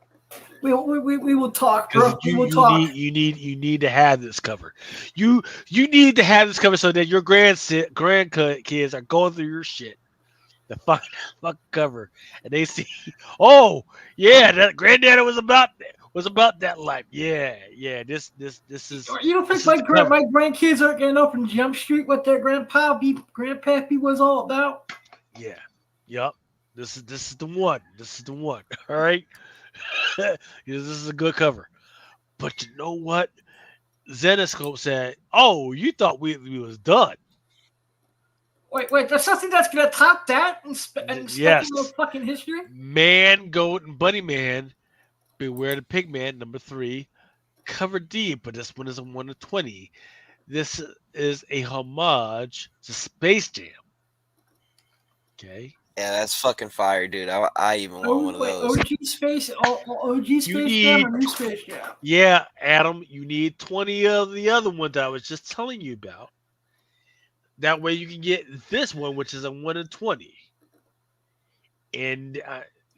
We will talk, bro. We will talk. You need to have this cover. You need to have this cover so that your grandkids are going through your shit. The fuck cover, and they see, oh yeah, that granddaddy was about that life. Yeah. This is. You don't think my grandkids are getting up in Jump Street what their grandpappy was all about? Yeah. Yup. This is the one. This is the one. All right. This is a good cover. But you know what? Zenoscope said, "Oh, you thought we was done." Wait, there's something that's gonna top that in yes. fucking history? Man, Goat, and Bunny Man, Beware the Pig Man, #3, cover D, but this one is a 1 of 20. This is a homage to Space Jam. Okay. Yeah, that's fucking fire, dude. I even want one of those. OG Space Jam or New Space Jam? Yeah, Adam, you need 20 of the other ones that I was just telling you about. That way you can get this one, which is a 1 in 20. And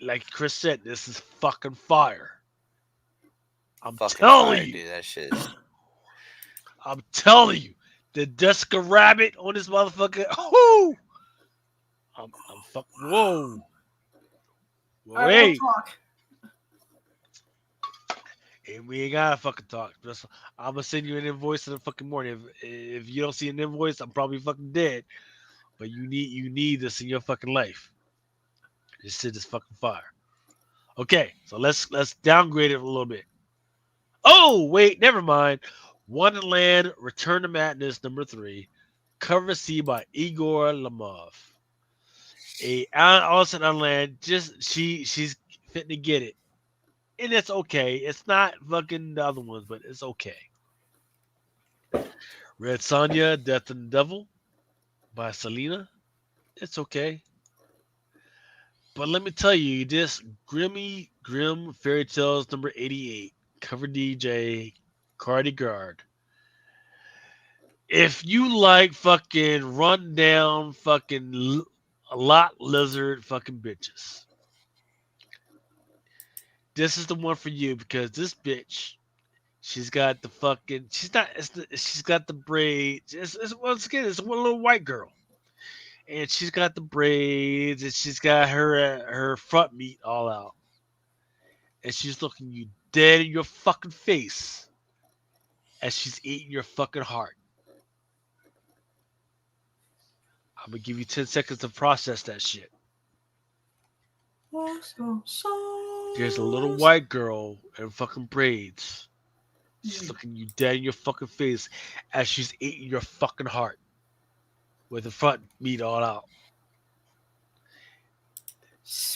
like Chris said, this is fucking fire. I'm telling you. Dude, that shit. I'm telling you. The Jessica Rabbit on this motherfucker. Oh! I'm fucking. Whoa. Wait. And we ain't gotta fucking talk. I'm gonna send you an invoice in the fucking morning. If you don't see an invoice, I'm probably fucking dead. But you need this in your fucking life. This shit is fucking fire. Okay, so let's downgrade it a little bit. Oh wait, never mind. Wonderland Return to Madness #3, cover C by Igor Lamov. Also Wonderland, she's fitting to get it. And it's okay. It's not fucking the other ones, but it's okay. Red Sonja, Death and the Devil by Selena. It's okay. But let me tell you, this Grim Fairy Tales #88, cover DJ, Cardi Guard. If you like fucking run down fucking a lot lizard fucking bitches, this is the one for you because this bitch, she's got the fucking, she's got the braids. Once again, it's one little white girl, and she's got the braids, and she's got her front meat all out, and she's looking you dead in your fucking face as she's eating your fucking heart. I'm gonna give you 10 seconds to process that shit. There's a little white girl in fucking braids. She's looking you dead in your fucking face as she's eating your fucking heart with the front meat all out.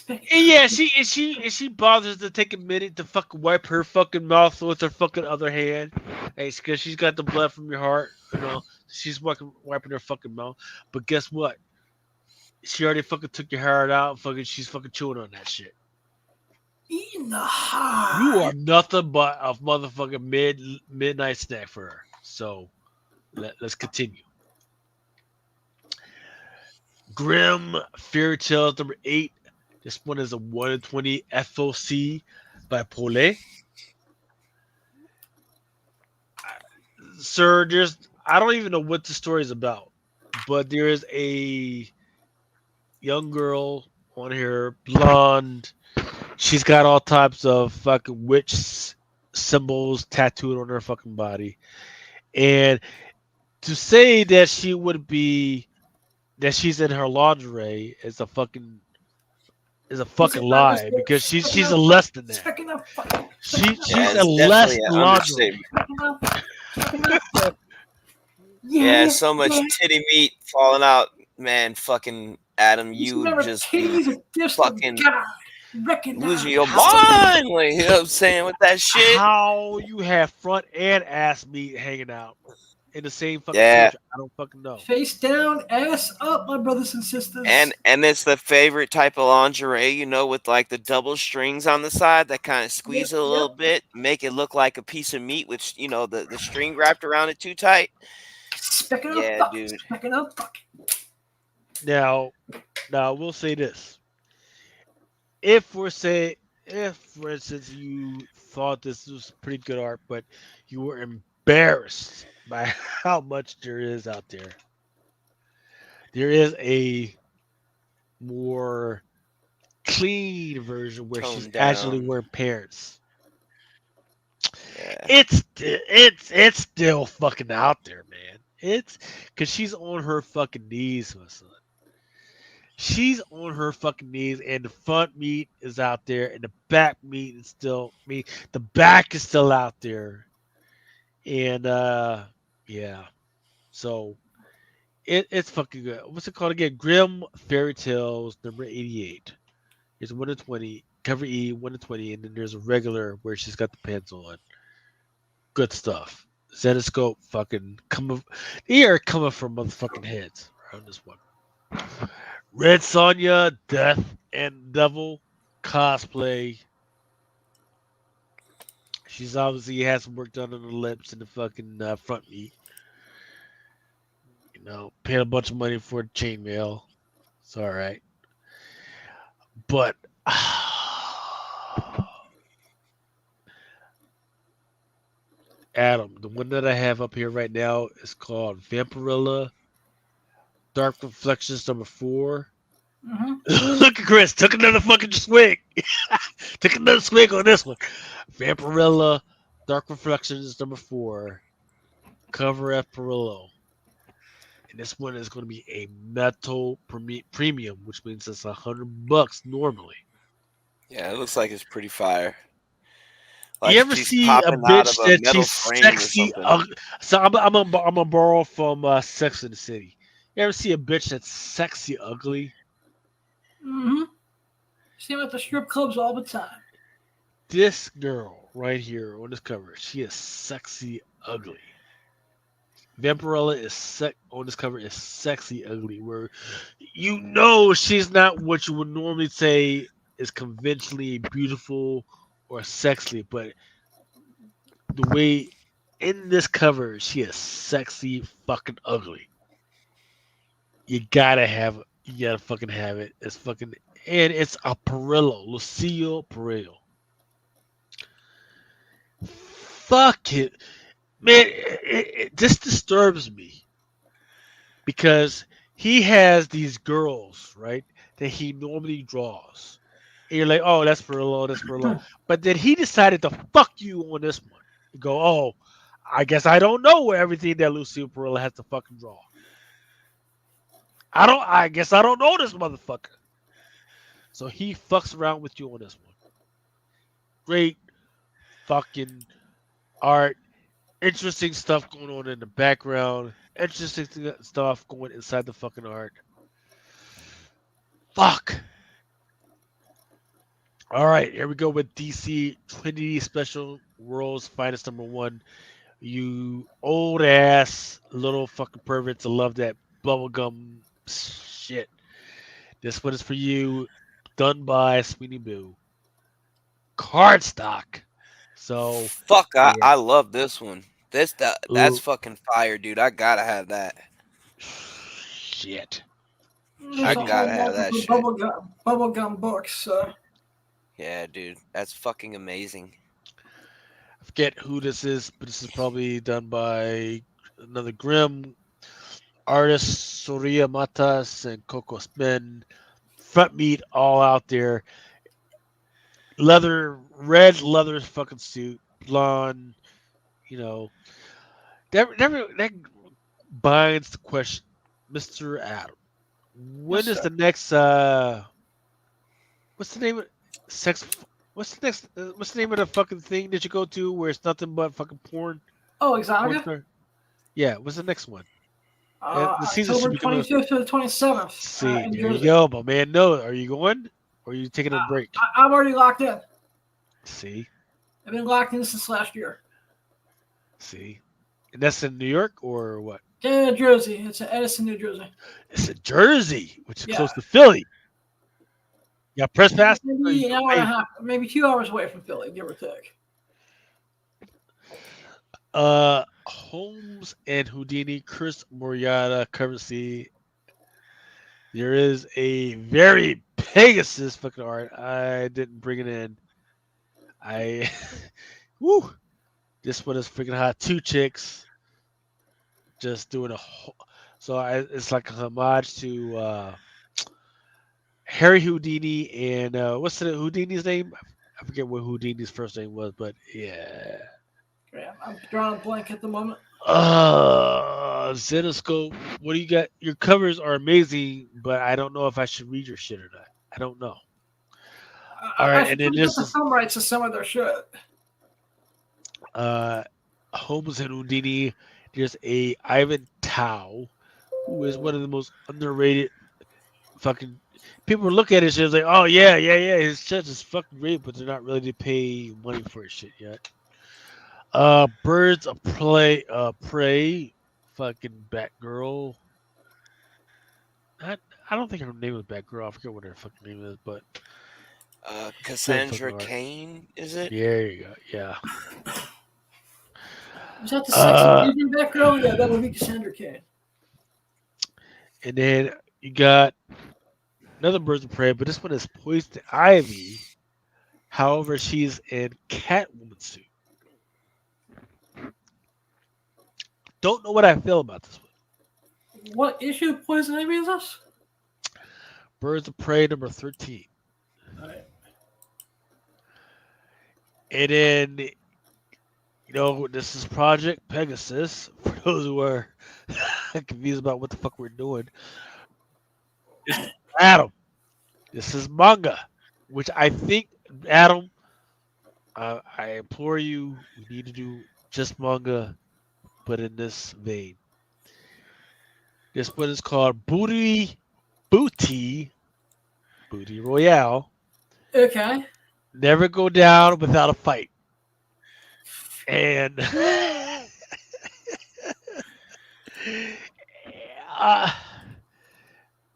And yeah, she bothers to take a minute to fucking wipe her fucking mouth with her fucking other hand. Hey, because she's got the blood from your heart, you know. She's wiping her fucking mouth. But guess what? She already fucking took your heart out. She's fucking chewing on that shit. Eating the heart. You are nothing but a motherfucking midnight snack for her. So let's continue. Grim Fairy Tales number 8. This one is a 1 in 20 FOC by Paulet. Sir, I don't even know what the story is about, but there is a young girl on here, blonde. She's got all types of fucking witch symbols tattooed on her fucking body. And to say that she's in her lingerie is a fucking lie, because she's a less than that. She's a less than lingerie. Yeah, so much titty meat falling out, man. Fucking Adam, you just fucking losing your mind, like, you know what I'm saying, with that shit. How you have front and ass meat hanging out in the same fucking picture? I don't fucking know. Face down, ass up, my brothers and sisters. And it's the favorite type of lingerie, you know, with like the double strings on the side that kind of squeeze it a little bit, make it look like a piece of meat with, you know, the string wrapped around it too tight. Dude. Now we'll say this. If, for instance, you thought this was pretty good art, but you were embarrassed by how much there is out there, there is a more clean version where she's actually wearing pants. Yeah. It's still fucking out there, man. It's because she's on her fucking knees, my son. She's on her fucking knees, and the front meat is out there, and the back meat is still the back is still out there. And yeah. So it's fucking good. What's it called again? Grim Fairy Tales number 88. There's 1 in 20, cover E, 1 in 20, and then there's a regular where she's got the pants on. Good stuff. Zenoscope fucking coming from motherfucking heads around this one. Red Sonja, Death and Devil cosplay. She's obviously has some work done on the lips and the fucking front meat. You know, paying a bunch of money for chainmail. It's all right. But Adam, the one that I have up here right now is called Vampirilla Dark Reflections number 4. Look at Chris, took another fucking swig. Took another swig on this one. Vampirilla Dark Reflections number 4. Cover F Perillo. And this one is going to be a metal premium, which means it's $100 normally. Yeah, it looks like it's pretty fire. You ever see a bitch that she's sexy? So I'm gonna borrow from Sex in the City. You ever see a bitch that's sexy ugly? See them at the strip clubs all the time. This girl right here on this cover, she is sexy ugly. Vampirilla is on this cover is sexy ugly, where you know she's not what you would normally say is conventionally beautiful or sexy, but the way in this cover she is sexy fucking ugly. You gotta have it. You gotta fucking have it. It's fucking and it's a Perillo, Lucille Perillo. Fuck it, man. It just disturbs me because he has these girls, right, that he normally draws. And you're like, oh, that's Perillo, that's Perillo. But then he decided to fuck you on this one. You go, oh, I guess I don't know everything that Lucille Perillo has to fucking draw. I guess I don't know this motherfucker. So he fucks around with you on this one. Great fucking art. Interesting stuff going on in the background. Interesting stuff going inside the fucking art. Fuck. All right, here we go with DC Trinity Special World's Finest #1. You old ass little fucking perverts. I love that bubblegum shit. This one is for you. Done by Sweeney Boo. Cardstock. So Fuck, yeah. I love this one. That's Ooh. fucking fire, dude. I gotta have that. Shit. I gotta have that shit. Bubblegum books. Yeah, dude. That's fucking amazing. I forget who this is, but this is probably done by another Grimm artist, Soria Matas and Coco Spin. Front meat all out there. Red leather fucking suit, blonde, you know. That binds the question, Mr. Adam. When is the next what's the name of sex what's the name of the fucking thing that you go to where it's nothing but fucking porn? Oh, Exotica? Yeah, what's the next one? The season October should be 25th to the 27th. See, there you go, but man, no. Are you going? Or are you taking a break? I'm already locked in. See? I've been locked in since last year. See? And that's in New York or what? Yeah, Jersey. It's in Edison, New Jersey. It's in Jersey, which is close to Philly. Yeah, press pass. Maybe an hour and a half, maybe 2 hours away from Philly, give or take. Holmes and Houdini, Chris Moriata, currency. There is a very Pegasus fucking art. I didn't bring it in. Woo. This one is freaking hot. 2 chicks just doing a whole. So it's like a homage to Harry Houdini and what's the Houdini's name? I forget what Houdini's first name was, but yeah. Yeah, I'm drawing a blank at the moment. Zenoscope. What do you got? Your covers are amazing, but I don't know if I should read your shit or not. I don't know. All right, and then this is some rights to some of their shit. Holmes and Houdini. There's a Ivan Tao, who is one of the most underrated fucking people. Look at his shit like, oh yeah, his shit is fucking great, but they're not ready to pay money for his shit yet. Birds of Prey, fucking Batgirl. I don't think her name was Batgirl. I forget what her fucking name is, but Cassandra Cain, is it? Yeah, there you go. Yeah. Was that the sexy Asian Batgirl? Yeah, that would be Cassandra Cain. And then you got another Birds of Prey, but this one is Poison Ivy. However, she's in Catwoman suit. Don't know what I feel about this one. What issue of Poison Ivy is this? Birds of Prey number 13. All right. And then, you know, this is Project Pegasus. For those who are confused about what the fuck we're doing. It's Adam. This is manga, which I think, Adam, I implore you, we need to do just manga, but in this vein. This one is called Booty Royale. Okay. Never go down without a fight. And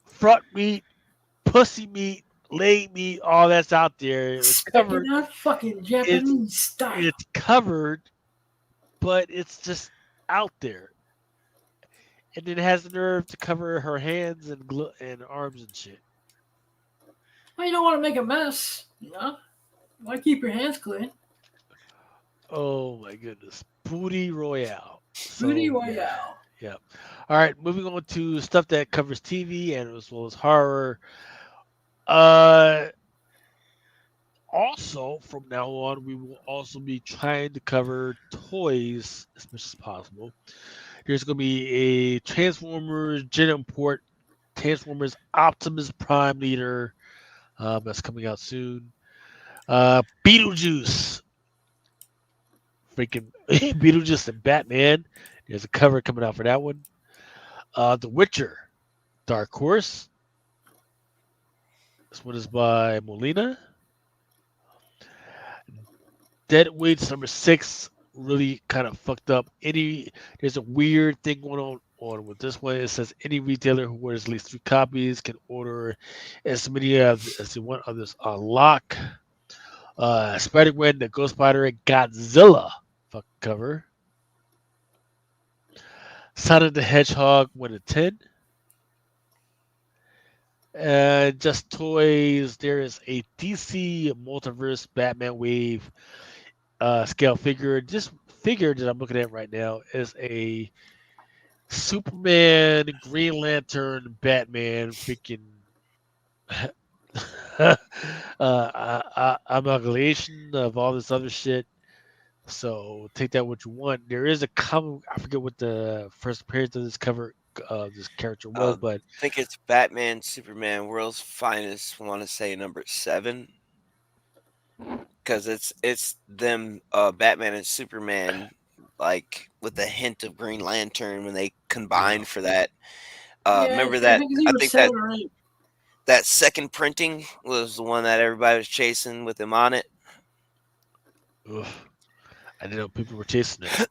front meat, pussy meat, leg meat, all that's out there. It's covered. Not fucking Japanese style. It's covered but it's just out there. And then it has the nerve to cover her hands and arms and shit. Well, you don't want to make a mess, you know? You want to keep your hands clean. Oh my goodness. Booty Royale. Booty So, Royale. yeah. All right, moving on to stuff that covers TV and as well as horror. Also, from now on, we will also be trying to cover toys as much as possible. There's going to be a Transformers Gen Import Transformers Optimus Prime Leader that's coming out soon. Beetlejuice. Freaking Beetlejuice and Batman. There's a cover coming out for that one. The Witcher. Dark Horse. This one is by Molina. Dead Weights #6 really kind of fucked up. There's a weird thing going on with this one. It says any retailer who orders at least 3 copies can order as many as they want others unlock. Spider-Gwen, the Ghost Spider, and Godzilla fuck cover. Sonic the Hedgehog 1 to 10. Just toys. There is a DC Multiverse Batman Wave scale figure. This figure that I'm looking at right now is a Superman, Green Lantern, Batman freaking amalgamation of all this other shit. So take that what you want. There is a comic. I forget what the first appearance of this cover this character was, but I think it's Batman, Superman, World's Finest. I want to say number 7, because it's them, Batman and Superman, like with a hint of Green Lantern when they combined for that. Remember that? I think that second printing was the one that everybody was chasing with him on it. Ugh. I didn't know people were chasing it.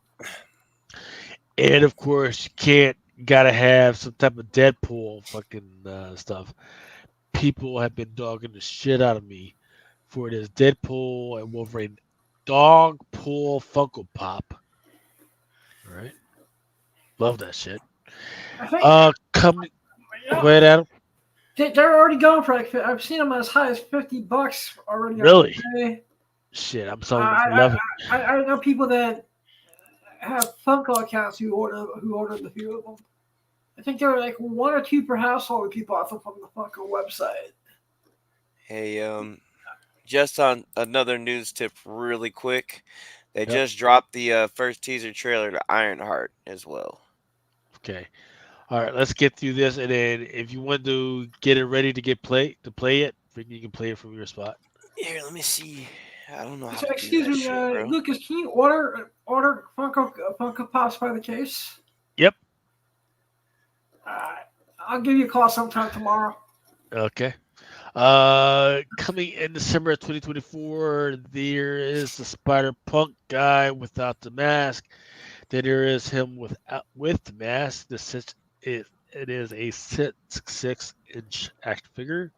And of course, you gotta have some type of Deadpool fucking stuff. People have been dogging the shit out of me for this Deadpool and Wolverine dog pool Funko Pop. All right, love that shit. Go ahead, Adam. They're already going for like, I've seen them as high as $50 already. Really? Shit, I'm sorry for loving. I know people that have Funko accounts who ordered the few of them. I think there were like 1 or 2 per household people off from the Funko website. Hey, just on another news tip, really quick, they just dropped the first teaser trailer to Ironheart as well. Okay, all right, let's get through this, and then if you want to get it ready to play it, you can play it from your spot. Here, let me see. I don't know how So, to excuse do that me, shit, bro. Lucas, can you order Funko Pops by the case? Yep. I'll give you a call sometime tomorrow. Okay. Coming in December 2024, there is the Spider-Punk guy without the mask. Then there is him with the mask. It is a 6'6" action figure.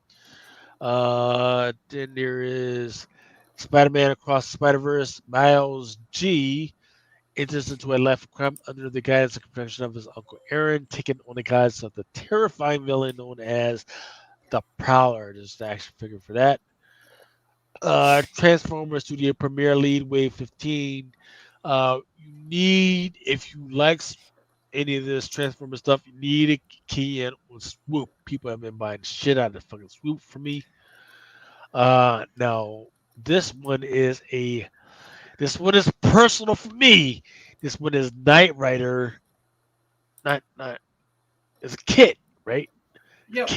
Then there is Spider-Man Across the Spider-Verse. Miles G enters into a life of crime under the guidance and protection of his uncle Aaron, taking on the guise of the terrifying villain known as the Prowler. There's the action figure for that. Transformers Studio Premiere Lead Wave 15. If you like any of this Transformers stuff, you need a key in on Swoop. People have been buying shit out of the fucking Swoop for me. Now this one is personal for me. This one is Knight Rider. Not it's Kit, right? Yep.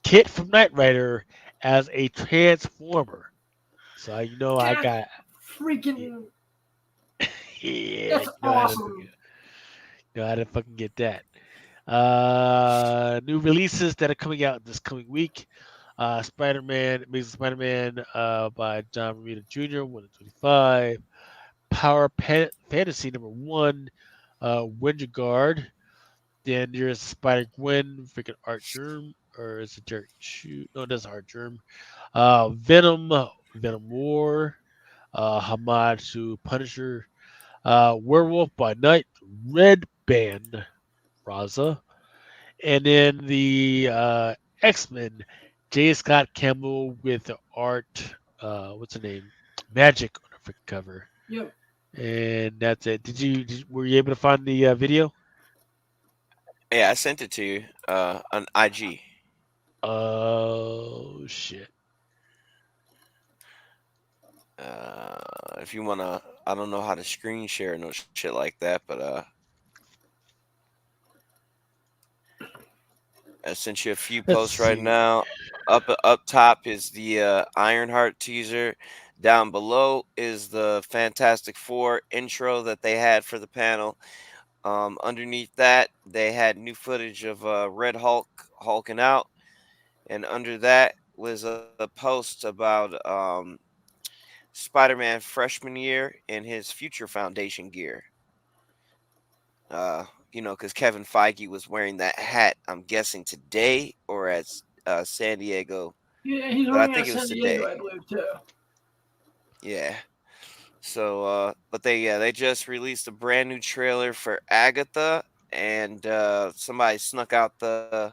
Kit from Knight Rider as a Transformer. So I got freaking. yeah. That's awesome. I didn't fucking get that. New releases that are coming out this coming week. Spider-Man, Amazing Spider-Man by John Romita Jr., 125. Power Fantasy #1, Winter Guard. Then there's Spider-Gwen, freaking Art Germ, or is it Jerry Shoot? No, it does Art Germ. Venom War, Hamad to Punisher. Werewolf by Night, Red Band, Raza. And then the X-Men, J. Scott Campbell with the art, what's the name? Magic on the front cover. Yep. And that's it. Were you able to find the video? Yeah, I sent it to you on IG. Oh shit. If you wanna, I don't know how to screen share no shit like that, but I sent you a few Let's posts right see. now. Up top is the Ironheart teaser. Down below is the Fantastic Four intro that they had for the panel. Underneath that, they had new footage of Red Hulk hulking out, and under that was a post about Spider-Man freshman year in his future Foundation gear. Because Kevin Feige was wearing that hat, I'm guessing today or at San Diego, Yeah, he's but I running think out it was San Diego, today. I believe, too. Yeah. So, but they just released a brand new trailer for Agatha, and somebody snuck out the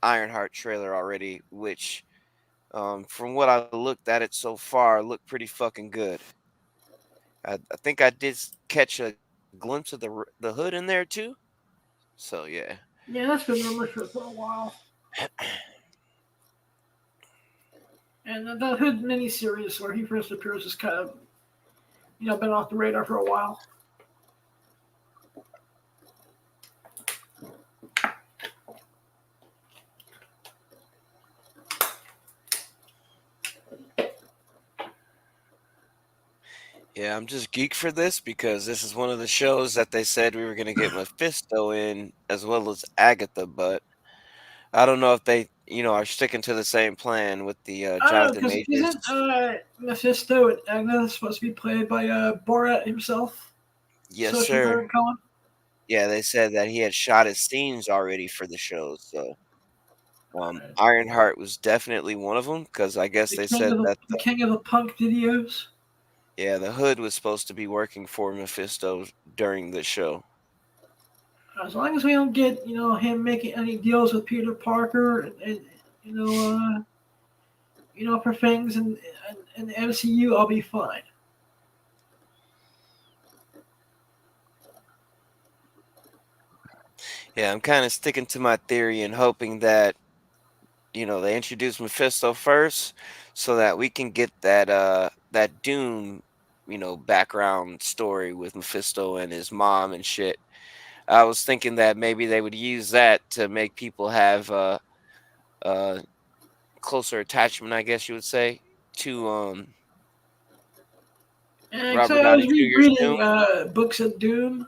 Ironheart trailer already, which, from what I looked at it so far, looked pretty fucking good. I think I did catch a glimpse of the hood in there too. So yeah. Yeah, that's been rumored for a while. And the Hood miniseries where he first appears is kind of, been off the radar for a while. Yeah, I'm just geek for this because this is one of the shows that they said we were going to get Mephisto in as well as Agatha, but I don't know if they, are sticking to the same plan with the Jonathan Because Majors. isn't Mephisto and Agatha supposed to be played by Borat himself? Yes, Saoirse sir. Baron Cohen? Yeah, they said that he had shot his scenes already for the show. So, Ironheart was definitely one of them because I guess they said that The king of the punk videos. the Hood was supposed to be working for Mephisto during the show. As long as we don't get, him making any deals with Peter Parker and for things in the MCU, I'll be fine. Yeah, I'm kind of sticking to my theory and hoping that they introduce Mephisto first, so that we can get that Doom background story with Mephisto and his mom and shit. I was thinking that maybe they would use that to make people have a closer attachment, I guess you would say, to And so Robert I was Downey Jr.'s rereading Doom. Books of Doom,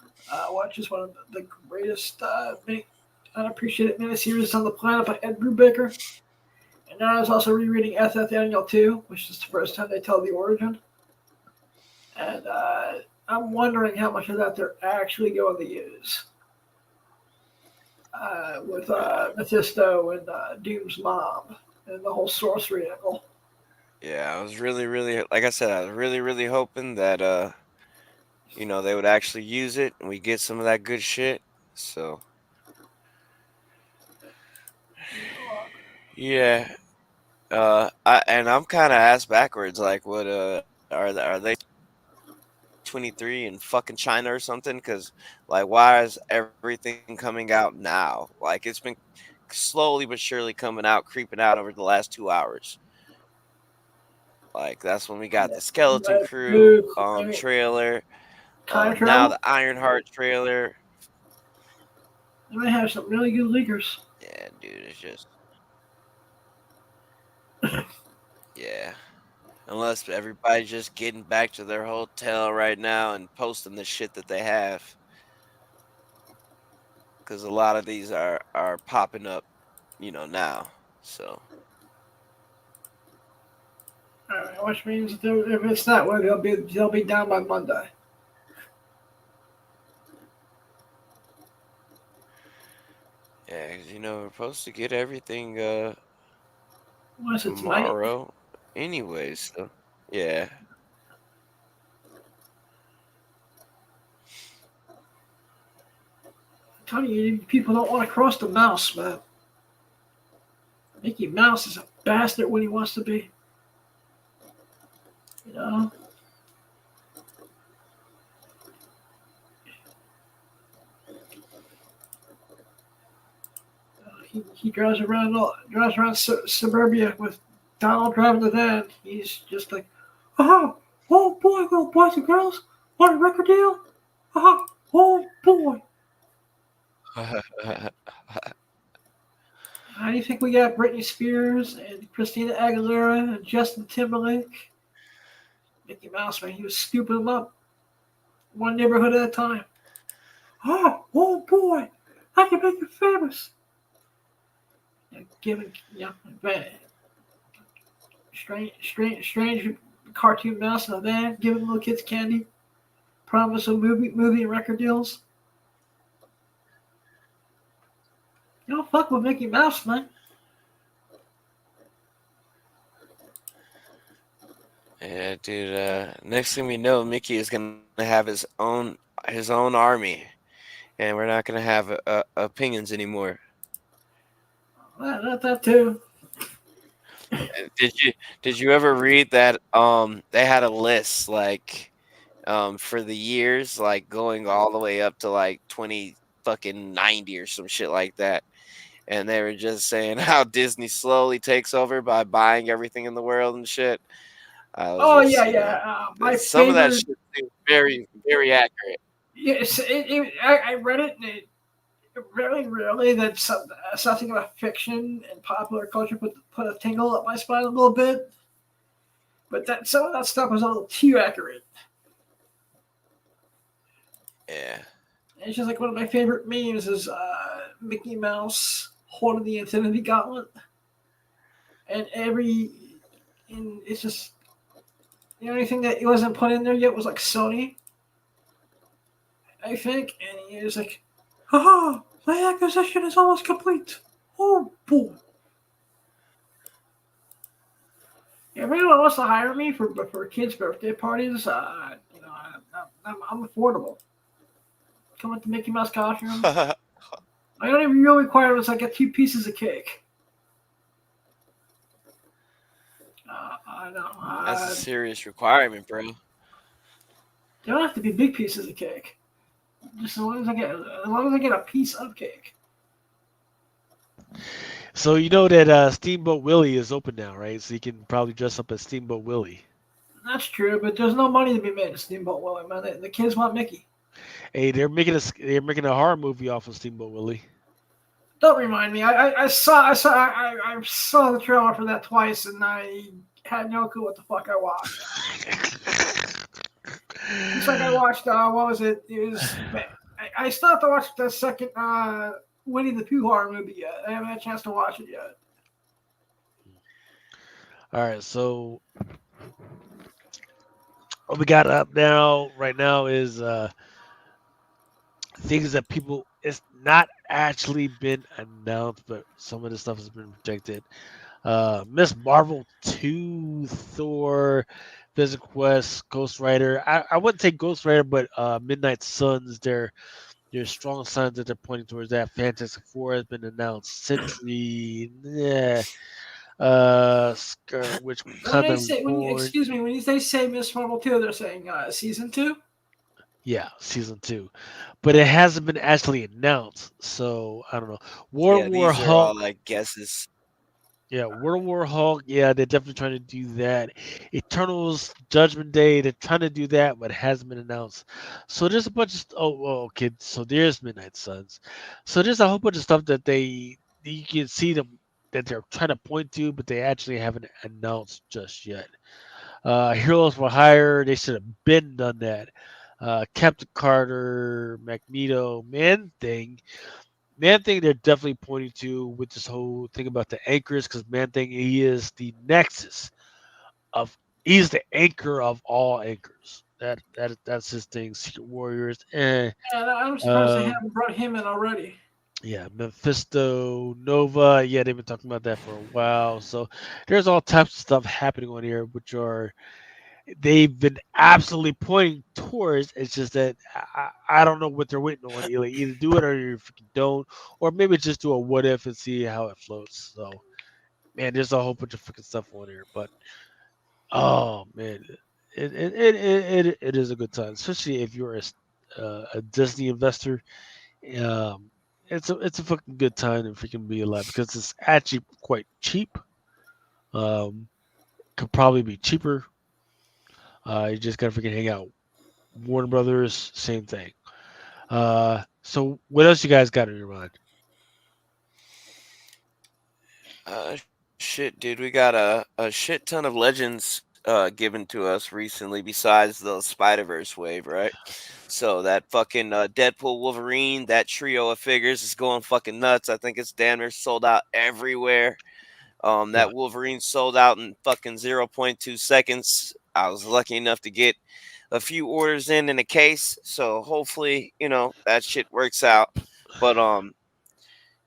which is one of the greatest unappreciated miniseries on the planet by Ed Brubaker. And now I was also rereading FF Annual 2, which is the first time they tell the origin. And I'm wondering how much of that they're actually going to use with Mephisto and Doom's mom and the whole sorcery angle. Yeah, I was really, really, like I said, I was really, really hoping that they would actually use it and we get some of that good shit. So yeah. I'm kind of ass backwards. Like, what are they 23 in fucking China or something? Because like, why is everything coming out now? Like, it's been slowly but surely coming out, creeping out over the last 2 hours. Like, that's when we got the Skeleton Crew trailer. Now the Ironheart trailer. They might have some really good leakers. Yeah, dude, it's just yeah. Unless everybody's just getting back to their hotel right now and posting the shit that they have. Because a lot of these are popping up, now. So Which means if it's that way, they'll be down by Monday. yeah, because we're supposed to get everything Unless it's tonight. tomorrow, anyways. So yeah. telling you, people don't want to cross the mouse, man. Mickey Mouse is a bastard when he wants to be. You know? He drives around suburbia with Donald driving the van. He's just like, oh boy, little boys and girls, want a record deal? Oh boy. How do you think we got Britney Spears and Christina Aguilera and Justin Timberlake? Mickey Mouse, man, he was scooping them up one neighborhood at a time. Oh boy, I can make you famous. Giving strange cartoon mouse in a van, giving little kids candy, promise of movie and record deals. You don't fuck with Mickey Mouse, man. Yeah, dude. Next thing we know, Mickey is gonna have his own army, and we're not gonna have opinions anymore. Not that too. Did you ever read that they had a list like for the years like going all the way up to like 2090 or some shit like that, and they were just saying how Disney slowly takes over by buying everything in the world and shit. My some of that favorite. shit seems very, very accurate. Yes, I read it, and it really that something about fiction and popular culture put a tingle up my spine a little bit. But that some of that stuff was a little too accurate. Yeah. It's just like one of my favorite memes is Mickey Mouse holding the Infinity Gauntlet, and it's just the only thing that he wasn't put in there yet was like Sony, I think, and he was like, "Haha, my acquisition is almost complete. Oh boy." If anyone wants to hire me for kids' birthday parties, I'm affordable. Come with the Mickey Mouse costume. My only real requirement is I get 2 pieces of cake. I know. That's a serious requirement, bro. They don't have to be big pieces of cake. Just as long as I get a piece of cake. So you know that Steamboat Willie is open now, right? So you can probably dress up as Steamboat Willie. That's true, but there's no money to be made at Steamboat Willie, man. The kids want Mickey. Hey, they're making a horror movie off of Steamboat Willie. Don't remind me. I saw the trailer for that twice, and I had no clue what the fuck I watched. It's like I watched what was it? It was I still have to watch the second Winnie the Pooh horror movie yet. I haven't had a chance to watch it yet. All right, so what we got up right now is things that people, it's not actually been announced, but some of the stuff has been projected. Miss Marvel 2, Thor, Physic Quest, Ghost Rider. I wouldn't say Ghost Rider, but Midnight Suns, there's strong signs that they're pointing towards that. Fantastic Four has been announced. Sentry, Scarlet Witch. Excuse me, when they say Miss Marvel 2, they're saying season 2? Yeah, season 2. But it hasn't been actually announced, so I don't know. World War These are Hulk. all like guesses. Yeah, World War Hulk. Yeah, they're definitely trying to do that. Eternals, Judgment Day. They're trying to do that, but it hasn't been announced. So there's a bunch of okay. So there's Midnight Suns. So there's a whole bunch of stuff that you can see them that they're trying to point to, but they actually haven't announced just yet. Heroes for Hire. They should have been done that. Captain Carter, Magneto, Man-Thing, they're definitely pointing to with this whole thing about the anchors, because Man-Thing, he is the nexus he's the anchor of all anchors. That's his thing. Secret Warriors. Yeah, I'm surprised they haven't brought him in already. Yeah, Mephisto, Nova. Yeah, they've been talking about that for a while. So there's all types of stuff happening on here, which are they've been absolutely pointing towards. It's just that I don't know what they're waiting on. You like either do it or you freaking don't, or maybe just do a what if and see how it floats. So man, there's a whole bunch of freaking stuff on here, but oh man, it is a good time, especially if you're a Disney investor. Um, it's a fucking good time to freaking be alive because it's actually quite cheap. Um, could probably be cheaper. You just gotta freaking hang out. Warner Brothers, same thing. So what else you guys got in your mind? Uh, Shit, dude, we got a shit ton of legends given to us recently besides the Spider Verse wave, right? So that fucking Deadpool Wolverine, that trio of figures is going fucking nuts. I think it's damn near sold out everywhere. Yeah. That Wolverine sold out in fucking 0.2 seconds. I was lucky enough to get a few orders in a case, so hopefully, that shit works out. But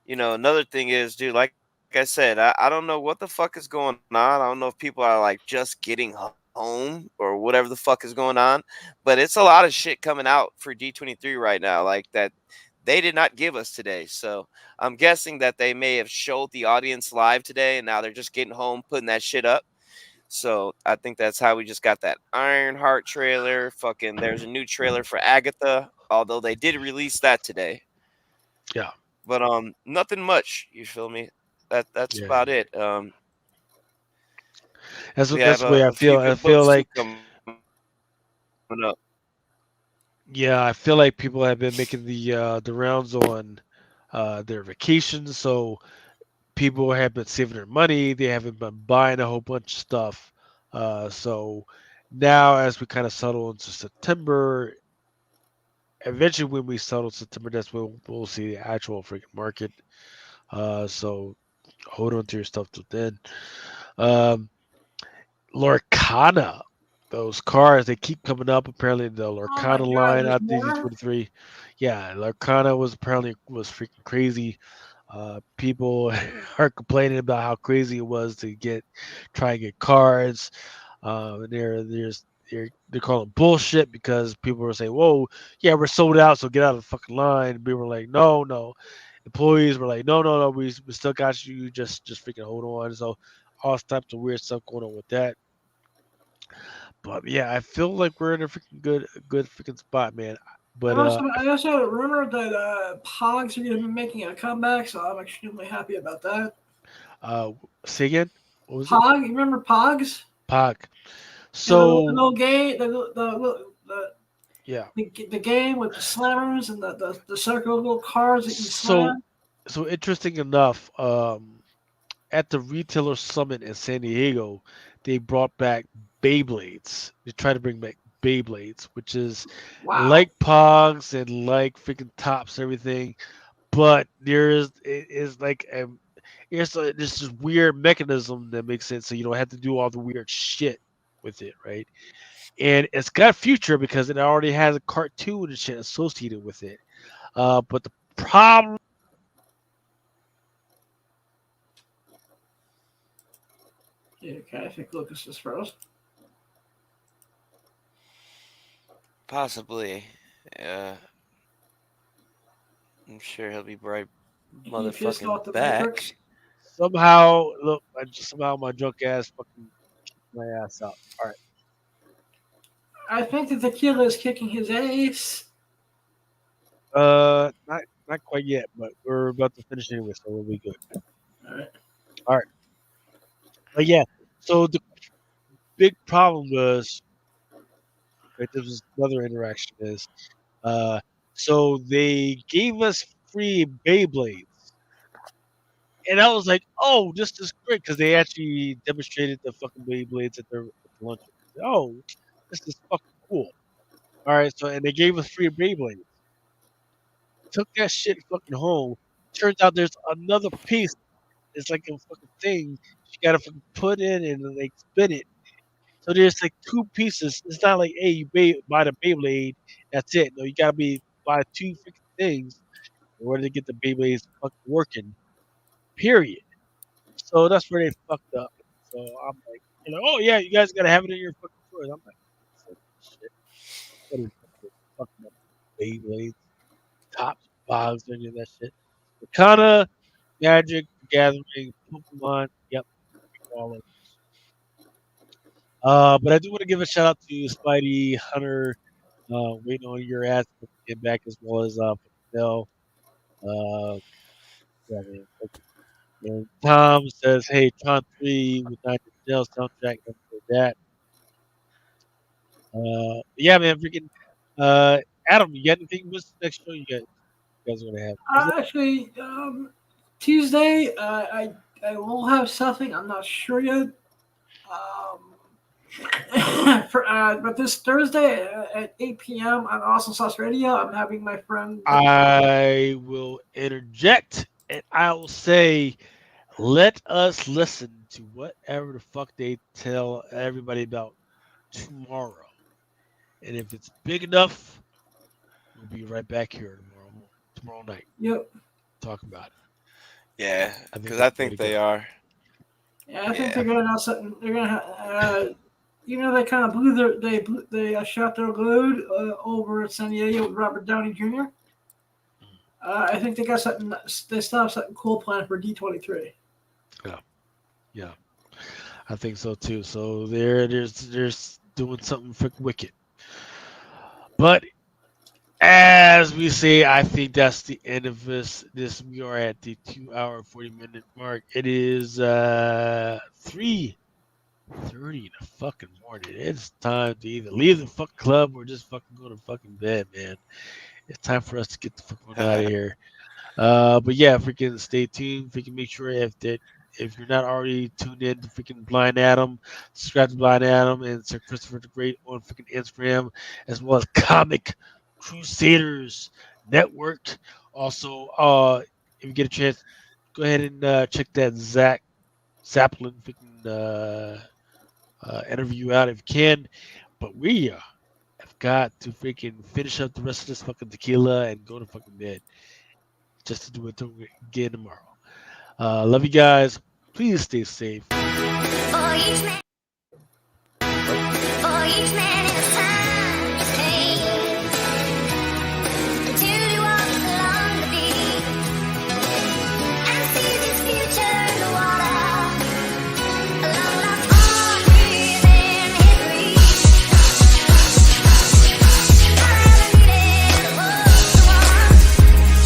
another thing is, dude, like I said, I don't know what the fuck is going on. I don't know if people are like just getting home or whatever the fuck is going on, but it's a lot of shit coming out for D23 right now, like that they did not give us today. So I'm guessing that they may have showed the audience live today, and now they're just getting home, putting that shit up. So I think that's how we just got that Ironheart trailer. Fucking, there's a new trailer for Agatha, although they did release that today. Yeah. But nothing much. You feel me? That's Yeah. about it. We That's have the way I a few feel. I good feel books too like coming up. yeah, I feel like people have been making the rounds on their vacations, so people have been saving their money. They haven't been buying a whole bunch of stuff. So now, as we kind of settle into September, eventually when we settle September, that's when we'll see the actual freaking market. So hold on to your stuff till then. Um, Lorcana, those cars they keep coming up. Apparently, the Oh my Lorcana God, line there's out more. DD23. Yeah, Lorcana was freaking crazy. People are complaining about how crazy it was to try and get cards. And they're calling bullshit because people were saying, "Whoa, yeah, we're sold out, so get out of the fucking line." And people were like, "No, no." Employees were like, "No, no, no, we still got you. Just freaking hold on." So all types of weird stuff going on with that. But yeah, I feel like we're in a freaking good freaking spot, man. But I also had a rumor that Pogs are going to be making a comeback, so I'm extremely happy about that. uh, say again, what was it? Pog, you remember Pogs? Pog. Yeah, the So little game, the, yeah, the game with the slammers and the circle little cars that you so slam. so interesting enough, at the retailer summit in San Diego, they brought back Beyblades. They tried to bring back Beyblades, which is Wow. like Pogs and like freaking Tops and everything, but it is like there's this weird mechanism that makes it so you don't have to do all the weird shit with it, right? And it's got future because it already has a cartoon and shit associated with it. But the problem, Yeah, okay, I think Lucas is froze. Possibly. Uh, I'm sure he'll be right He pissed off motherfucking the Matrix. back. somehow my drunk ass fucking kicked my ass out. All right. I think the tequila is kicking his ace. Not quite yet, but we're about to finish anyway, so we'll be good. All right. All right. But yeah, so the big problem was, right, this was another interaction is, uh, so they gave us free Beyblades. And I was like, "Oh, this is great," because they actually demonstrated the fucking Beyblades at the lunch. Oh, this is fucking cool. All right, so and they gave us free Beyblades. Took that shit fucking home. Turns out there's another piece. It's like a fucking thing. You gotta fucking put in and like spin it. So there's like two pieces. It's not like, hey, buy the Beyblade. That's it. No, you gotta buy two freaking things in order to get the Beyblades fucking working. Period. So that's where they fucked up. So I'm like, oh yeah, you guys gotta have it in your fucking store. I'm not saying shit. What is fucking up Beyblades, tops, bogs, any of that shit. Arcana, Magic, Gathering, Pokemon. Yep, all of those. But I do want to give a shout out to Spidey, Hunter, waiting on your ass to get back, as well as Bell. Yeah, man. And Tom says, "Hey, Tron 3 with Nine Inch Nails soundtrack." Never heard that. Yeah, man. Freaking Adam, you got anything? What's the next show you guys are gonna have? Actually, Tuesday, I will have something. I'm not sure yet. But this Thursday at 8 p.m. on Awesome Sauce Radio, I'm having my friend. I will interject and I will say, let us listen to whatever the fuck they tell everybody about tomorrow. And if it's big enough, we'll be right back here tomorrow night. Yep. Talk about it. Yeah, because I think they are. Yeah, I think they're gonna announce something. They're gonna, they kind of blew they shot their load over at San Diego with Robert Downey Jr. I think they got something. They still have something cool planned for D23. Yeah, I think so too. So they're doing something freaking wicked. But as we say, I think that's the end of this. We are at the 2-hour 40-minute mark. It is 3:30 in the fucking morning. It's time to either leave the fucking club or just fucking go to fucking bed, man. It's time for us to get the fuck out of here. But yeah, freaking stay tuned. Freaking make sure if you're not already tuned in to freaking Blind Adam, subscribe to Blind Adam and Sir Christopher the Great on freaking Instagram, as well as Comic Crusaders Network. Also, if you get a chance, go ahead and check that Zach Zaplin freaking interview out if you can. But we have got to freaking finish up the rest of this fucking tequila and go to fucking bed just to do it again tomorrow. Love you guys. Please stay safe.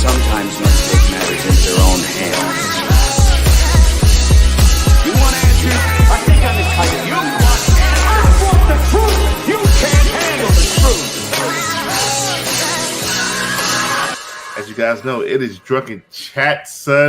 Sometimes men take matters into their own hands. You want answers? I think I'm the type of you want answers. I want the truth. You can't handle the truth. As you guys know, it is Drunken Chat, son.